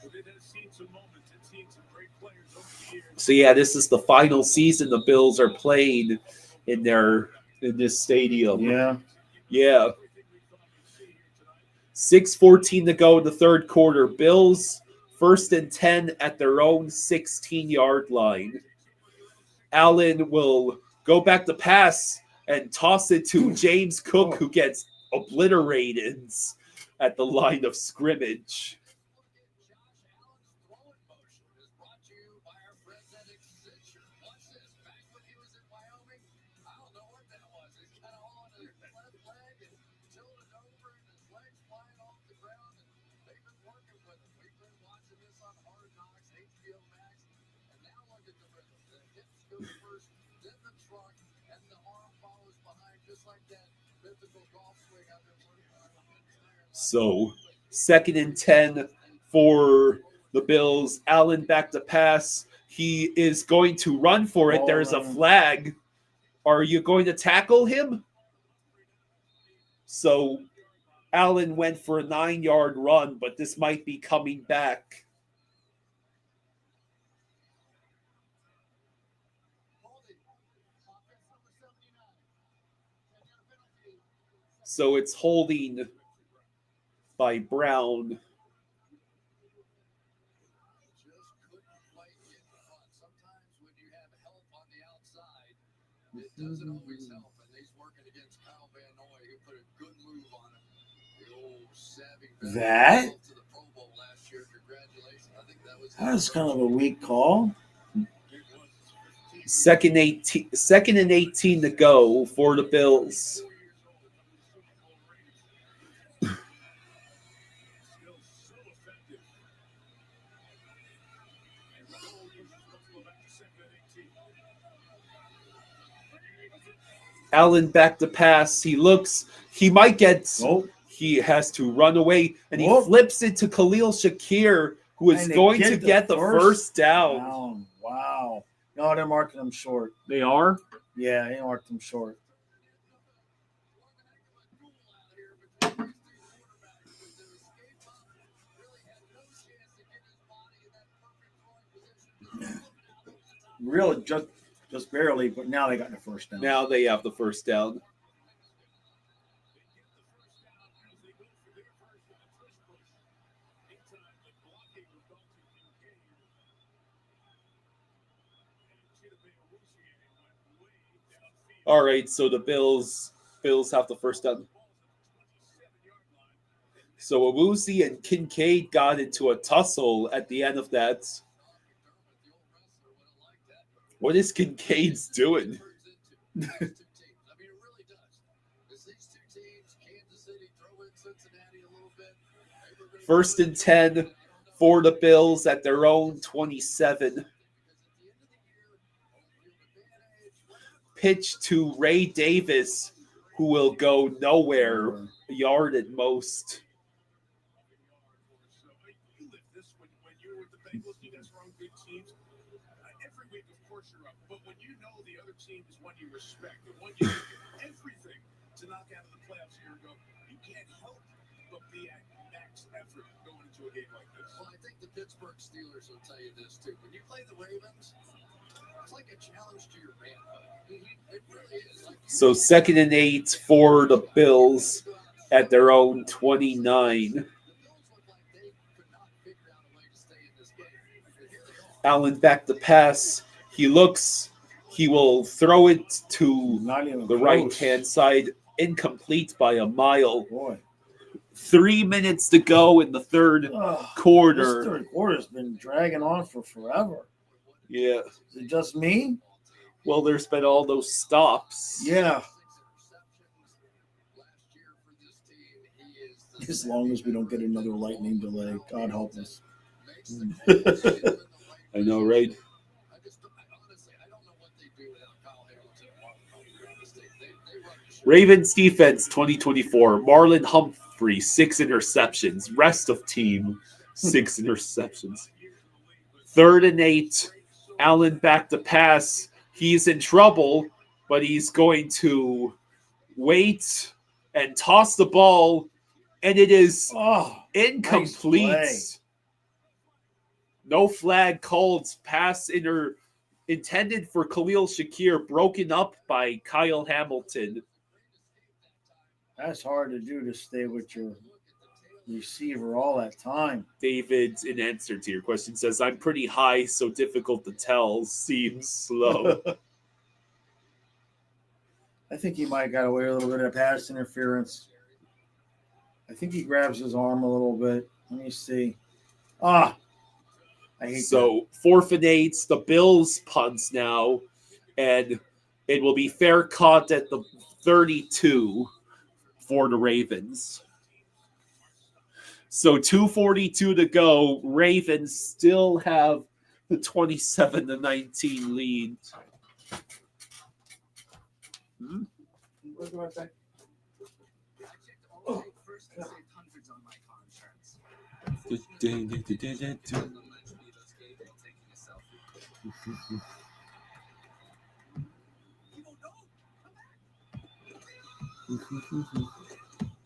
But it has seen some moments. It's seen some great players over the years. So yeah, this is the final season the Bills are playing in this stadium. Yeah. Yeah. 6:14 to go in the third quarter. Bills 1st and 10 at their own 16-yard line. Allen will go back to pass and toss it to James Cook, who gets obliterated at the line of scrimmage. So 2nd and 10 for the Bills. Allen back to pass. He is going to run for it. There's a flag. Are you going to tackle him? So Allen went for a 9-yard run, but this might be coming back. So it's holding by Brown. It doesn't always help, and he's working against Kyle Van Noy, who put a good move on him. The old savvy That? to the Pro Bowl last year. Congratulations. I think that was kind of a weak call. 2nd and 18 to go for the Bills. Allen back to pass. He might get. He has to run away, and he flips it to Khalil Shakir, who is going to get the first down. Wow. No, they're marking him short. They are? Yeah, they marked him short. Really, just barely, but now they got the first down. Now they have the first down. All right, so the Bills have the first down. So Awuzie and Kincaid got into a tussle at the end of that. What is Kincaid's doing? 1st and 10 for the Bills at their own 27. Pitch to Ray Davis, who will go nowhere, a yard at most. Every week, of course, you're up. But when you know the other team is one you respect, the one you give everything to knock out of the playoffs a year ago, you can't help but be at max effort going into a game like this. Well, I think the Pittsburgh Steelers will tell you this, too. When you play the Ravens, it's like a challenge to your manhood. It really is. So 2nd and 8 for the Bills at their own 29. Allen back to pass. He will throw it to Not even the close. right-hand side. Incomplete by a mile. Boy. 3 minutes to go in the third Ugh, quarter. This third quarter's been dragging on for forever. Yeah. Is it just me? Well, there's been all those stops. Yeah. As long as we don't get another lightning delay. God help us. I know, right? Ravens defense 2024. Marlon Humphrey, 6 interceptions. Rest of team, 6 interceptions. 3rd and 8. Allen back to pass. He's in trouble, but he's going to wait and toss the ball, and it is incomplete. Nice no flag called. Pass intended for Khalil Shakir, broken up by Kyle Hamilton. That's hard to do, to stay with your receiver all that time. David, in answer to your question, says, I'm pretty high, so difficult to tell. Seems slow. I think he might have got away with a little bit of pass interference. I think he grabs his arm a little bit. Let me see. I hate so 4th and 8. The Bills punts now, and it will be fair caught at the 32 for the Ravens. So 2:42 to go. Ravens still have the 27-19 lead. What do I say?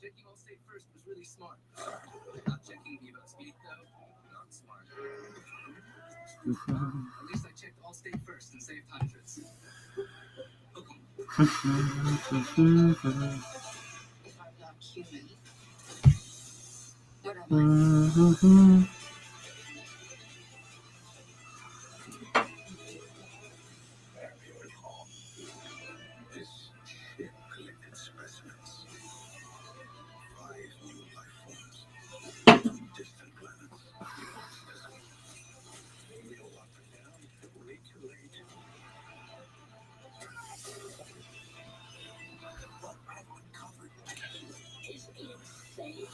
Checking Allstate first was really smart. Not checking Vivo's speed, though, not smart. At least I checked Allstate first and saved hundreds. If I'm not human, what am I? This ship collected specimens. 5 new life forms. Distant planets. We'll lock them down. Way too late. What I've uncovered is insane.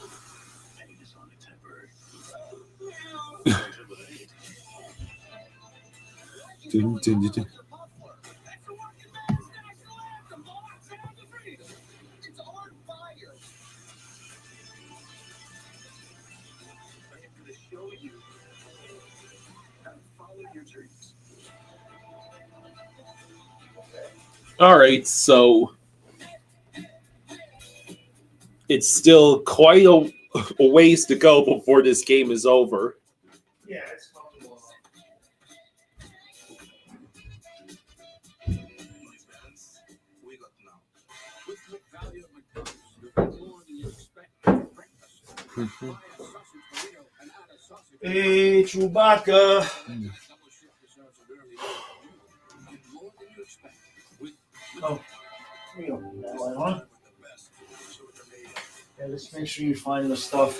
Famous on its temper. It's on fire. I am going to show you how to follow your dreams. All right, so it's still quite a ways to go before this game is over. Yeah, it's coming along. We got now. With McValue at McDonald's, you get more than you expect for breakfast. Buy a sausage burrito and add a sausage. Hey, Chewbacca. Double shift deserves a very good get more than you expect. With Oh, here you go. That light on. Yeah, just make sure you find the stuff.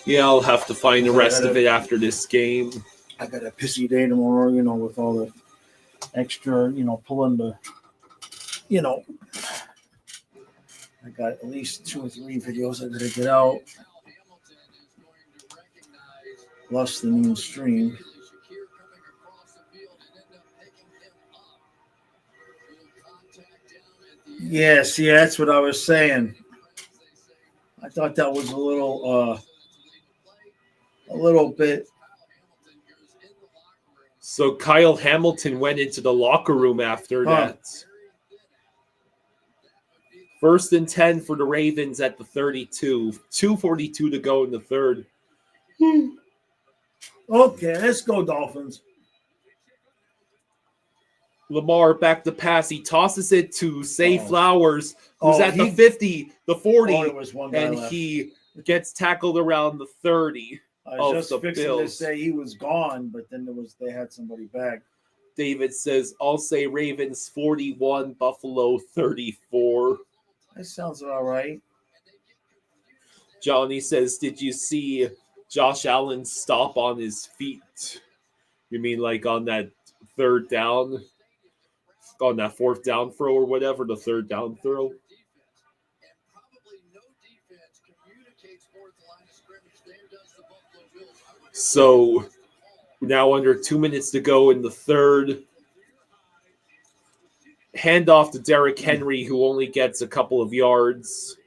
Yeah, I'll have to find the rest of it after this game. I got a pissy day tomorrow, with all the extra, pulling the, I got at least 2 or 3 videos I gotta get out. Plus the new stream. Yeah, see, that's what I was saying. I thought that was a little bit. So Kyle Hamilton went into the locker room after that. 1st and 10 for the Ravens at the 32. 2:42 to go in the third. Okay, let's go, Dolphins. Lamar back to pass. He tosses it to Zay Oh. Flowers, who's Oh, at the 50, the 40, Oh, there was one guy and left. he gets tackled around the 30. I of was the just fixing to Bills. say he was gone, but then they had somebody back. David says, I'll say Ravens 41, Buffalo 34. That sounds about right. Johnny says, did you see Josh Allen stop on his feet? You mean like on that third down? On that fourth down throw or whatever, the third down throw? So now under 2 minutes to go in the third. Handoff to Derrick Henry, who only gets a couple of yards.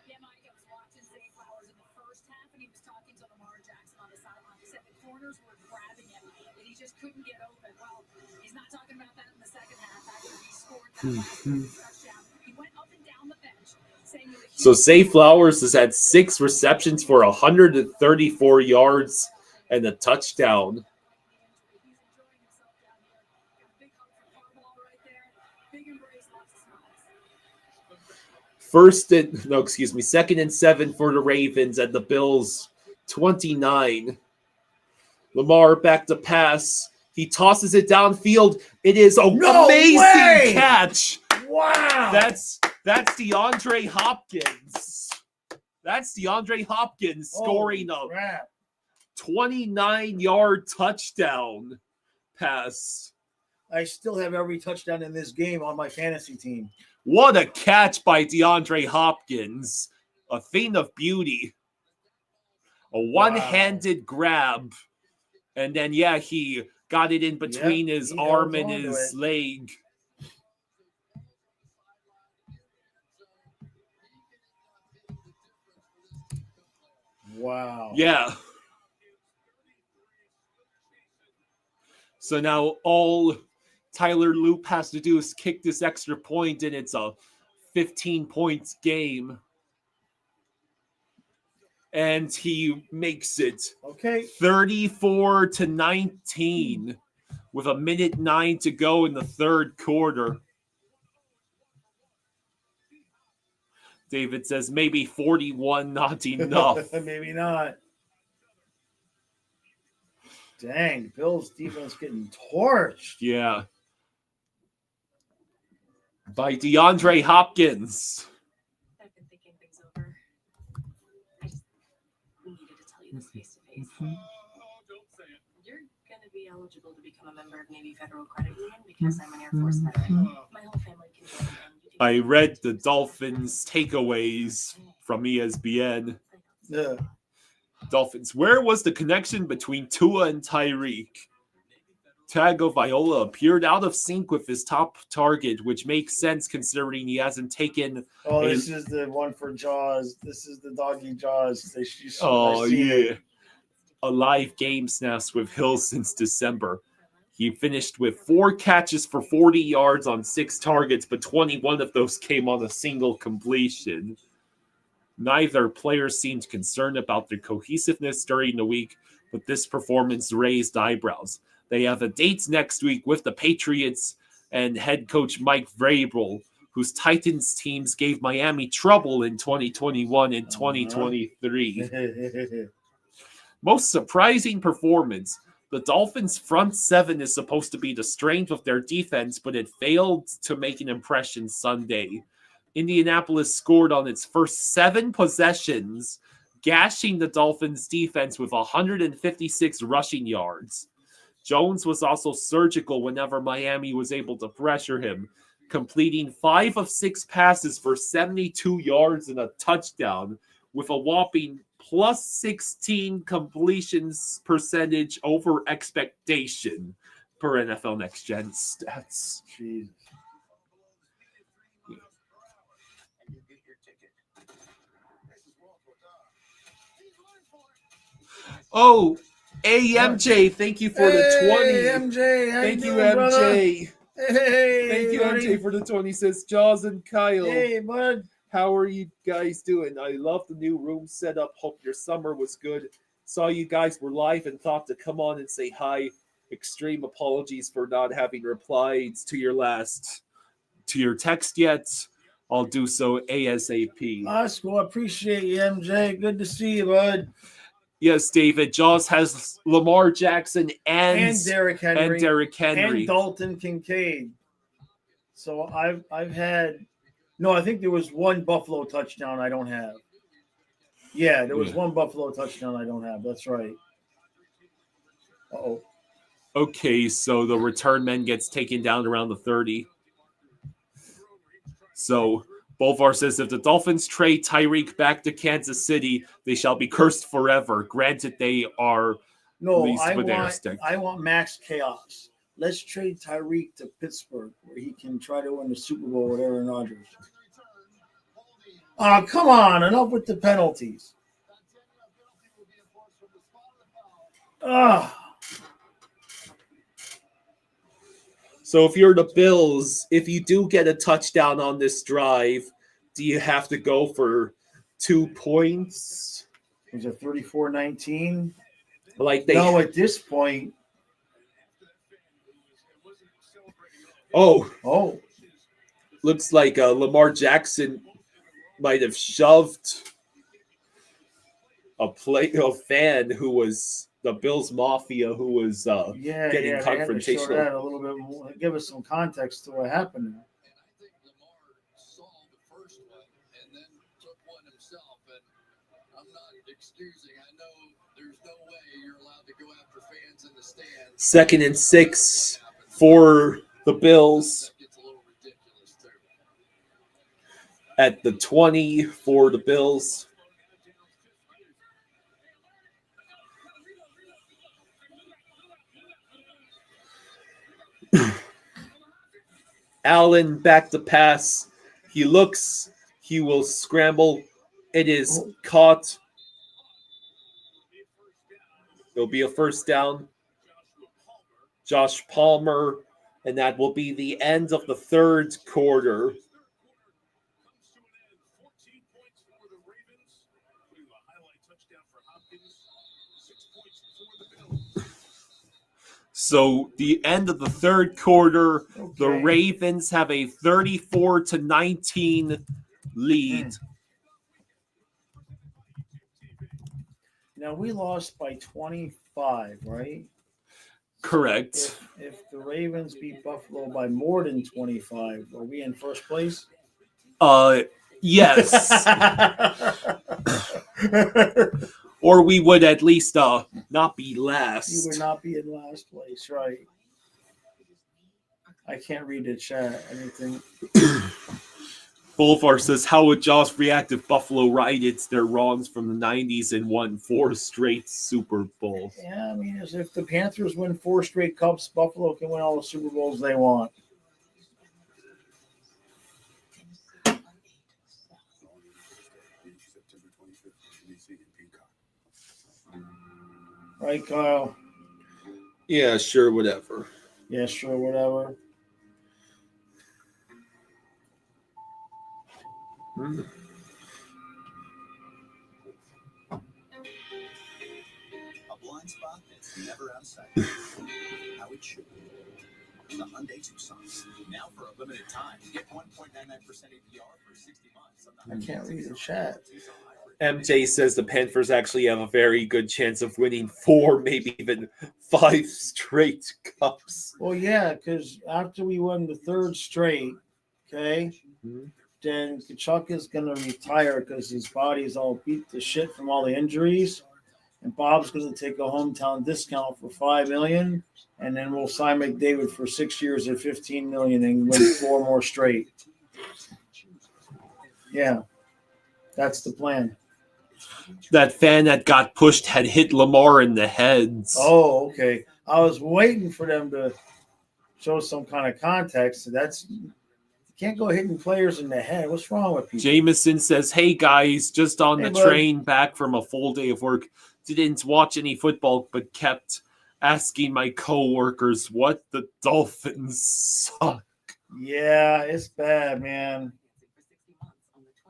Yeah, Mike, I was watching Zay Flowers in the first half, and he was talking to Lamar Jackson on the sideline. He said the corners were grabbing him, and he just couldn't get open. Well, he's not talking about that in the second half after he scored that last touchdown. He went up and down the bench, saying that So Zay Flowers has had 6 receptions for 134 yards and a touchdown. Second and 7 for the Ravens at the Bills 29. Lamar back to pass. He tosses it downfield. It is an amazing catch. Wow. That's DeAndre Hopkins. That's DeAndre Hopkins scoring a 29-yard touchdown pass. I still have every touchdown in this game on my fantasy team. What a catch by DeAndre Hopkins. A thing of beauty. A one-handed grab. And then, he got it in between his arm and his leg. Wow. Yeah. So now all Tyler Loop has to do is kick this extra point, and it's a 15 points game. And he makes it 34-19 with 1:09 to go in the third quarter. David says maybe 41 not enough. Maybe not. Dang, Bills defense getting torched. Yeah. By DeAndre Hopkins. I've been thinking things over. I just needed to tell you this face to face. You're going to be eligible to become a member of Navy Federal Credit Union because I'm an Air Force veteran. My whole family can join. I read the Dolphins takeaways from ESPN. Yeah. Dolphins. Where was the connection between Tua and Tyreek? Tagovailoa appeared out of sync with his top target, which makes sense considering he hasn't taken. This is the one for Jaws. This is the doggy Jaws. A live game snaps with Hill since December. He finished with 4 catches for 40 yards on 6 targets, but 21 of those came on a single completion. Neither player seemed concerned about their cohesiveness during the week, but this performance raised eyebrows. They have a date next week with the Patriots and head coach Mike Vrabel, whose Titans teams gave Miami trouble in 2021 and 2023. Most surprising performance. The Dolphins' front seven is supposed to be the strength of their defense, but it failed to make an impression Sunday. Indianapolis scored on its first 7 possessions, gashing the Dolphins' defense with 156 rushing yards. Jones was also surgical whenever Miami was able to pressure him, completing 5 of 6 passes for 72 yards and a touchdown, with a whopping plus 16 completions percentage over expectation per NFL Next Gen stats. Jeez. Oh, AMJ, thank you for the 20. MJ, how thank you, doing, MJ. Brother? Hey, thank you, buddy. MJ, for the 20. Says Jaws and Kyle. Hey, bud. How are you guys doing? I love the new room setup. Hope your summer was good. Saw you guys were live and thought to come on and say hi. Extreme apologies for not having replied to your text yet. I'll do so ASAP. That's cool. I appreciate you, MJ. Good to see you, bud. Yes, David. Jaws has Lamar Jackson And Derrick Henry. Derrick Henry. And Dalton Kincaid. So I've had no, I think there was one Buffalo touchdown I don't have. Yeah, there was one Buffalo touchdown I don't have. That's right. Uh-oh. Okay, so the return man gets taken down around the 30. So Bolvar says if the Dolphins trade Tyreek back to Kansas City, they shall be cursed forever. Granted, they are No, least I with their want stick. I want max chaos. Let's trade Tyreek to Pittsburgh where he can try to win the Super Bowl with Aaron Rodgers. Oh, come on. Enough with the penalties. So if you're the Bills, if you do get a touchdown on this drive, do you have to go for 2 points? Is it 34-19? Like they No, at this point. Oh. Looks like Lamar Jackson might have shoved a fan who was the Bills Mafia who was getting confrontational. They had to show that a little bit more. Give us some context to what happened there. And I think Lamar saw the first one and then took one himself. And I'm not excusing. I know there's no way you're allowed to go after fans in the stands. 2nd and 6 for the Bills. That gets a little ridiculous too. At the 20 for the Bills. Allen back to pass. He looks. He will scramble. It is caught. It'll be a first down. Josh Palmer. And that will be the end of the third quarter. So the end of the third quarter, the Ravens have a 34-19 lead. Now we lost by 25, right? Correct. If the Ravens beat Buffalo by more than 25, are we in first place? Yes. Or we would at least not be last. You would not be in last place, right? I can't read the chat. Anything? Bolvar says, how would Josh react if Buffalo righted their wrongs from the 90s and won 4 straight Super Bowls? Yeah, I mean, as if the Panthers win 4 straight cups, Buffalo can win all the Super Bowls they want. Right, Kyle? Yeah, sure, whatever. Yeah, sure, whatever. A blind spot that's never out of sight. How it should be. The Hyundai Tucson. Now for a limited time, get 1.99% APR for 60 months. I can't read the chat. MJ says the Panthers actually have a very good chance of winning 4, maybe even 5 straight cups. Well, yeah, because after we won the 3rd straight, okay, then Kachuk is going to retire because his body's all beat to shit from all the injuries. And Bob's going to take a hometown discount for $5 million, and then we'll sign McDavid for 6 years at $15 million and win 4 more straight. Yeah, that's the plan. That fan that got pushed had hit Lamar in the head. Oh, okay. I was waiting for them to show some kind of context. You can't go hitting players in the head. What's wrong with people? Jameson says, hey guys, just on the bud. train back from a full day of work. Didn't watch any football, but kept asking my coworkers what the Dolphins suck. Yeah, it's bad, man.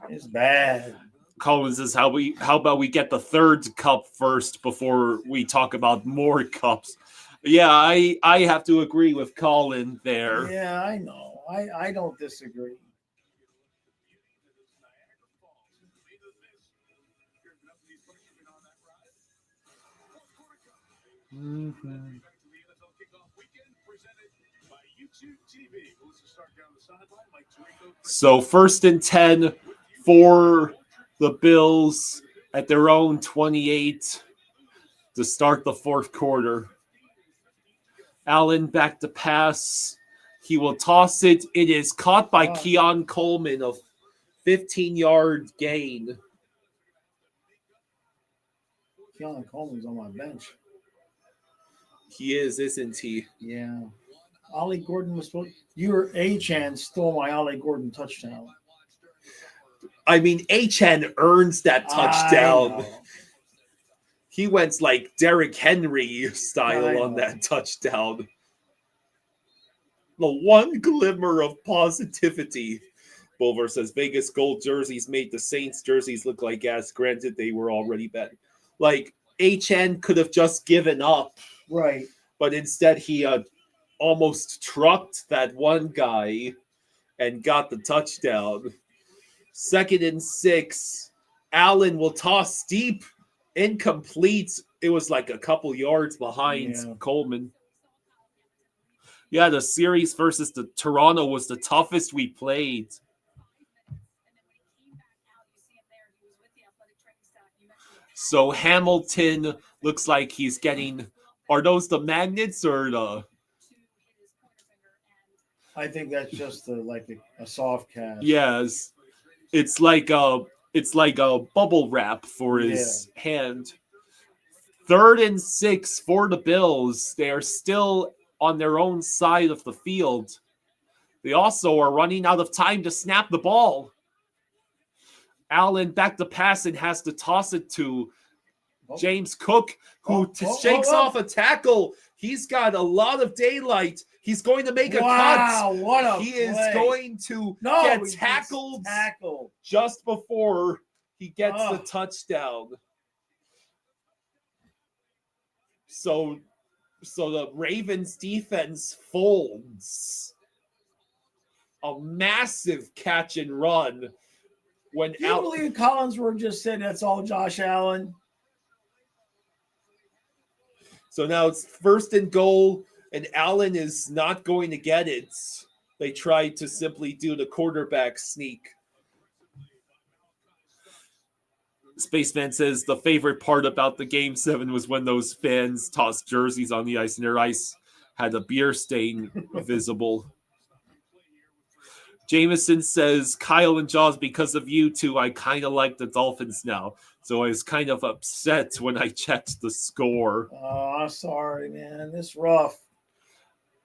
It's bad. Colin says, how about we get the 3rd cup first before we talk about more cups? Yeah, I have to agree with Colin there. Yeah, I know. I don't disagree. Mhm. Back to the NFL kickoff weekend, presented by YouTube TV. Let's start down the sideline. Mike Tirico. So 1st and 10 for the Bills at their own 28 to start the fourth quarter. Allen back to pass. He will toss it. It is caught by Keon Coleman, a 15-yard gain. Keon Coleman's on my bench. He is, isn't he? Yeah. Ollie Gordon was supposed. Your Achan stole my Ollie Gordon touchdown. I mean, Achan earns that touchdown. He went like Derrick Henry style on that touchdown. The one glimmer of positivity. Bulver says Vegas gold jerseys made the Saints jerseys look like gas. Granted, they were already bad. Like, HN could have just given up. Right. But instead, he almost trucked that one guy and got the touchdown. 2nd and 6. Allen will toss deep. Incomplete. It was like a couple yards behind Coleman. Yeah, the series versus the Toronto was the toughest we played. So Hamilton looks like he's getting. Are those the magnets or the? I think that's just a soft cast. Yes, it's like a bubble wrap for his hand. 3rd and 6 for the Bills. They are still on their own side of the field. They also are running out of time to snap the ball. Allen back to pass and has to toss it to James Cook, who shakes off a tackle. He's got a lot of daylight. He's going to make a cut. What a He play. is going to get tackled just before he gets the touchdown. So the Ravens defense folds. A massive catch and run. When Do you believe Collinsworth just said that's all Josh Allen? So now it's 1st and goal, and Allen is not going to get it. They tried to simply do the quarterback sneak. Spaceman says the favorite part about the Game 7 was when those fans tossed jerseys on the ice, and their ice had a beer stain visible. Jameson says, Kyle and Jaws, because of you two, I kind of like the Dolphins now. So I was kind of upset when I checked the score. Oh, I'm sorry, man. It's rough.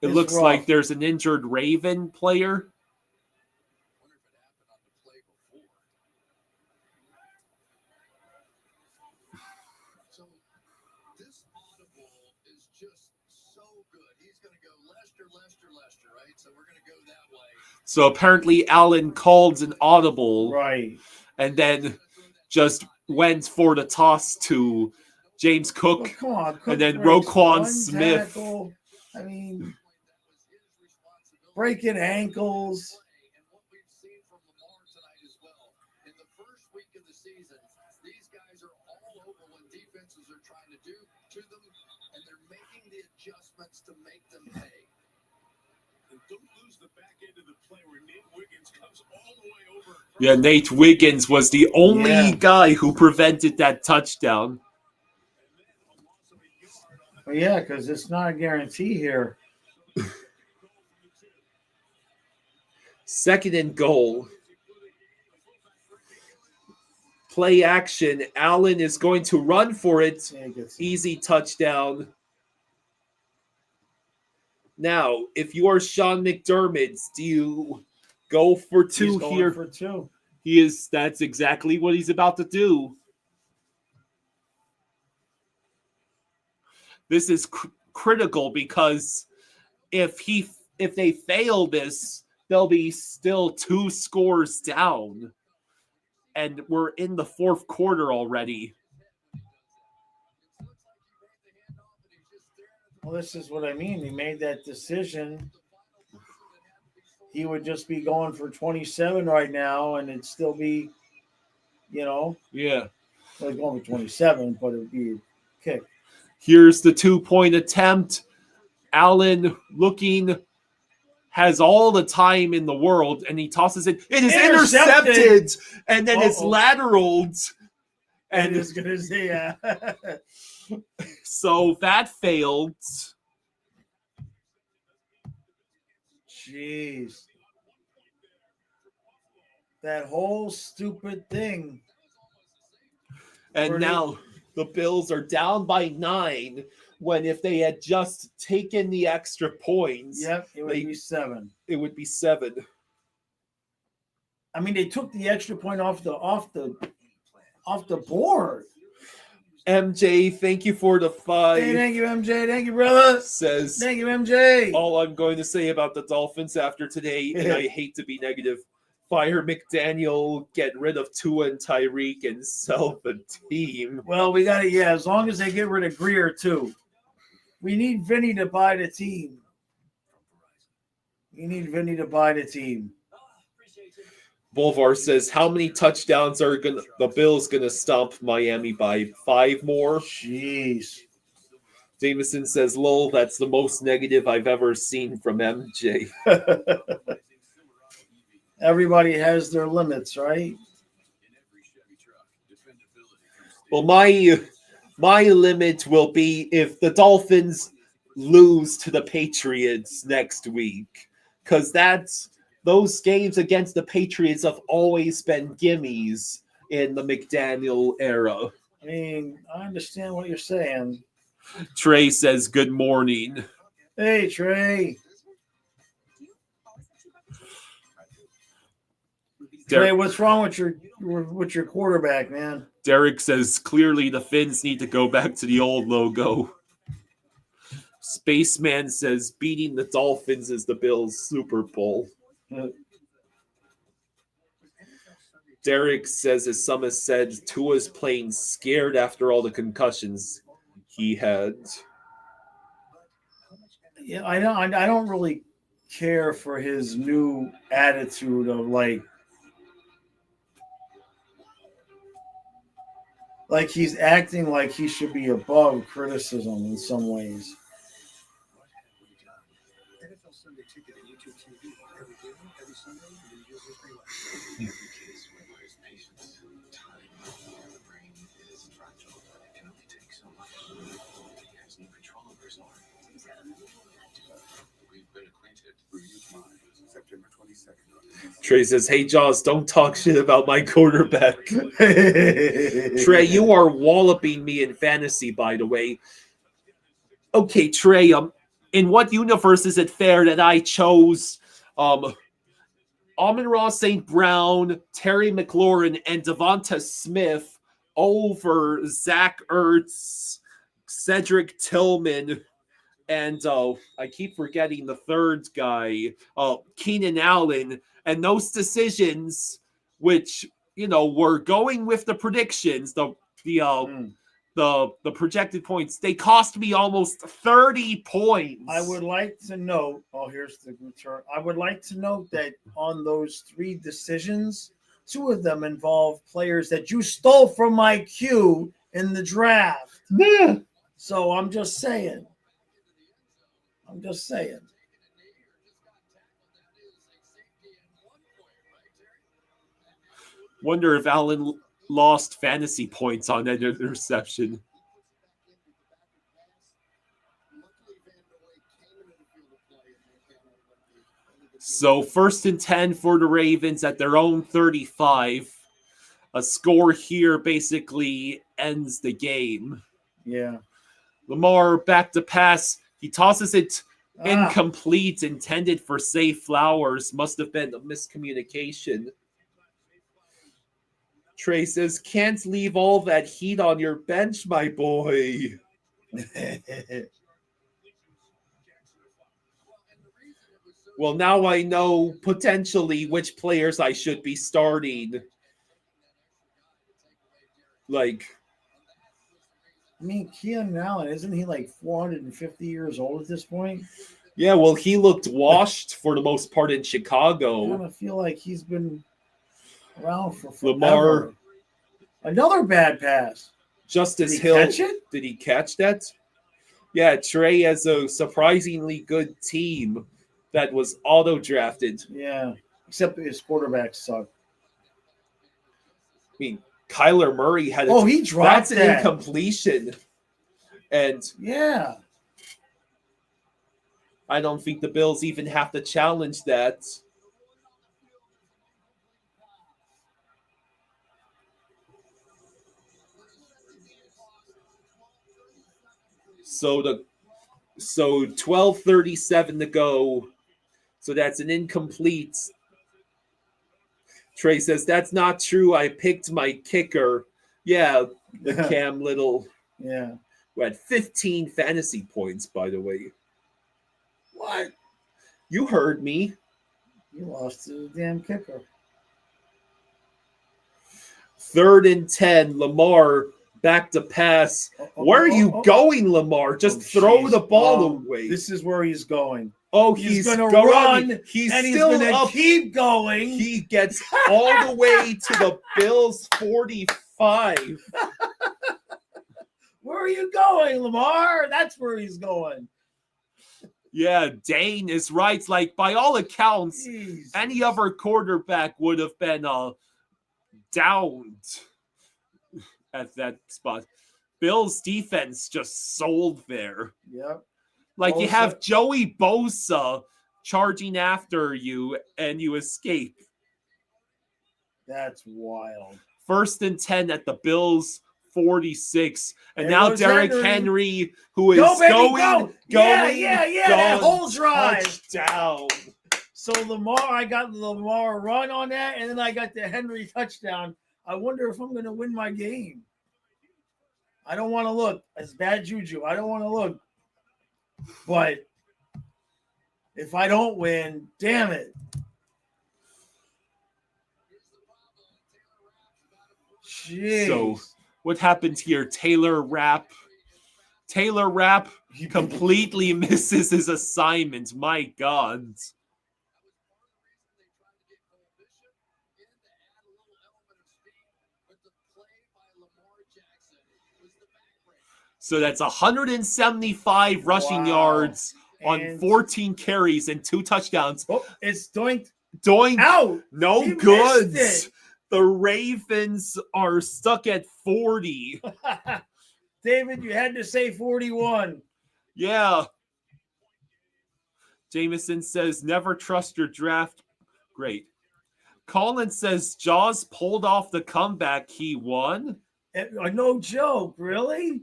It looks like there's an injured Raven player. So this audible is just so good. He's going to go Lester, right? So we're going to go that way. So apparently Allen called an audible. Right. And then just went for the toss to James Cook. Come on, Cook and then Roquan Smith. Tackle. I mean, breaking ankles. And what we've seen from Lamar tonight as well. In the first week of the season, these guys are all over when defenses are trying to do to them, and they're making the adjustments to make them pay. And don't lose the back end of the play where Nate Wiggins comes all the way over. Yeah, Nate Wiggins was the only guy who prevented that touchdown. Well, yeah, because it's not a guarantee here. 2nd and goal. Play action. Allen is going to run for it. Easy touchdown. Now, if you are Sean McDermott, do you go for 2 here? For 2. That's exactly what he's about to do. This is critical because if they fail this, they'll be still 2 scores down. And we're in the 4th quarter already. Well, this is what I mean. He made that decision. He would just be going for 27 right now, and it'd still be, Yeah. Well, going for 27, but it would be a kick. Here's the 2-point attempt. Allen looking, has all the time in the world, and he tosses it. It is intercepted, and then it's lateraled. And it's going to say, yeah. So that failed. Jeez. That whole stupid thing. And now the Bills are down by 9, when if they had just taken the extra points, yep, it would be 7. It would be 7. I mean, they took the extra point off the board. MJ, thank you for the 5. Hey, thank you, MJ. Thank you, brother. Says, thank you, MJ. All I'm going to say about the Dolphins after today, and I hate to be negative, fire McDaniel, get rid of Tua and Tyreek, and sell the team. Well, we got to, as long as they get rid of Greer, too. We need Vinny to buy the team. Bolvar says, how many touchdowns are the Bills going to stomp Miami by? 5 more? Jeez. Jameson says, lol, that's the most negative I've ever seen from MJ. Everybody has their limits, right? Well, my limit will be if the Dolphins lose to the Patriots next week, because those games against the Patriots have always been gimmies in the McDaniel era. I mean, I understand what you're saying. Trey says, good morning. Hey, Trey. Trey, what's wrong with your quarterback, man? Derek says, clearly the Finns need to go back to the old logo. Spaceman says, beating the Dolphins is the Bills' Super Bowl. Derek says, as some has said, Tua's playing scared after all the concussions he had. Yeah, I don't really care for his new attitude of like he's acting like he should be above criticism in some ways. Trey says, hey, Jaws, don't talk shit about my quarterback. Trey, you are walloping me in fantasy, by the way. Okay, Trey, in what universe is it fair that I chose Amon-Ra St. Brown, Terry McLaurin, and Devonta Smith over Zach Ertz, Cedric Tillman, and I keep forgetting the third guy, Keenan Allen, and those decisions, which were going with the predictions, the projected points, they cost me almost 30 points. I would like to note. Oh, here's the return. I would like to note that on those 3 decisions, 2 of them involve players that you stole from my queue in the draft. Yeah. So I'm just saying. Wonder if Allen lost fantasy points on that interception. So 1st and 10 for the Ravens at their own 35. A score here basically ends the game. Yeah. Lamar back to pass. He tosses it incomplete, intended for Safe Flowers. Must have been a miscommunication. Trey says, can't leave all that heat on your bench, my boy. Well, now I know potentially which players I should be starting. I mean, Keenan Allen, isn't he like 450 years old at this point? Yeah, well, he looked washed for the most part in Chicago. I kind of feel like he's been around for forever. Lamar. Another bad pass. Justice Did he Hill. catch it? Did he catch that? Yeah, Trey has a surprisingly good team that was auto drafted. Yeah, except his quarterbacks suck. I mean, Kyler Murray had Oh, he dropped that's an that. incompletion. And Yeah. I don't think the Bills even have to challenge that. So 12:37 to go. So that's an incomplete. Trey says that's not true. I picked my kicker. Yeah, the Cam Little. Yeah. Who had 15 fantasy points, by the way. What? You heard me. You lost to the damn kicker. 3rd and 10. Lamar back to pass. Where are you going, Lamar? Just throw the ball away. This is where he's going. Oh, he's going to run. He's and still he's going up. to keep going. He gets all the way to the Bills 45. Where are you going, Lamar? That's where he's going. Yeah, Dane is right. Like, by all accounts, Jeez. any other quarterback would have been downed at that spot. Bill's defense just sold there. Yep. Like, Bosa. you have Joey Bosa charging after you, and you escape. That's wild. 1st and 10 at the Bills 46. And There now goes Derrick Henry, who is going. Yeah. That whole drive. Touchdown. So I got Lamar run on that, and then I got the Henry touchdown. I wonder if I'm going to win my game. I don't want to look. It's bad juju. I don't want to look. But if I don't win, damn it. Jeez. So what happened here? Taylor Rapp completely misses his assignment. My God. So that's 175 rushing yards on 14 carries and 2 touchdowns. Oh, it's doinked. Out. No He goods. missed it. The Ravens are stuck at 40. David, you had to say 41. Yeah. Jameson says, never trust your draft. Great. Colin says, Jaws pulled off the comeback. He won. No joke. Really?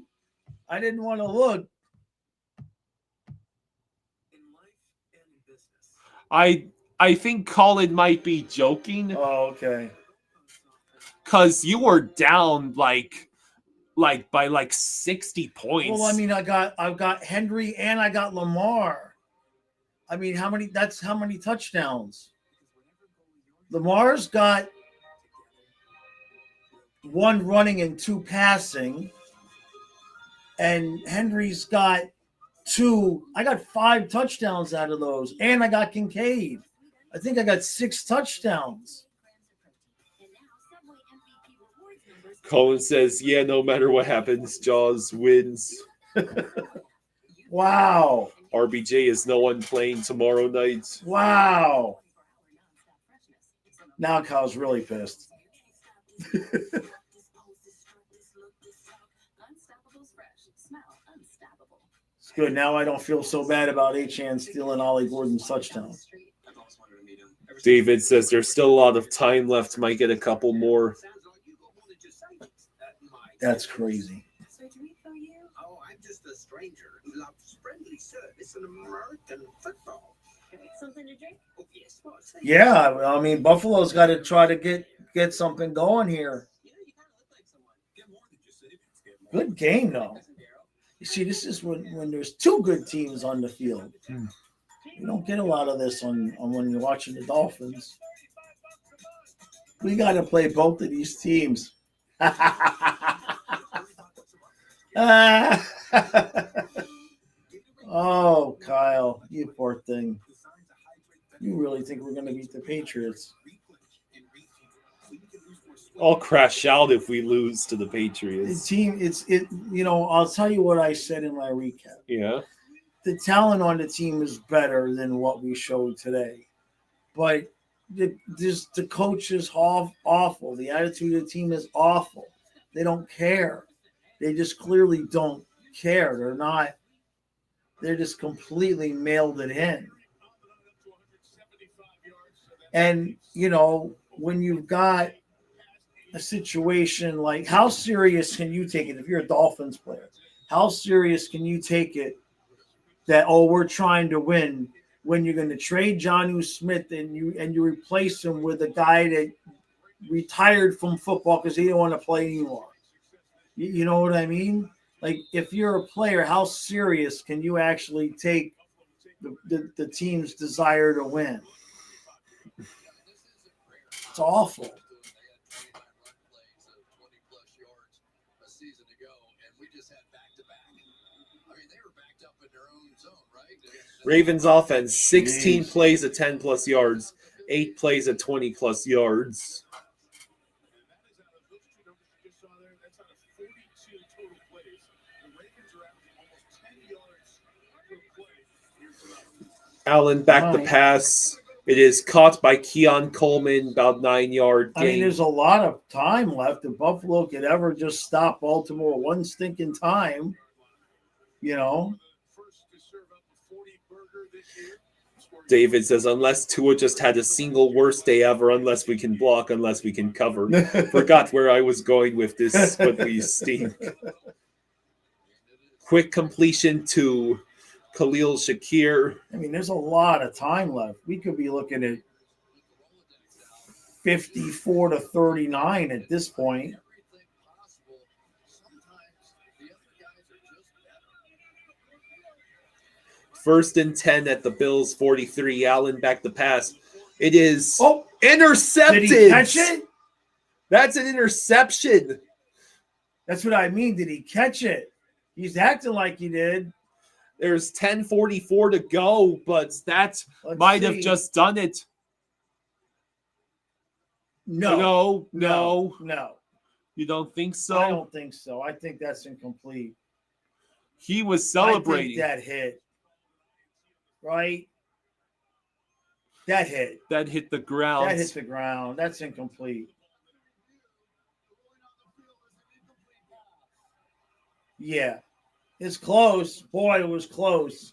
I didn't want to look. I think Colin might be joking. Oh, okay. Because you were down like by 60 points. Well, I mean, I've got Henry and I got Lamar. I mean, how many touchdowns? Lamar's got 1 running and 2 passing. And Henry's got 2. I got 5 touchdowns out of those. And I got Kincaid. I think I got 6 touchdowns. Colin says, yeah, no matter what happens, Jaws wins. Wow. RBJ is no one playing tomorrow night. Wow. Now Kyle's really pissed. It's good. Now I don't feel so bad about Achane stealing Ollie Gordon's touchdown. David says there's still a lot of time left. Might get a couple more. That's crazy. Oh, I'm just a stranger who loves friendly service and American football. Something to drink? Oh, yes, boss. Yeah, I mean, Buffalo's got to try to get something going here. Good game, though. You see, this is when there's 2 good teams on the field. You don't get a lot of this on when you're watching the Dolphins. We got to play both of these teams. Oh, Kyle, you poor thing. You really think we're going to beat the Patriots? I'll crash out if we lose to the The Patriots. team, I'll tell you what I said in my recap. Yeah. The talent on the team is better than what we showed today, but the coach is awful. The attitude of the team is awful. They don't care. They just clearly don't care. They're just completely mailed it in. And, when you've got a situation like, how serious can you take it if you're a Dolphins player? How serious can you take it that, we're trying to win, when you're going to trade Jonnu Smith and you replace him with a guy that retired from football because he didn't want to play anymore? You know what I mean? Like, if you're a player, how serious can you actually take the team's desire to win? It's awful. Ravens offense, 16 Jeez. plays at 10 plus yards, 8 plays at 20 plus yards. Allen back the pass. It is caught by Keon Coleman, about 9-yard gain. I mean, there's a lot of time left. If Buffalo could ever just stop Baltimore one stinking time, David says, unless Tua just had a single worst day ever, unless we can block, unless we can cover. Forgot where I was going with this, but we stink. Quick completion to Khalil Shakir. I mean, there's a lot of time left. We could be looking at 54-39 at this point. First and 10 at the Bills 43. Allen back the pass. It is intercepted. Did he catch it? That's an interception. That's what I mean. Did he catch it? He's acting like he did. There's 10:44 to go, but that might have just done it. No. No. You don't think so? I don't think so. I think that's incomplete. He was celebrating. I think that hit. Right? That hit. That hit the ground. That hit the ground. That's incomplete. Yeah. It's close. Boy, it was close.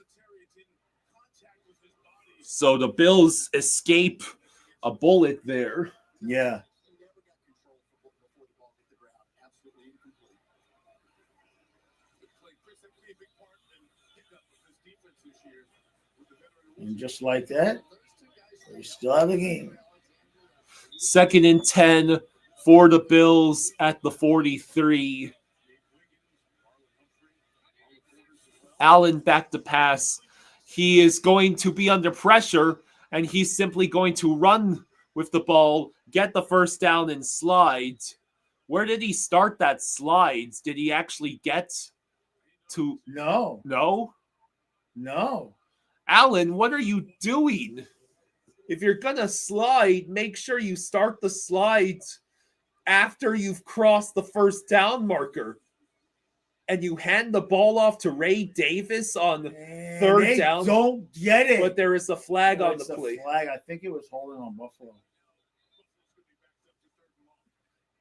So the Bills escape a bullet there. Yeah. And just like that, we still have a game. 2nd and 10 for the Bills at the 43. Allen back to pass. He is going to be under pressure, and he's simply going to run with the ball, get the first down, and slide. Where did he start that slide? Did he actually get to... No. Allen, what are you doing? If you're going to slide, make sure you start the slide after you've crossed the first down marker. And you hand the ball off to Ray Davis on third down. Don't get it. But there is a flag on the play. Flag. I think it was holding on Buffalo.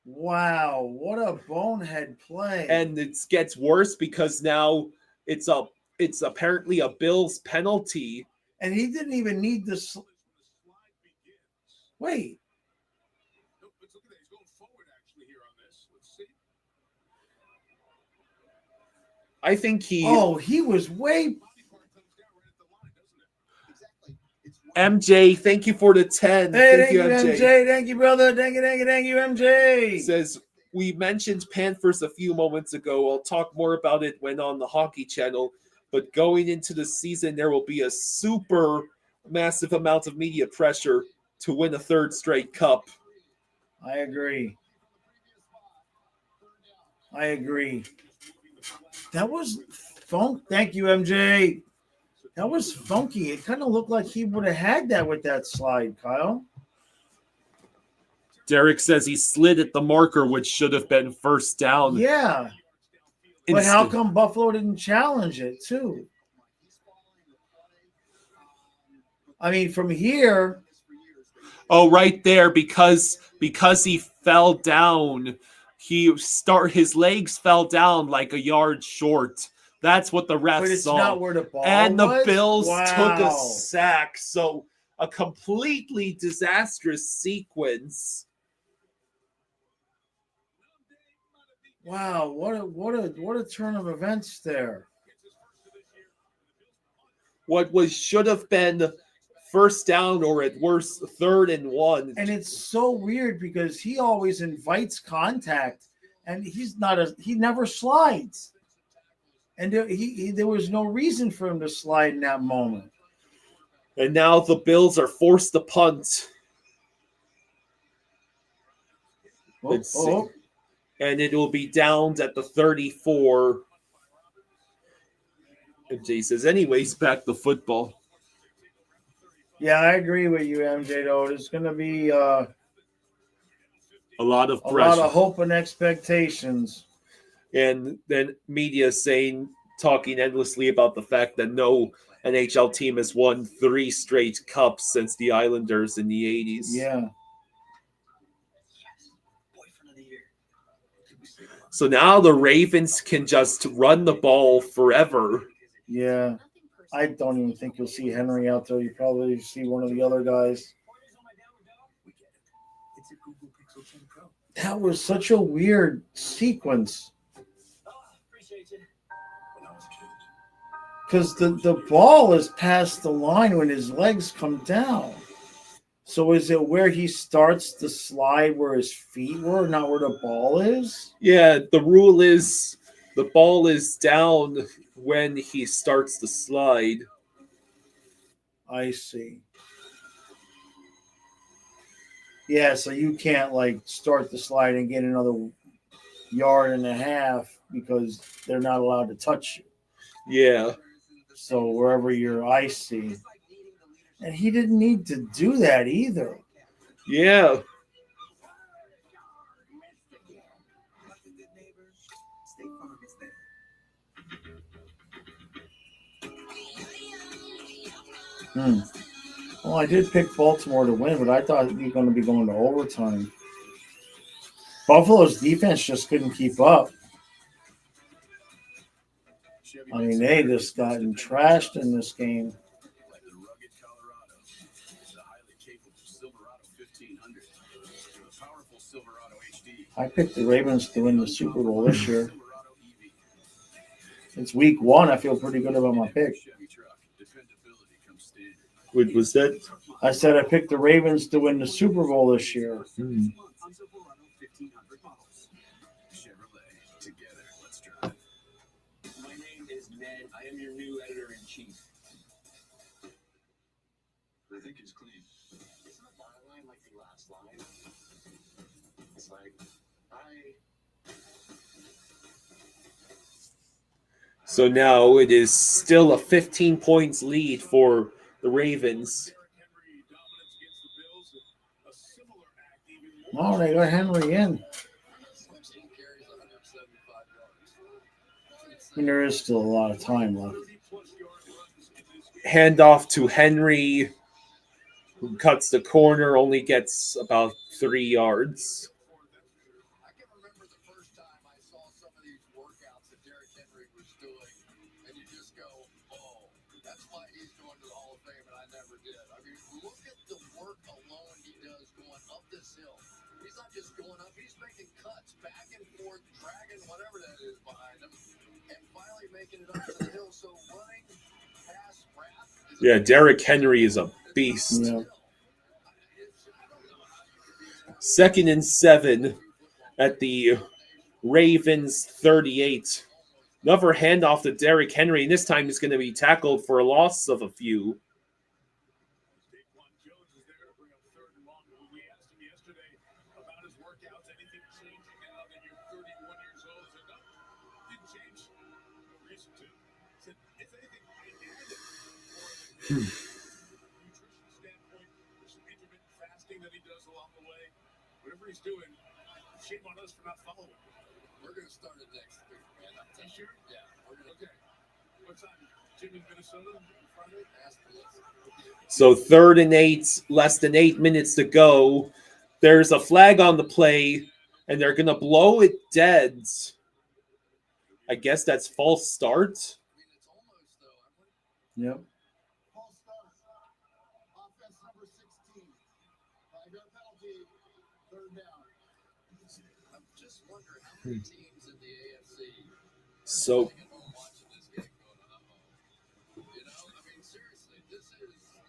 Wow, what a bonehead play. And it gets worse because now it's apparently a Bills penalty. And he didn't even need this. Wait. I think he was way. MJ, thank you for the 10. Hey, thank you, MJ. Thank you, brother. Thank you, MJ. Says, we mentioned Panthers a few moments ago. I'll talk more about it when on the Hockey Channel. But going into the season, there will be a super massive amount of media pressure to win a third straight cup. I agree. That was funk. Thank you, MJ. That was funky. It kind of looked like he would have had that with that slide, Kyle. Derek says he slid at the marker, which should have been first down. Yeah. But how come Buffalo didn't challenge it, too? I mean, from here. Oh, right there, because he fell down. His legs fell down like a yard short. That's what the refs But it's saw. not where the ball And the was? Bills took a Wow. sack. So a completely disastrous sequence. Wow, what a turn of events there. What should have been first down or at worst 3rd and 1. And it's so weird because he always invites contact, and he never slides. And there was no reason for him to slide in that moment. And now the Bills are forced to punt. Let's see. And it will be downed at the 34. And Jay says, anyways, back to football. Yeah, I agree with you, MJ, though. There's going to be a lot of pressure. A lot of hope and expectations. And then media talking endlessly about the fact that no NHL team has won 3 straight cups since the Islanders in the 80s. Yeah. So now the Ravens can just run the ball forever. Yeah. I don't even think you'll see Henry out there. You probably see one of the other guys. That was such a weird sequence. Because the ball is past the line when his legs come down. So is it where he starts to slide where his feet were, not where the ball is? Yeah, the rule is the ball is down when he starts to slide. I see. Yeah, so you can't start the slide and get another 1.5 yards because they're not allowed to touch you. Yeah. So wherever you're icy. And he didn't need to do that either. Yeah. Well, I did pick Baltimore to win, but I thought you were going to be going to overtime. Buffalo's defense just couldn't keep up. I mean, they just gotten trashed in this game. I picked the Ravens to win the Super Bowl this year. It's week 1. I feel pretty good about my pick. What was that? I said I picked the Ravens to win the Super Bowl this year. My name is Ned. I am your new editor-in-chief. I think it's clean. Isn't the bottom line like the last line? It's like, So now it is still a 15 points lead for the Ravens. Oh, they got Henry in. I mean, there is still a lot of time left. Handoff to Henry, who cuts the corner, only gets about 3 yards. I can remember the first time I saw some of these workouts that Derrick Henry was doing, and you just go, oh, that's why he's going to the Hall of Fame, and I never did. I mean, look at the work alone he does going up this hill. He's not just going up, he's making cuts back and forth, dragging whatever that is behind him, and finally making it up to the hill. So running, pass, wrap. Yeah, Derrick Henry is a beast. Yeah. 2nd and 7 at the Ravens 38. Another handoff to Derrick Henry, and this time he's going to be tackled for a loss of a few. referee's doing, shame on us for not following. We're going to start it next week, man. You sure? Yeah, we're going to. Okay. What time? Jim in Minnesota? Friday? Ask for this. So 3rd and 8, less than 8 minutes to go. There's a flag on the play, and they're going to blow it dead. I guess that's false start. I mean, it's almost, though. Yep. False start. Offense number 16. Five-yard penalty. 3rd down. I'm just wondering how many teams in the AFC So watching this game going, uh-oh. You know, I mean, seriously, this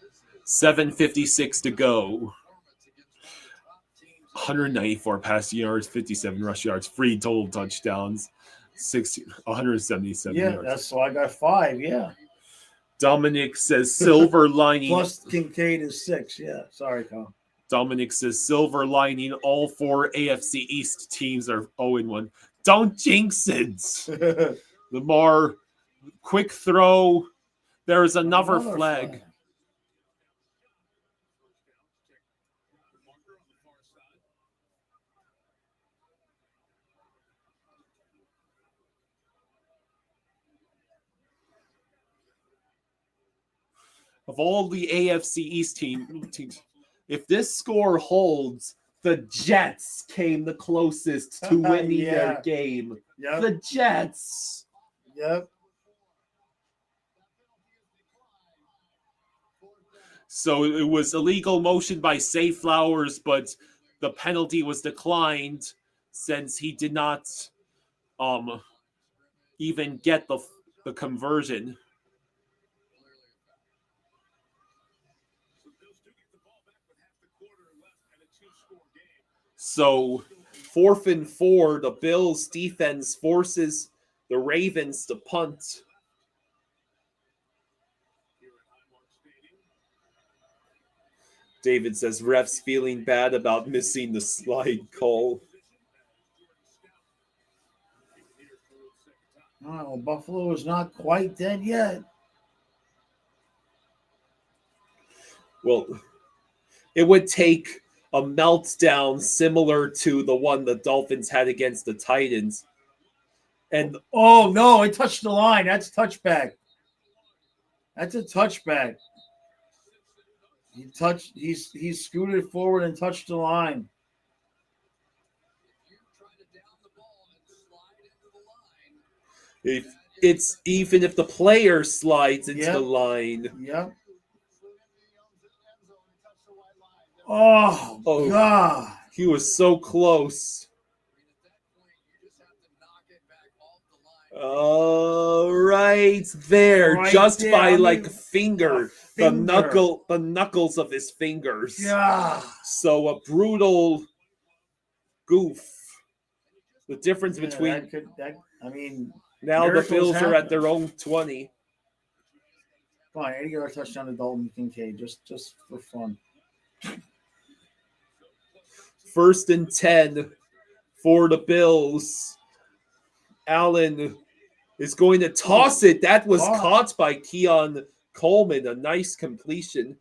is 7:56 to go. performance against one of the top teams. 194 passing yards, 57 rush yards, 3 total touchdowns, 177 Yeah, yards. that's why I got 5. Yeah. Dominic says silver lining. Plus Kincaid is 6. Yeah. Sorry, Tom. Dominic says silver lining. All 4 AFC East teams are 0-1. Don't jinx it. Lamar, quick throw. There is another flag. Of all the AFC East teams, if this score holds, the Jets came the closest to winning Yeah. their game. Yep. The Jets. Yep. So it was illegal motion by Say Flowers, but the penalty was declined since he did not even get the conversion. So 4th and 4, the Bills defense forces the Ravens to punt. David says refs feeling bad about missing the slide call. Oh, Buffalo is not quite dead yet. Well, it would take a meltdown similar to the one the Dolphins had against the Titans. And Oh no, it touched the line. That's touchback. That's a touchback. He scooted forward and touched the line. If you try to down the ball and slide into the line, if it's even if the player slides into Yep. the line. Yep. slid into the end zone and touched the white line. Oh, Oh. God. He was so close. I mean, at that point, you just have to knock it back off the line. Right there, Right just there. by I mean, like finger, the finger. knuckles of his fingers. Yeah. So a brutal goof. The difference between I mean, now the miracles Bills are at happen. their own 20. Come on, 80-yard touchdown to Dalton Kincaid, just for fun. 1st and 10 for the Bills. Allen is going to toss it. That was caught by Keon Coleman. A nice completion.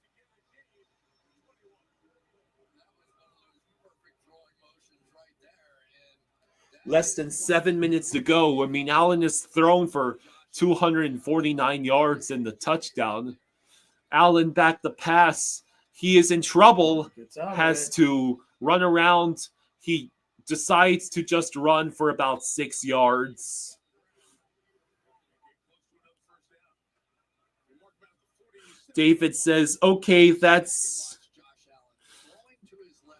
Less than 7 minutes to go. I mean, Allen is thrown for 249 yards and the touchdown. Allen back the pass. He is in trouble. Has to run around. He decides to just run for about 6 yards. David says, okay, that's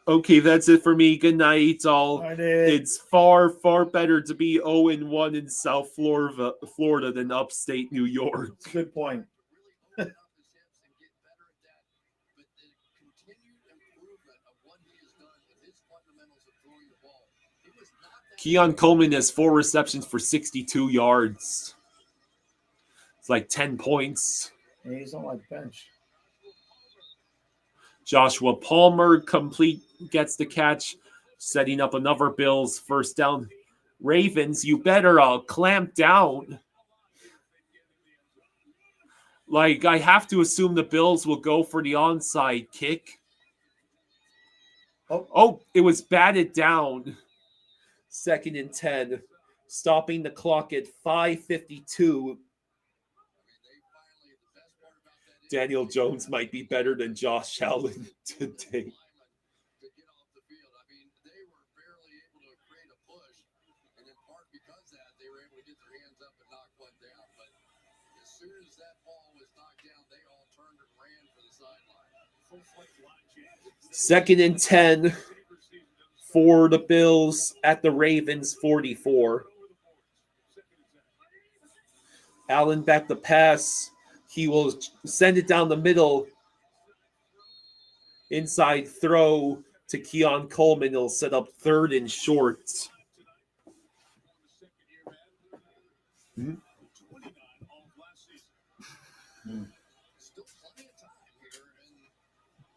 it for me. Good night, all. It's far, far better to be 0-1 in South Florida than upstate New York. Good point. Keon Coleman has 4 receptions for 62 yards. It's like 10 points. Yeah, he's on my bench. Joshua Palmer gets the catch, setting up another Bills first down. Ravens, you better clamp down. Like, I have to assume the Bills will go for the onside kick. Oh, it was batted down. 2nd and 10. Stopping the clock at 5:52. Daniel Jones might be better than Josh Allen today. To get off the field. I mean, they were barely able to create a push, and in part because of that, they were able to get their hands up and knock one down. But as soon as that ball was knocked down, they all turned and ran for the sideline. 2nd and 10 for the Bills at the Ravens 44. Allen back the pass. He will send it down the middle. Inside throw to Keon Coleman. He'll set up 3rd and short. Still plenty of time here, and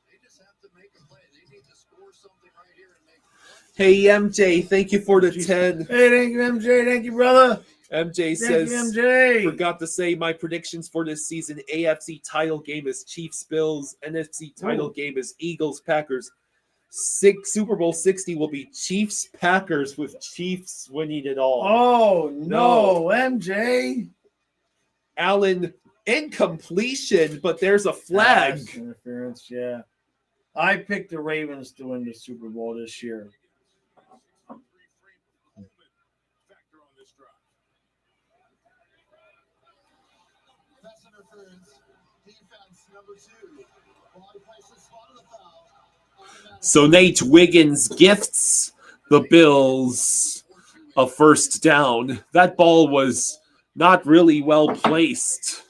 they just have to make a play. They need to score something right here and make one. Hey, MJ, thank you for the 10. Hey, thank you, MJ. Thank you, brother. MJ Thank says, you, MJ. forgot to say my predictions for this season. AFC title game is Chiefs-Bills. NFC title game is Eagles-Packers. Super Bowl 60 will be Chiefs-Packers with Chiefs winning it all. Oh, no, MJ. Allen, incompletion, but there's a flag. Pass interference, yeah. I picked the Ravens to win the Super Bowl this year. Pass interference. Defense number 2. Ball places spotted the foul. So Nate Wiggins gifts the Bills a 1st down. That ball was not really well placed.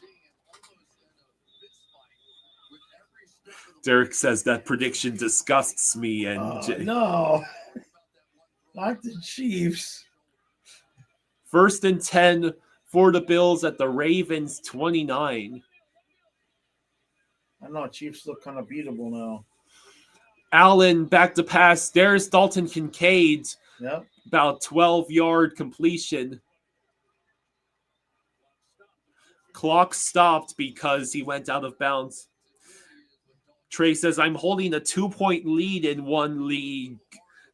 Derek says that prediction disgusts me, MJ. No, not the Chiefs. 1st and 10 for the Bills at the Ravens 29. I know Chiefs look kind of beatable now. Allen back to pass. There's Dalton Kincaid. Yep. About 12-yard completion. Clock stopped because he went out of bounds. Trey says, I'm holding a 2-point lead in one league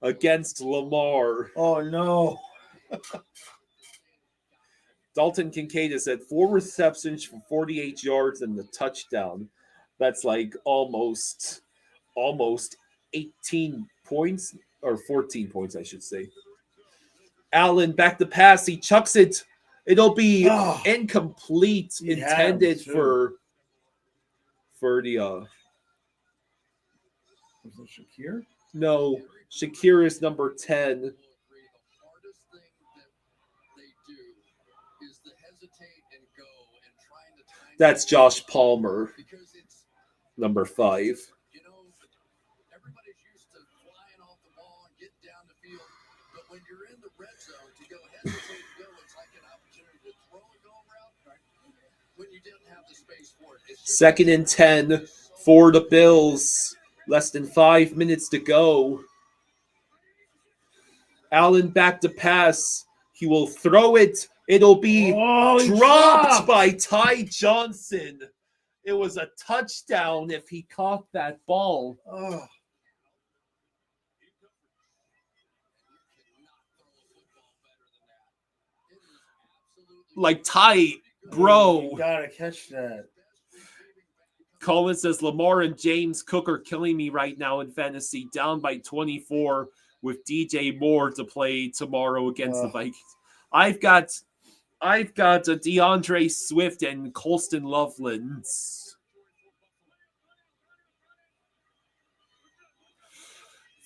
against Lamar. Oh, no. Dalton Kincaid has had 4 receptions for 48 yards and the touchdown. That's like almost 18 points, or 14 points, I should say. Allen back to pass. He chucks it. It'll be incomplete, intended for the Was it Shakir? No, Shakir is number 10. The hardest thing that they do is to hesitate and go and trying to time. That's Josh Palmer, Because it's, number 5. you know, everybody's used to flying off the ball and getting down the field. But when you're in the red zone, to go hesitate and go, it's like an opportunity to throw a go route when you didn't have the space for it. 2nd and 10 for the Bills. Less than 5 minutes to go. Allen back to pass. He will throw it. It'll be dropped by Ty Johnson. It was a touchdown if he caught that ball. Oh. Like, Ty, bro. You gotta catch that. Colin says Lamar and James Cook are killing me right now in fantasy, down by 24 with DJ Moore to play tomorrow against the Vikings. I've got a DeAndre Swift and Colston Loveland.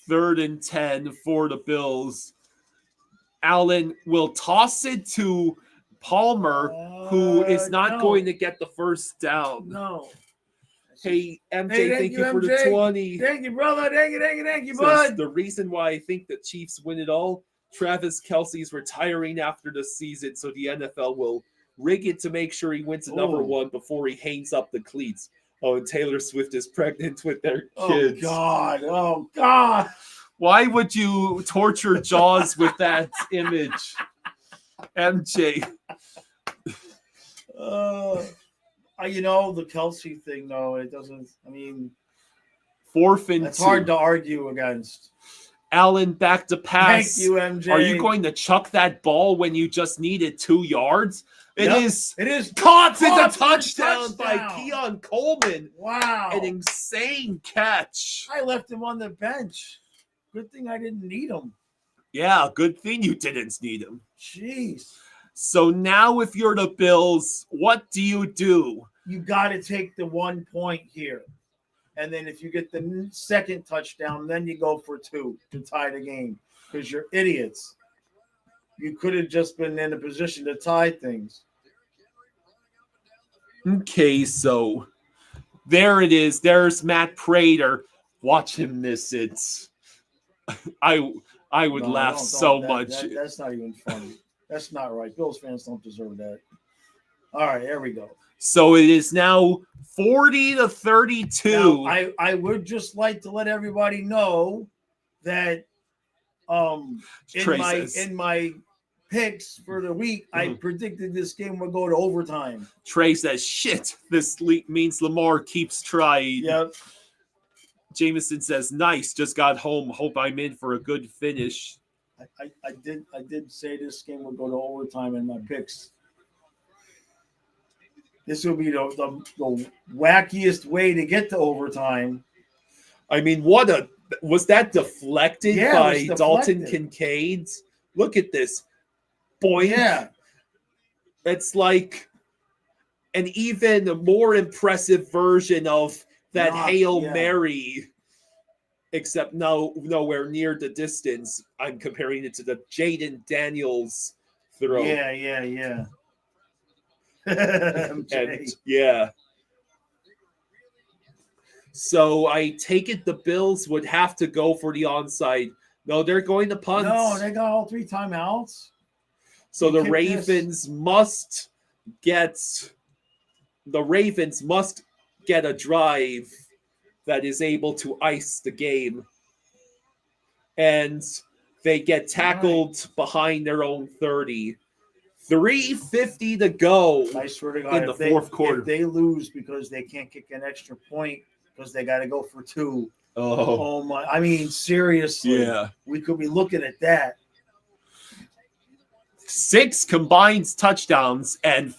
Third and 10 for the Bills. Allen will toss it to Palmer, who is not going to get the first down. No. Hey, MJ, thank you for the 20. Thank you, brother. Thank you, Says, bud. the reason why I think the Chiefs win it all, Travis Kelce's retiring after the season, so the NFL will rig it to make sure he wins another one before he hangs up the cleats. Oh, and Taylor Swift is pregnant with their kids. Oh, God. Why would you torture Jaws with that image? MJ. You know, the Kelsey thing, though, it doesn't, I mean, 4th and That's 2. hard to argue against. Allen back to pass. Thank you, MJ. Are you going to chuck that ball when you just needed 2 yards? It Yep, is It is caught. It's caught a for a touchdown by Keon Coleman. Wow. An insane catch. I left him on the bench. Good thing I didn't need him. Yeah, good thing you didn't need him. Jeez. So now if you're the Bills, what do? You got to take the 1 point here. And then if you get the second touchdown, then you go for 2 to tie the game because you're idiots. You could have just been in a position to tie things. Okay, so there it is. There's Matt Prater. Watch him miss it. I would laugh so much. That's not even funny. That's not right. Bills fans don't deserve that. All right, there we go. So it is now 40-32. Now, I would just like to let everybody know that in my picks for the week, I predicted this game would go to overtime. Trey says, "Shit, this means Lamar keeps trying." Yep. Jameson says, "Nice, just got home. Hope I'm in for a good finish." I did say this game would go to overtime in my picks. This will be the wackiest way to get to overtime. I mean, was that deflected by Dalton Kincaid? Look at this. Boy, yeah. It's like an even more impressive version of that Hail Mary, except nowhere near the distance. I'm comparing it to the Jaden Daniels throw. Yeah. And, yeah. So I take it the Bills would have to go for the onside. No, they're going to punt. No, they got all 3 timeouts. So the Ravens must get a drive that is able to ice the game. And they get tackled behind their own 30. 3:50 to go. I swear to God, in the fourth quarter. If they lose because they can't kick an extra point because they got to go for 2. Oh my! I mean, seriously. Yeah. We could be looking at that. 6 combined touchdowns and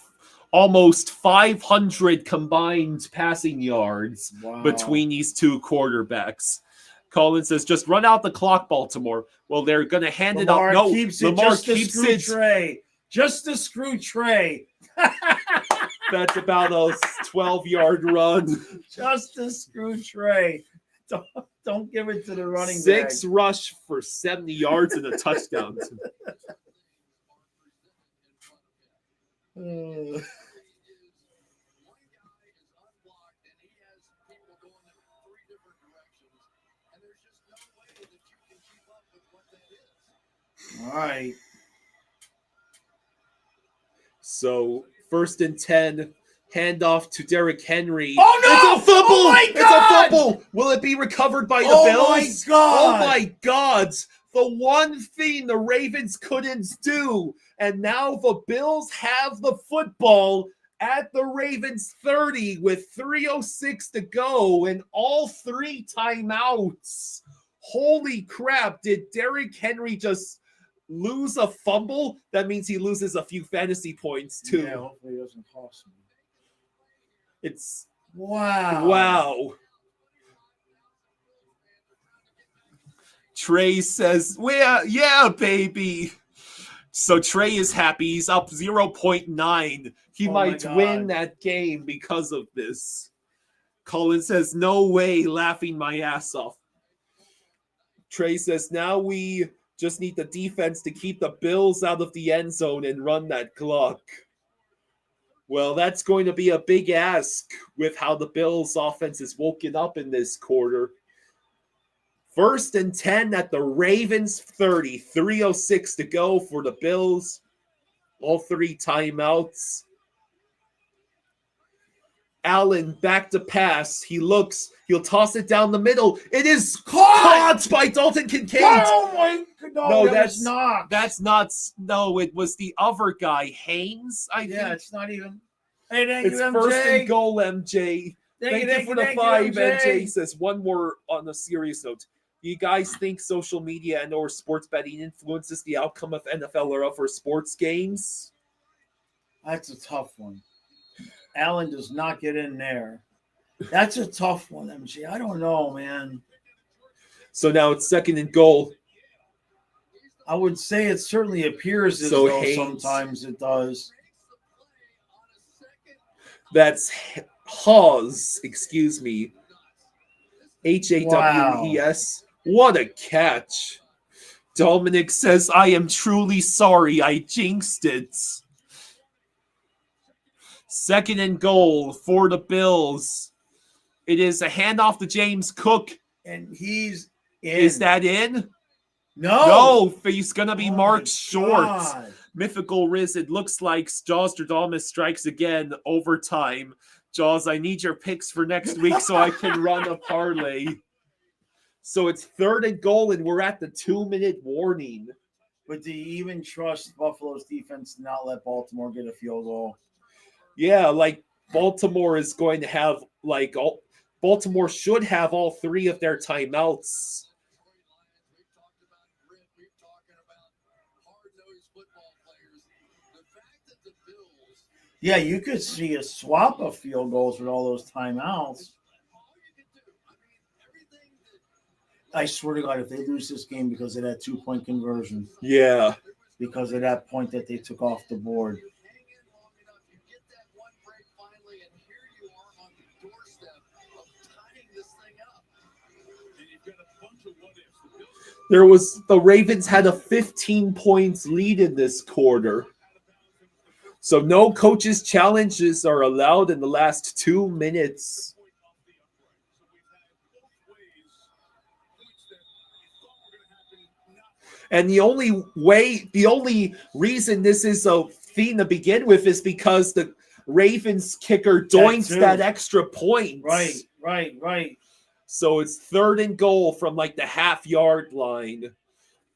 almost 500 combined passing yards between these 2 quarterbacks. Collins says, "Just run out the clock, Baltimore." Well, they're going to hand Lamar it up. No, keeps Lamar it keeps screw it. Trey. Just to screw Trey. That's about a 12-yard run. Just to screw Trey. Don't give it to the running 6 back. rush for 70 yards and a touchdown. All right. So 1st and 10, handoff to Derrick Henry. Oh no! It's a fumble! Oh my God! It's a fumble! Will it be recovered by the Bills? My God! Oh my God! The one thing the Ravens couldn't do, and now the Bills have the football at the Ravens 30 with 3:06 to go and all 3 timeouts. Holy crap! Did Derrick Henry just lose a fumble? That means he loses a few fantasy points too. Yeah, hopefully it doesn't cost him. It's wow. Trey says, well, yeah, baby. So Trey is happy. He's up 0.9. He might win that game because of this. Colin says, no way, laughing my ass off. Trey says, now we just need the defense to keep the Bills out of the end zone and run that clock. Well, that's going to be a big ask with how the Bills offense is woken up in this quarter. 1st and 10 at the Ravens 30. 3:06 to go for the Bills. All 3 timeouts. Allen back to pass. He'll toss it down the middle. It is caught by Dalton Kincaid. Oh my God! No, that's not. That's not. No, it was the other guy, Haynes. I think. It's not even. Hey, thank it's you, MJ. 1st and goal, MJ. Thank you for the thank 5, MJ. NJ says. One more on a serious note. Do you guys think social media and or sports betting influences the outcome of NFL or other sports games? That's a tough one. Allen does not get in there. That's a tough one, MJ. I don't know, man. So now it's 2nd and goal. I would say it certainly appears as So though Haynes- sometimes it does. That's Hawes, excuse me. Hawes. What a catch. Dominic says, I am truly sorry. I jinxed it. 2nd and goal for the Bills. It is a handoff to James Cook. And he's in. Is that in? No. He's going to be Oh marked my short. God. Mythical Riz, it looks like Jaws Stradamus strikes again overtime. Jaws, I need your picks for next week so I can run a parlay. So it's 3rd and goal, and we're at the 2-minute warning. But do you even trust Buffalo's defense to not let Baltimore get a field goal? Yeah, like Baltimore is going to have, Baltimore should have all 3 of their timeouts. Yeah, you could see a swap of field goals with all those timeouts. I swear to God, if they lose this game because of that 2-point conversion, Yeah. because of that point that they took off the board. The Ravens had a 15 points lead in this quarter. So no coaches' challenges are allowed in the last 2 minutes. And the only reason this is a theme to begin with is because the Ravens kicker doinks that extra point. Right. So it's 3rd and goal from like the half-yard line.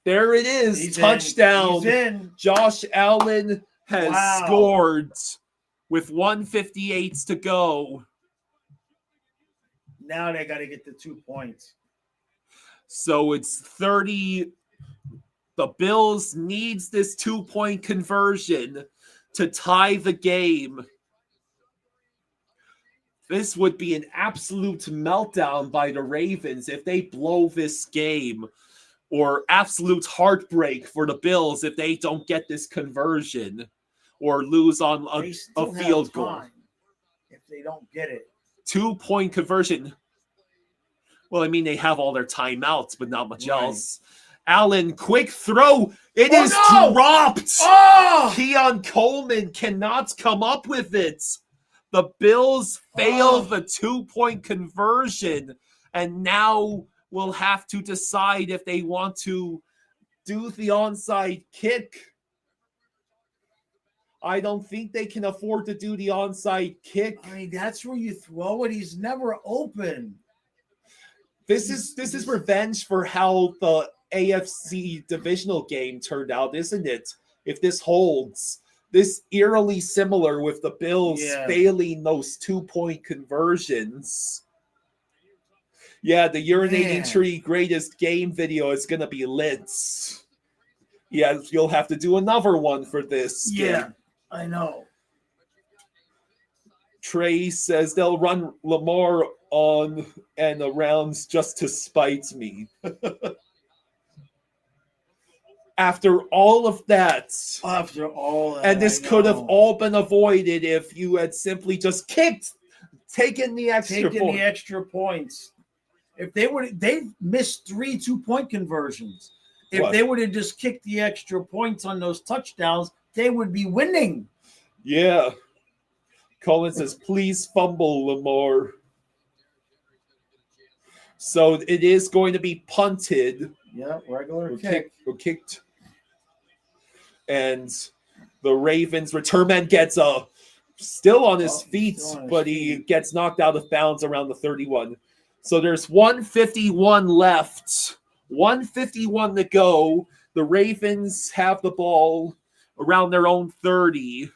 There it is. He's touchdown. He's in. Josh Allen has scored with 1:58 to go. Now they got to get the 2 points. So it's 30. The Bills needs this 2-point conversion to tie the game. This would be an absolute meltdown by the Ravens if they blow this game, or absolute heartbreak for the Bills if they don't get this conversion or lose on a field goal. If they don't get it. 2-point conversion. Well, I mean, they have all their timeouts, but not much else. Allen, quick throw. It is dropped. Oh! Keon Coleman cannot come up with it. The Bills fail the 2-point conversion, and now will have to decide if they want to do the onside kick. I don't think they can afford to do the onside kick. I mean, that's where you throw it. He's never open. This is revenge for how the AFC divisional game turned out, isn't it? If this holds. This eerily similar with the Bills failing those 2-point conversions. Yeah, the urinating tree greatest game video is going to be lit. Yeah, you'll have to do another one for this game. I know. Trey says they'll run Lamar on and around just to spite me. After all of that. And this could have all been avoided if you had simply just taken the extra points. If they've missed 3 2-point conversions. If they would have just kicked the extra points on those touchdowns, they would be winning. Yeah. Colin says, please fumble, Lamar. So it is going to be punted. Yeah, regular kick. Kicked. And the Ravens return man gets still on his feet, but he gets knocked out of bounds around the 31. So there's 1:51 left. 1:51 to go. The Ravens have the ball around their own 30.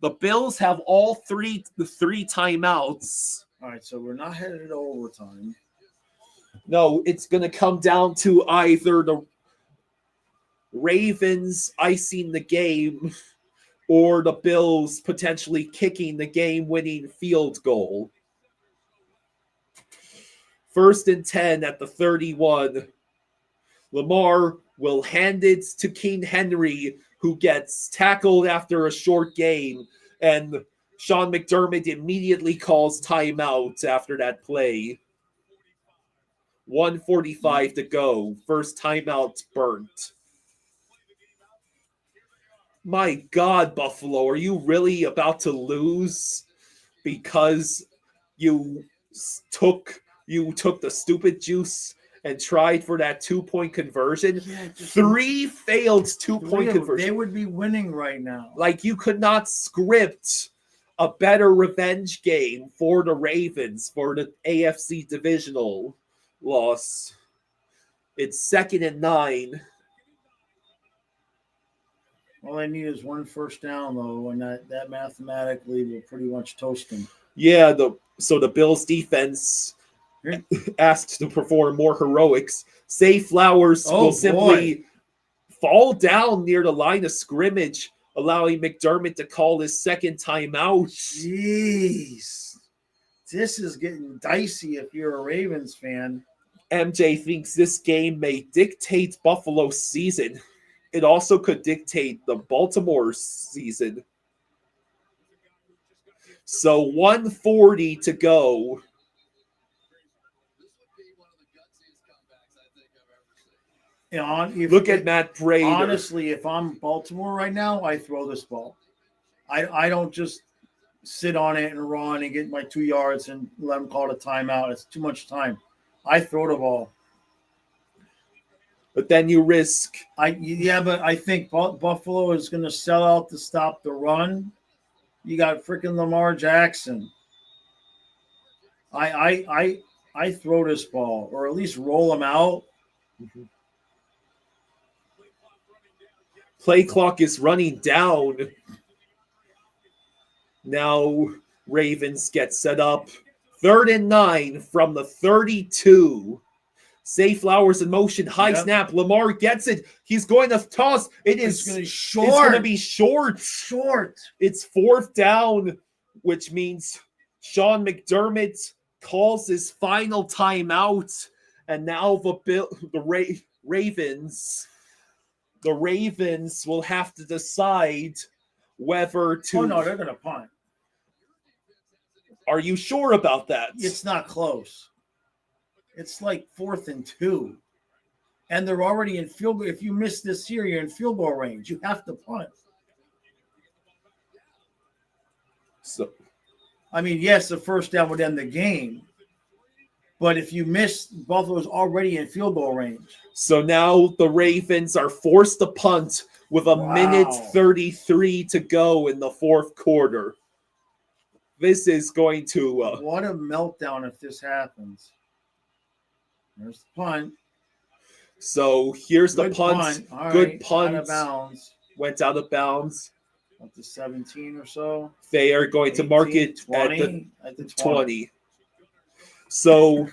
The Bills have the three timeouts. All right, so we're not headed to overtime. No, it's going to come down to either the Ravens icing the game or the Bills potentially kicking the game-winning field goal. 1st and 10 at the 31. Lamar will hand it to King Henry, who gets tackled after a short game, and Sean McDermott immediately calls timeout after that play. 1:45 to go. First timeout burnt. My God, Buffalo, are you really about to lose because you took the stupid juice and tried for that 2-point conversion? Yeah, 3 failed 2-point conversion. They would be winning right now. Like, you could not script a better revenge game for the Ravens for the AFC divisional loss. It's 2nd and 9. All they need is one first down, though, and that mathematically will pretty much toast them. Yeah, so the Bills defense asked to perform more heroics. Zay Flowers will simply fall down near the line of scrimmage, allowing McDermott to call his second timeout. Jeez. This is getting dicey if you're a Ravens fan. MJ thinks this game may dictate Buffalo's season. It also could dictate the Baltimore season. So 1:40 to go. Look at Matt Prater. Honestly, if I'm Baltimore right now, I throw this ball. I don't just sit on it and run and get my 2 yards and let them call it a timeout. It's too much time. I throw the ball. But then you risk. But I think Buffalo is going to sell out to stop the run. You got freaking Lamar Jackson. I throw this ball, or at least roll them out. Mm-hmm. Play clock is running down. Now Ravens get set up. 3rd and 9 from the 32. Zay Flowers in motion. High snap. Lamar gets it. He's going to toss. It's going to be short. It's 4th down, which means Sean McDermott calls his final timeout. And now the Ravens will have to decide whether to. Oh, no, they're going to punt. Are you sure about that? It's not close. It's like 4th and 2. And they're already in field goal. If you miss this here, you're in field goal range. You have to punt. So, I mean, yes, the first down would end the game. But if you miss, Buffalo's already in field goal range. So now the Ravens are forced to punt with a minute 33 to go in the 4th quarter. This is going to... what a meltdown if this happens. There's the punt. So here's the punt. Good punt. Out of bounds. Went out of bounds. Up to 17 or so. They are going 18, to mark it 20, at the 20. So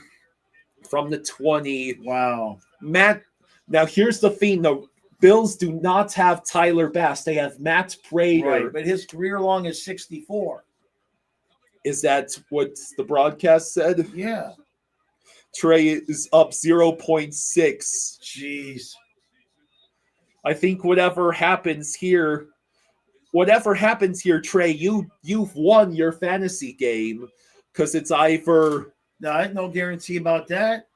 from the 20. Wow. Matt, now here's the thing. The Bills do not have Tyler Bass. They have Matt Prater. Right, but his career long is 64. Is that what the broadcast said? Yeah. Trey is up 0.6. Jeez. I think whatever happens here, Trey, you've won your fantasy game because it's either. No, I have no guarantee about that.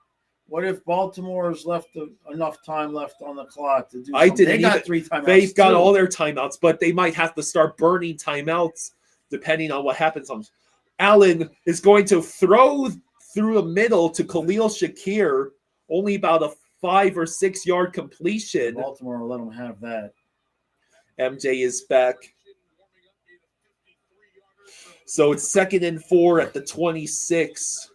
What if Baltimore's left enough time left on the clock to do something? They got 3 timeouts. They've got all their timeouts, but they might have to start burning timeouts depending on what happens. Allen is going to throw through the middle to Khalil Shakir, only about a 5 or 6 yard completion. Baltimore will let them have that. MJ is back. So it's 2nd and 4 at the 26.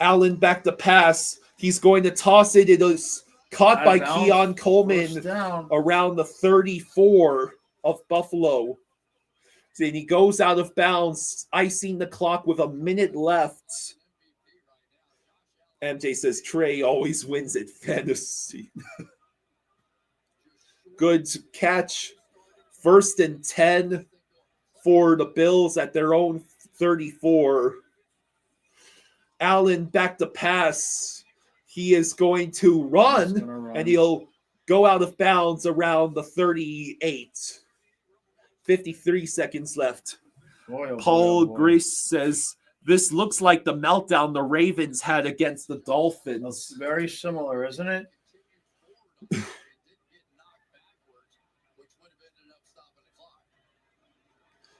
Allen back to pass. He's going to toss it. It is Caught Out by of bounds. Keon Coleman First down. around the 34 of Buffalo. And he goes out of bounds, icing the clock with a minute left. MJ says Trey always wins at fantasy. Good catch. 1st and 10 for the Bills at their own 34. Allen back to pass. He is going to run, and he'll go out of bounds around the 38. 53 seconds left. Paul Grace says, this looks like the meltdown the Ravens had against the Dolphins. It's very similar, isn't it?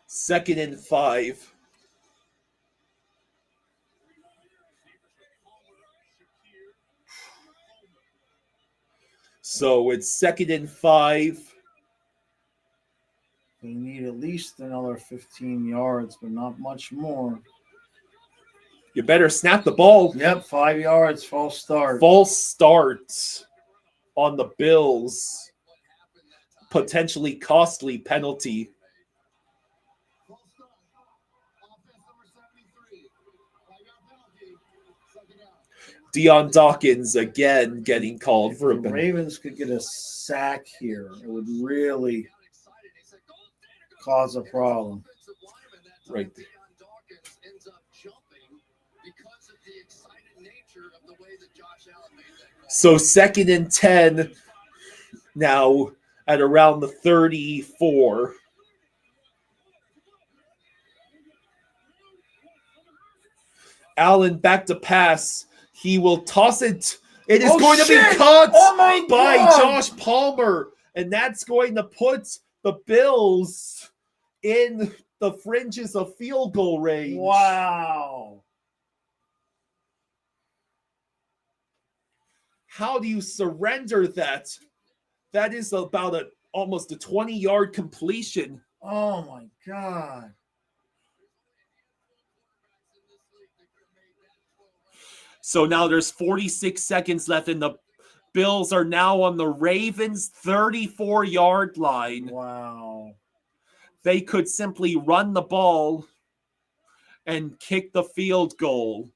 2nd and 5. So it's 2nd and 5. They need at least another 15 yards, but not much more. You better snap the ball. Yep, 5 yards, false start. False start on the Bills. Potentially costly penalty. Deion Dawkins again getting called for a penalty. Ravens could get a sack here. It would really cause a problem. Right. So 2nd and 10 now at around the 34. Allen back to pass. He will toss it. It is going to be caught by Josh Palmer. And that's going to put the Bills in the fringes of field goal range. Wow. How do you surrender that? That is about almost a 20-yard completion. Oh, my God. So now there's 46 seconds left, and the Bills are now on the Ravens' 34-yard line. Wow. They could simply run the ball and kick the field goal.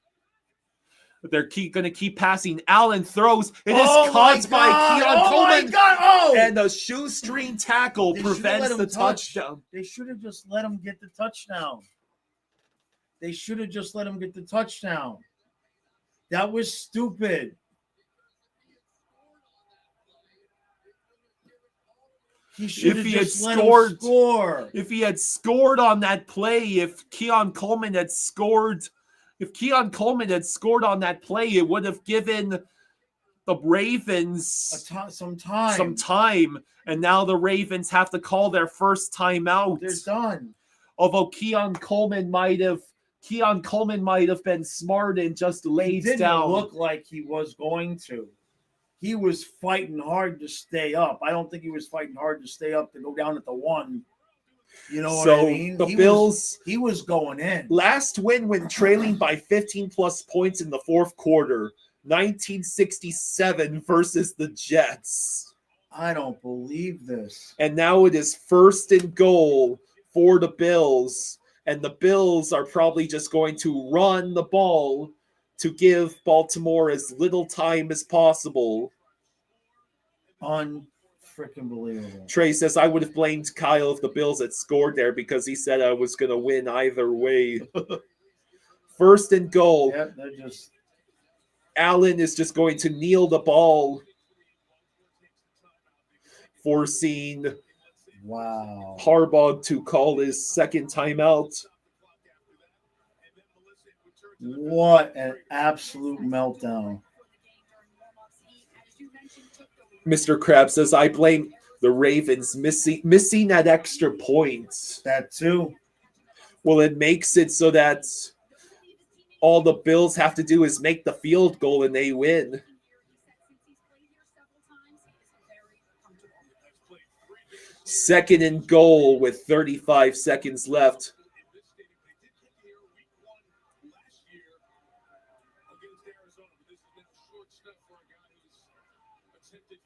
They're going to keep passing. Allen throws. It is caught by Keon Coleman. My God. Oh! And the shoestring tackle prevents the touchdown. They should have just let him get the touchdown. They should have just let him get the touchdown. That was stupid. He should have just let him score. If he had scored on that play, if Keon Coleman had scored on that play, it would have given the Ravens some time. And now the Ravens have to call their first timeout. They're done. Although Keon Coleman might have been smart and just laid down. It didn't look like he was going to. He was fighting hard to stay up. I don't think he was fighting hard to stay up to go down at the 1. You know what I mean? The Bills, he was going in. Last win when trailing by 15-plus points in the fourth quarter, 1967 versus the Jets. I don't believe this. And now it is 1st and goal for the Bills. And the Bills are probably just going to run the ball to give Baltimore as little time as possible. Unfreaking believable. Trey says, I would have blamed Kyle if the Bills had scored there because he said I was going to win either way. 1st and goal. Yep, they're just... Allen is just going to kneel the ball, forcing Harbaugh to call his second timeout. What an absolute meltdown. Mr. Krabs says, I blame the Ravens missing that extra point. That too. Well, it makes it so that all the Bills have to do is make the field goal and they win. Second and goal with 35 seconds left. attempted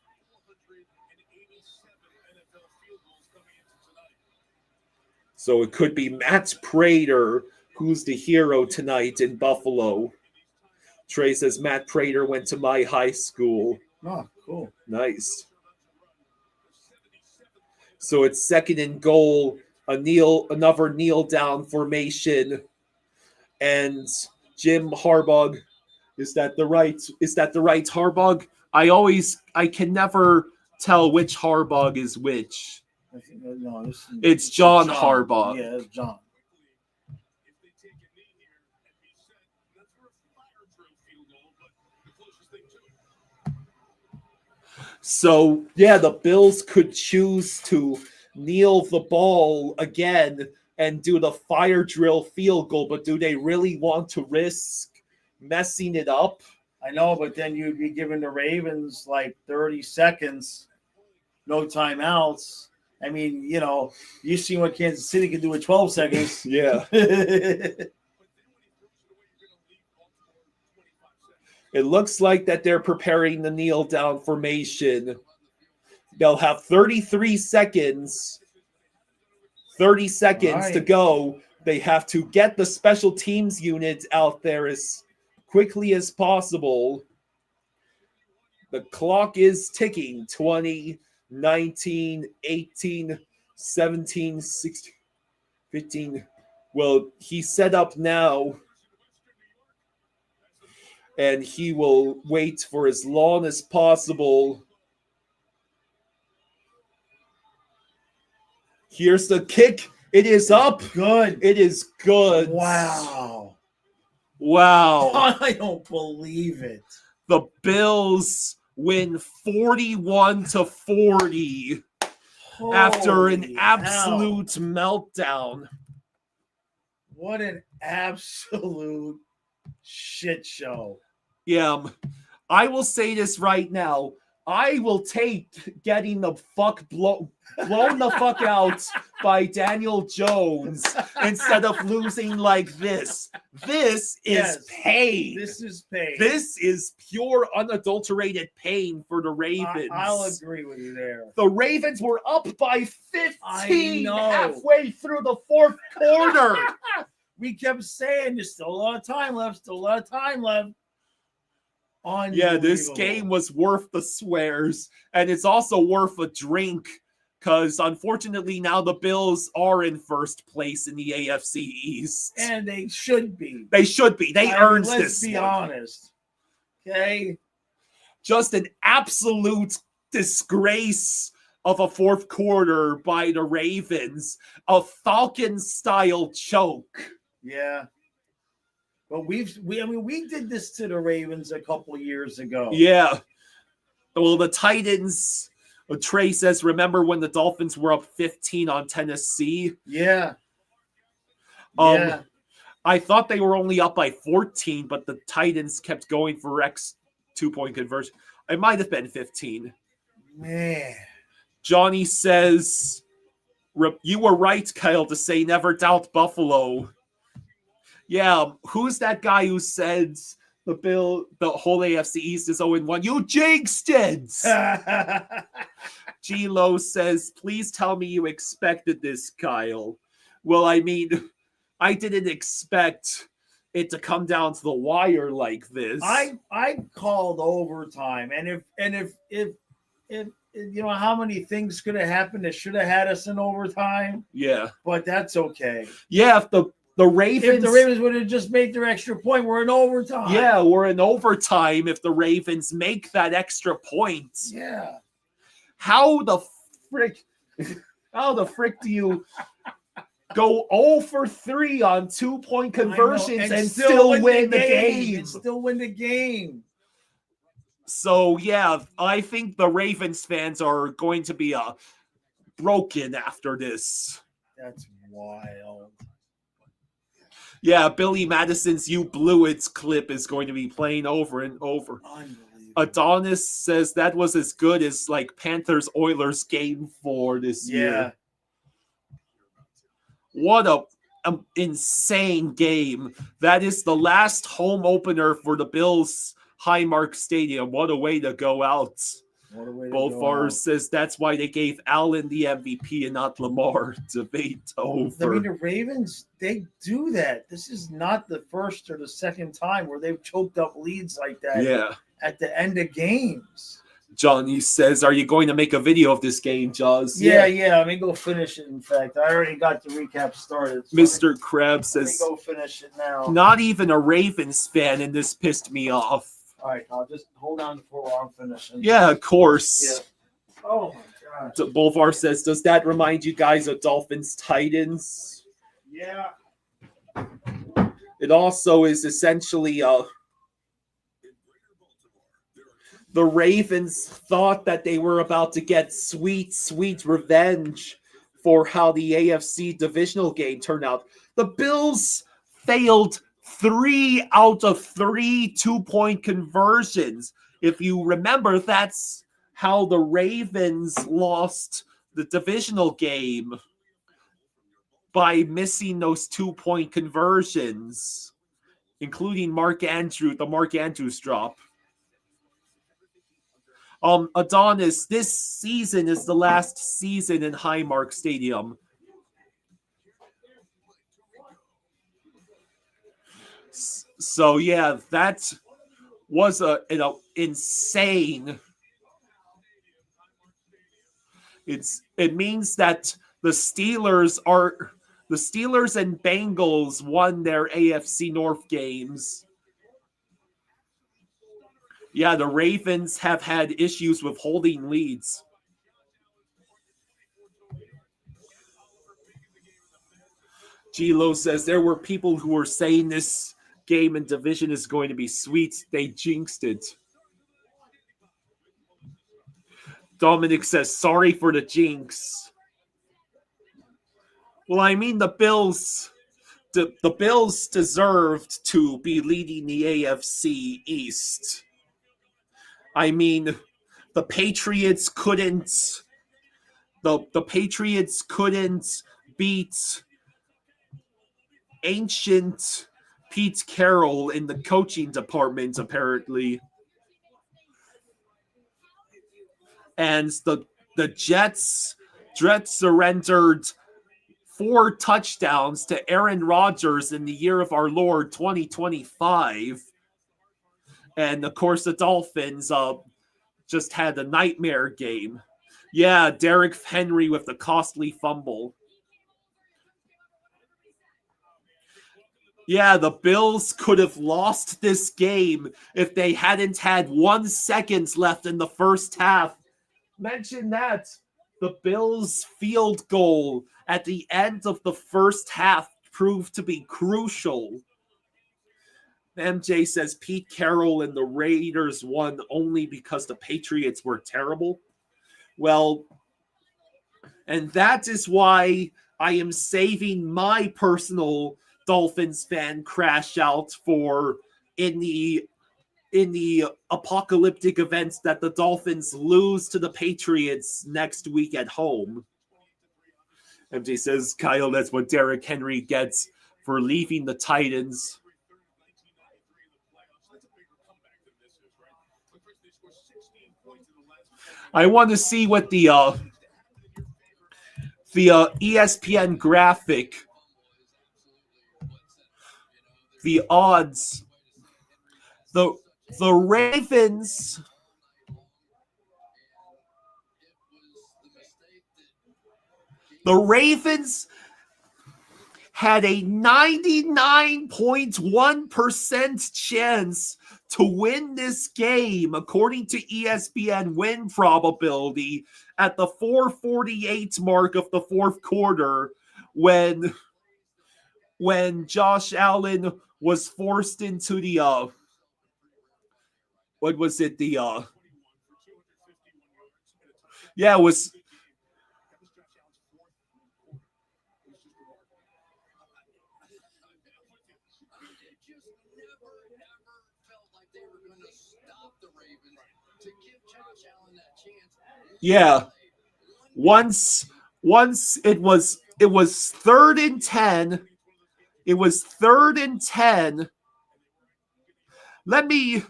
487 NFL field goals coming into tonight. So it could be Matt Prater who's the hero tonight in Buffalo. Trey says Matt Prater went to my high school. Oh, cool. Nice. So it's second and goal, another kneel down formation, and Jim Harbaugh. Is that the right Harbaugh? I can never tell which Harbaugh is which. I think no, It's John Harbaugh. Yeah, it's John. If they take a knee here and be set, that's for a fire drill field goal, but the closest thing to it. So yeah, the Bills could choose to kneel the ball again and do the fire drill field goal, but do they really want to risk messing it up? I know, but then you'd be giving the Ravens like 30 seconds, no timeouts. I mean, you see what Kansas City can do in 12 seconds. Yeah. It looks like that they're preparing the kneel down formation. They'll have 33 seconds. 30 seconds to go. They have to get the special teams unit out there as quickly as possible. The clock is ticking. 20, 19, 18, 17, 16, 15. Well, he's set up now. And he will wait for as long as possible. Here's the kick. It is up. Good. It is good. Wow. I don't believe it. The Bills win 41-40 after an absolute meltdown. What an absolute shit show. Yeah, I will say this right now. I will take getting the fuck blown the fuck out by Daniel Jones instead of losing like this. This is pain. This is pain. This is pure unadulterated pain for the Ravens. I'll agree with you there. The Ravens were up by 15 halfway through the fourth quarter. We kept saying there's still a lot of time left. Yeah, this game was worth the swears, and it's also worth a drink because unfortunately now the Bills are in first place in the AFC East. And they should be. They earned this. Let's be honest. Okay? Just an absolute disgrace of a fourth quarter by the Ravens. A Falcon-style choke. Yeah. But we did this to the Ravens a couple years ago. Yeah. Well, the Titans, Trey says, remember when the Dolphins were up 15 on Tennessee? Yeah. I thought they were only up by 14, but the Titans kept going for two-point conversion. It might have been 15. Man. Johnny says, you were right, Kyle, to say never doubt Buffalo. Yeah, who's that guy who said the whole AFC East is 0-1? You jinxed it! G-Lo says, please tell me you expected this, Kyle. Well, I mean, I didn't expect it to come down to the wire like this. I called overtime, and if how many things could have happened that should have had us in overtime? Yeah. But that's okay. Yeah, if the Ravens would have just made their extra point, we're in overtime. Yeah, we're in overtime if the Ravens make that extra point. Yeah. How the frick do you go 0 for 3 on 2-point conversions and still win the game? And still win the game. So, yeah, I think the Ravens fans are going to be broken after this. That's wild. Yeah, Billy Madison's "You Blew It" clip is going to be playing over and over. Adonis says that was as good as like Panthers-Oilers game 4 this year. What a insane game. That is the last home opener for the Bills Highmark Stadium. What a way to go out. What a way to Bolfar go. says that's why they gave Allen the MVP and not Lamar. Debate over. I mean, the Ravens, they do that. This is not the first or the second time where they've choked up leads like that Yeah. at the end of games. Johnny says, are you going to make a video of this game, Jaws? Yeah. Let me go finish it. In fact, I already got the recap started. So Mr. Krabs let me says, go finish it now. not even a Ravens fan, and this pissed me off. All right, I'll just hold on before I'm finishing. Yeah, of course. Yeah. Oh, my gosh. Bolvar says, does that remind you guys of Dolphins Titans? Yeah. It also is essentially the Ravens thought that they were about to get sweet, sweet revenge for how the AFC divisional game turned out. The Bills failed 3 out of 3 2-point conversions. If you remember, that's how the Ravens lost the divisional game, by missing those 2-point conversions, including the Mark Andrews drop. Adonis, this season is the last season in Highmark Stadium. So yeah, that was insane. It means that the Steelers and Bengals won their AFC North games. Yeah, the Ravens have had issues with holding leads. G-Lo says there were people who were saying this game and division is going to be sweet. They jinxed it. Dominic says, sorry for the jinx. Well, I mean, the Bills deserved to be leading the AFC East. I mean, the Patriots couldn't beat ancient Pete Carroll in the coaching department, apparently. And the Jets surrendered 4 touchdowns to Aaron Rodgers in the year of our Lord 2025. And of course, the Dolphins just had a nightmare game. Yeah, Derrick Henry with the costly fumble. Yeah, the Bills could have lost this game if they hadn't had 1 second left in the first half. Mention that. The Bills' field goal at the end of the first half proved to be crucial. MJ says Pete Carroll and the Raiders won only because the Patriots were terrible. Well, and that is why I am saving my personal Dolphins fan crash out for in the apocalyptic events that the Dolphins lose to the Patriots next week at home. MJ says, Kyle, that's what Derrick Henry gets for leaving the Titans. I want to see what the ESPN graphic, the odds, the Ravens had a 99.1% chance to win this game, according to ESPN win probability, at the 4:48 mark of the fourth quarter when Josh Allen was forced into the what was it? It was. Yeah. Once it was 3rd and 10. It was 3rd and 10. Let me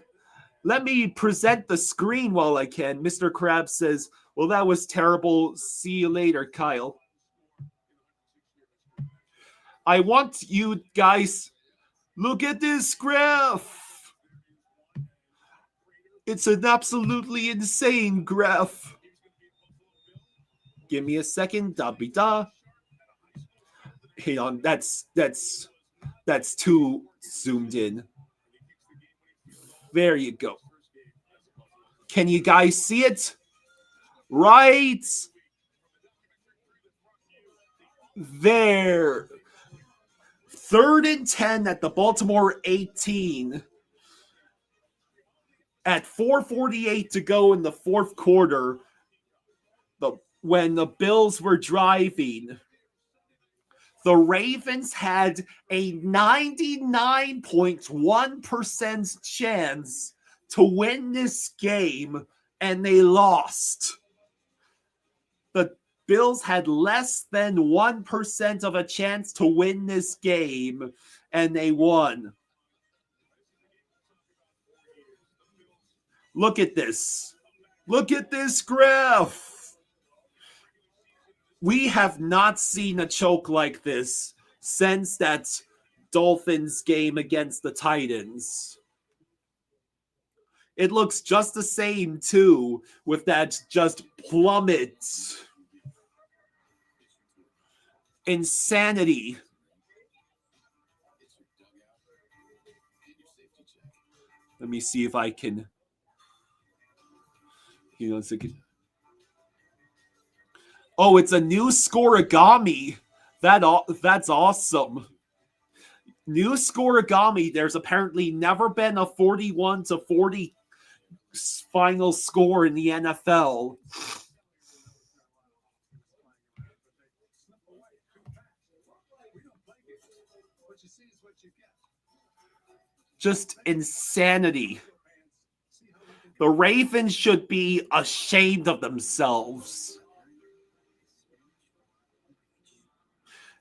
Let me present the screen while I can. Mr. Krabs says, well, that was terrible. See you later, Kyle. I want you guys, look at this graph. It's an absolutely insane graph. Give me a second. Da-be-da. Hang on, that's too zoomed in. There you go. Can you guys see it? Right there. 3rd and 10 at the Baltimore 18. At 4:48 to go in the fourth quarter, when the Bills were driving, the Ravens had a 99.1% chance to win this game, and they lost. The Bills had less than 1% of a chance to win this game, and they won. Look at this. Look at this graph. We have not seen a choke like this since that Dolphins game against the Titans. It looks just the same, too, with that just plummet. Insanity. Let me see if I can. It's like, oh, it's a new scoregami. That's awesome. New scoregami. There's apparently never been a 41-40 final score in the NFL. Just insanity. The Ravens should be ashamed of themselves.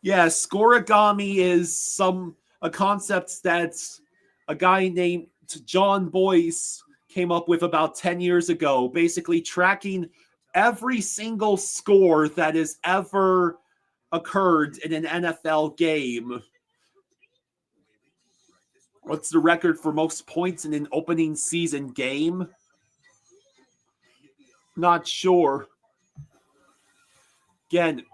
Yeah, scoregami is a concept that a guy named John Boyce came up with about 10 years ago, basically tracking every single score that has ever occurred in an NFL game. What's the record for most points in an opening season game? Not sure. Again,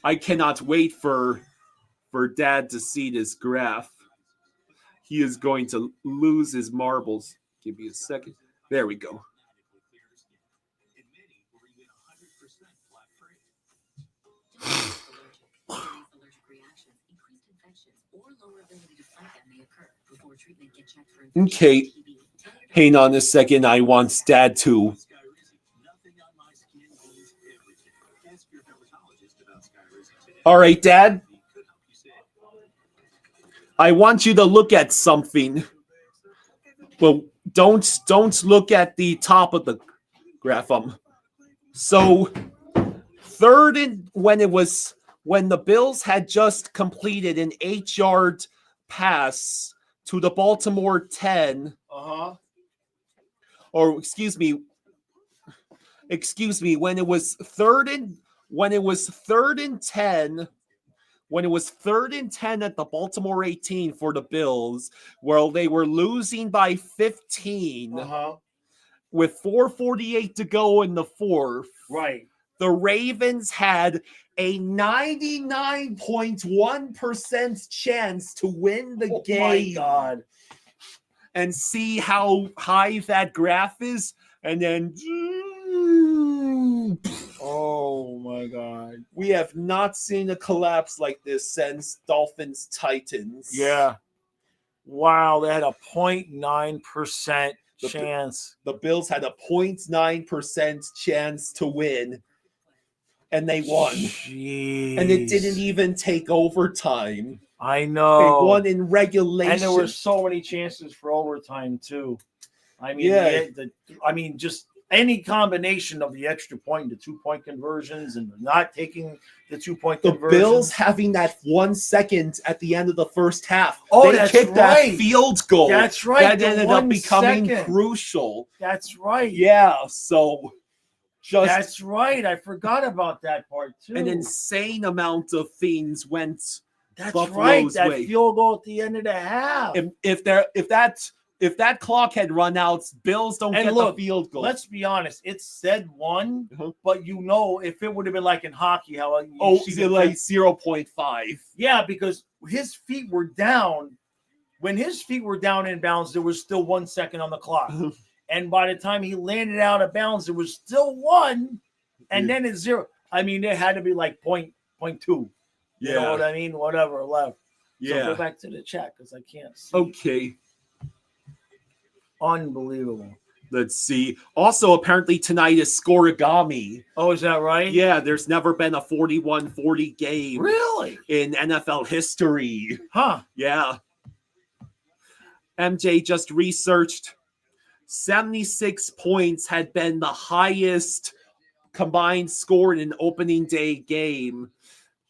I cannot wait for Dad to see this graph. He is going to lose his marbles. Give me a second. There we go. Okay, hang on a second. I want Dad to. All right, Dad. I want you to look at something. Well, don't look at the top of the graph. So, when the Bills had just completed an 8-yard pass to the Baltimore 10. Or excuse me, when it was third and 10. When it was 3rd and 10 at the Baltimore 18 for the Bills, where they were losing by 15 with 4:48 to go in the fourth. Right. The Ravens had a 99.1% chance to win the game. Oh my God. And see how high that graph is, and then oh my God. We have not seen a collapse like this since Dolphins Titans. Yeah. Wow, they had a 0.9% chance. The Bills had a 0.9% chance to win, and they won. Jeez. And it didn't even take overtime. I know. They won in regulation. And there were so many chances for overtime, too. I mean, yeah. Just any combination of the extra point, the 2-point conversions, and not taking the 2-point The conversions. Bills having that 1 second at the end of the first half. Oh, they that's kicked right. that field goal. That's right. That the ended 1 up becoming second. crucial. That's right. Yeah, so just That's right. I forgot about that part too. an insane amount of things went That's Buffalo's right. That way. field goal at the end of the half. If that clock had run out, Bills don't And get look, the field goal. Let's be honest. It said 1, Uh-huh. but if it would have been like in hockey, how you see the like 0.5. Yeah, because his feet were down. When his feet were down in bounds, there was still 1 second on the clock. And by the time he landed out of bounds, there was still 1, and then it's 0. I mean, it had to be like 0.2. You know what I mean? Whatever left. Yeah. So go back to the chat because I can't see. Okay. Unbelievable. Let's see. Also, apparently tonight is Scorigami. Oh, is that right? Yeah, there's never been a 41-40 game. Really? In NFL history. Huh. Yeah. MJ just researched 76 points had been the highest combined score in an opening day game.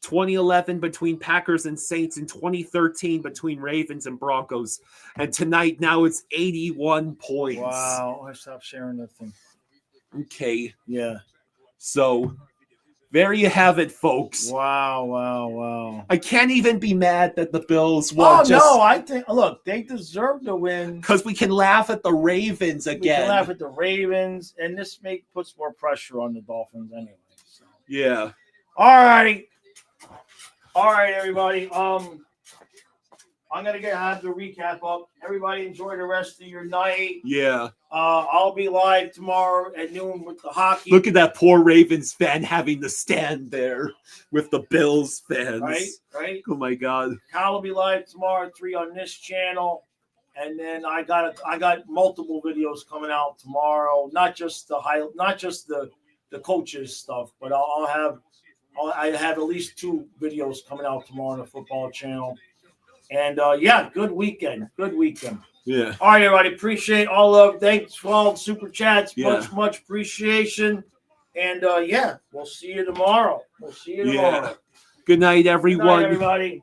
2011 between Packers and Saints, and 2013 between Ravens and Broncos. And tonight, now it's 81 points. Wow. I stopped sharing that thing. Okay. Yeah. So, there you have it, folks. Wow. I can't even be mad that the Bills won. No, I think, look, they deserve to win. Because we can laugh at the Ravens again. We can laugh at the Ravens, and this puts more pressure on the Dolphins anyway. So. Yeah. All right, everybody. I'm gonna have the recap up. Everybody enjoy the rest of your night. Yeah. I'll be live tomorrow at noon with the hockey. Look at that poor Ravens fan having to stand there with the Bills fans. Right. Oh my God. Kyle will be live tomorrow at 3 on this channel, and then I got multiple videos coming out tomorrow. Not just the coaches stuff, but I have at least 2 videos coming out tomorrow on the football channel. And good weekend. Yeah. All right, everybody. Appreciate all of. Thanks for all the super chats. Yeah. Much appreciation. And we'll see you tomorrow. Good night, everyone. Good night, everybody.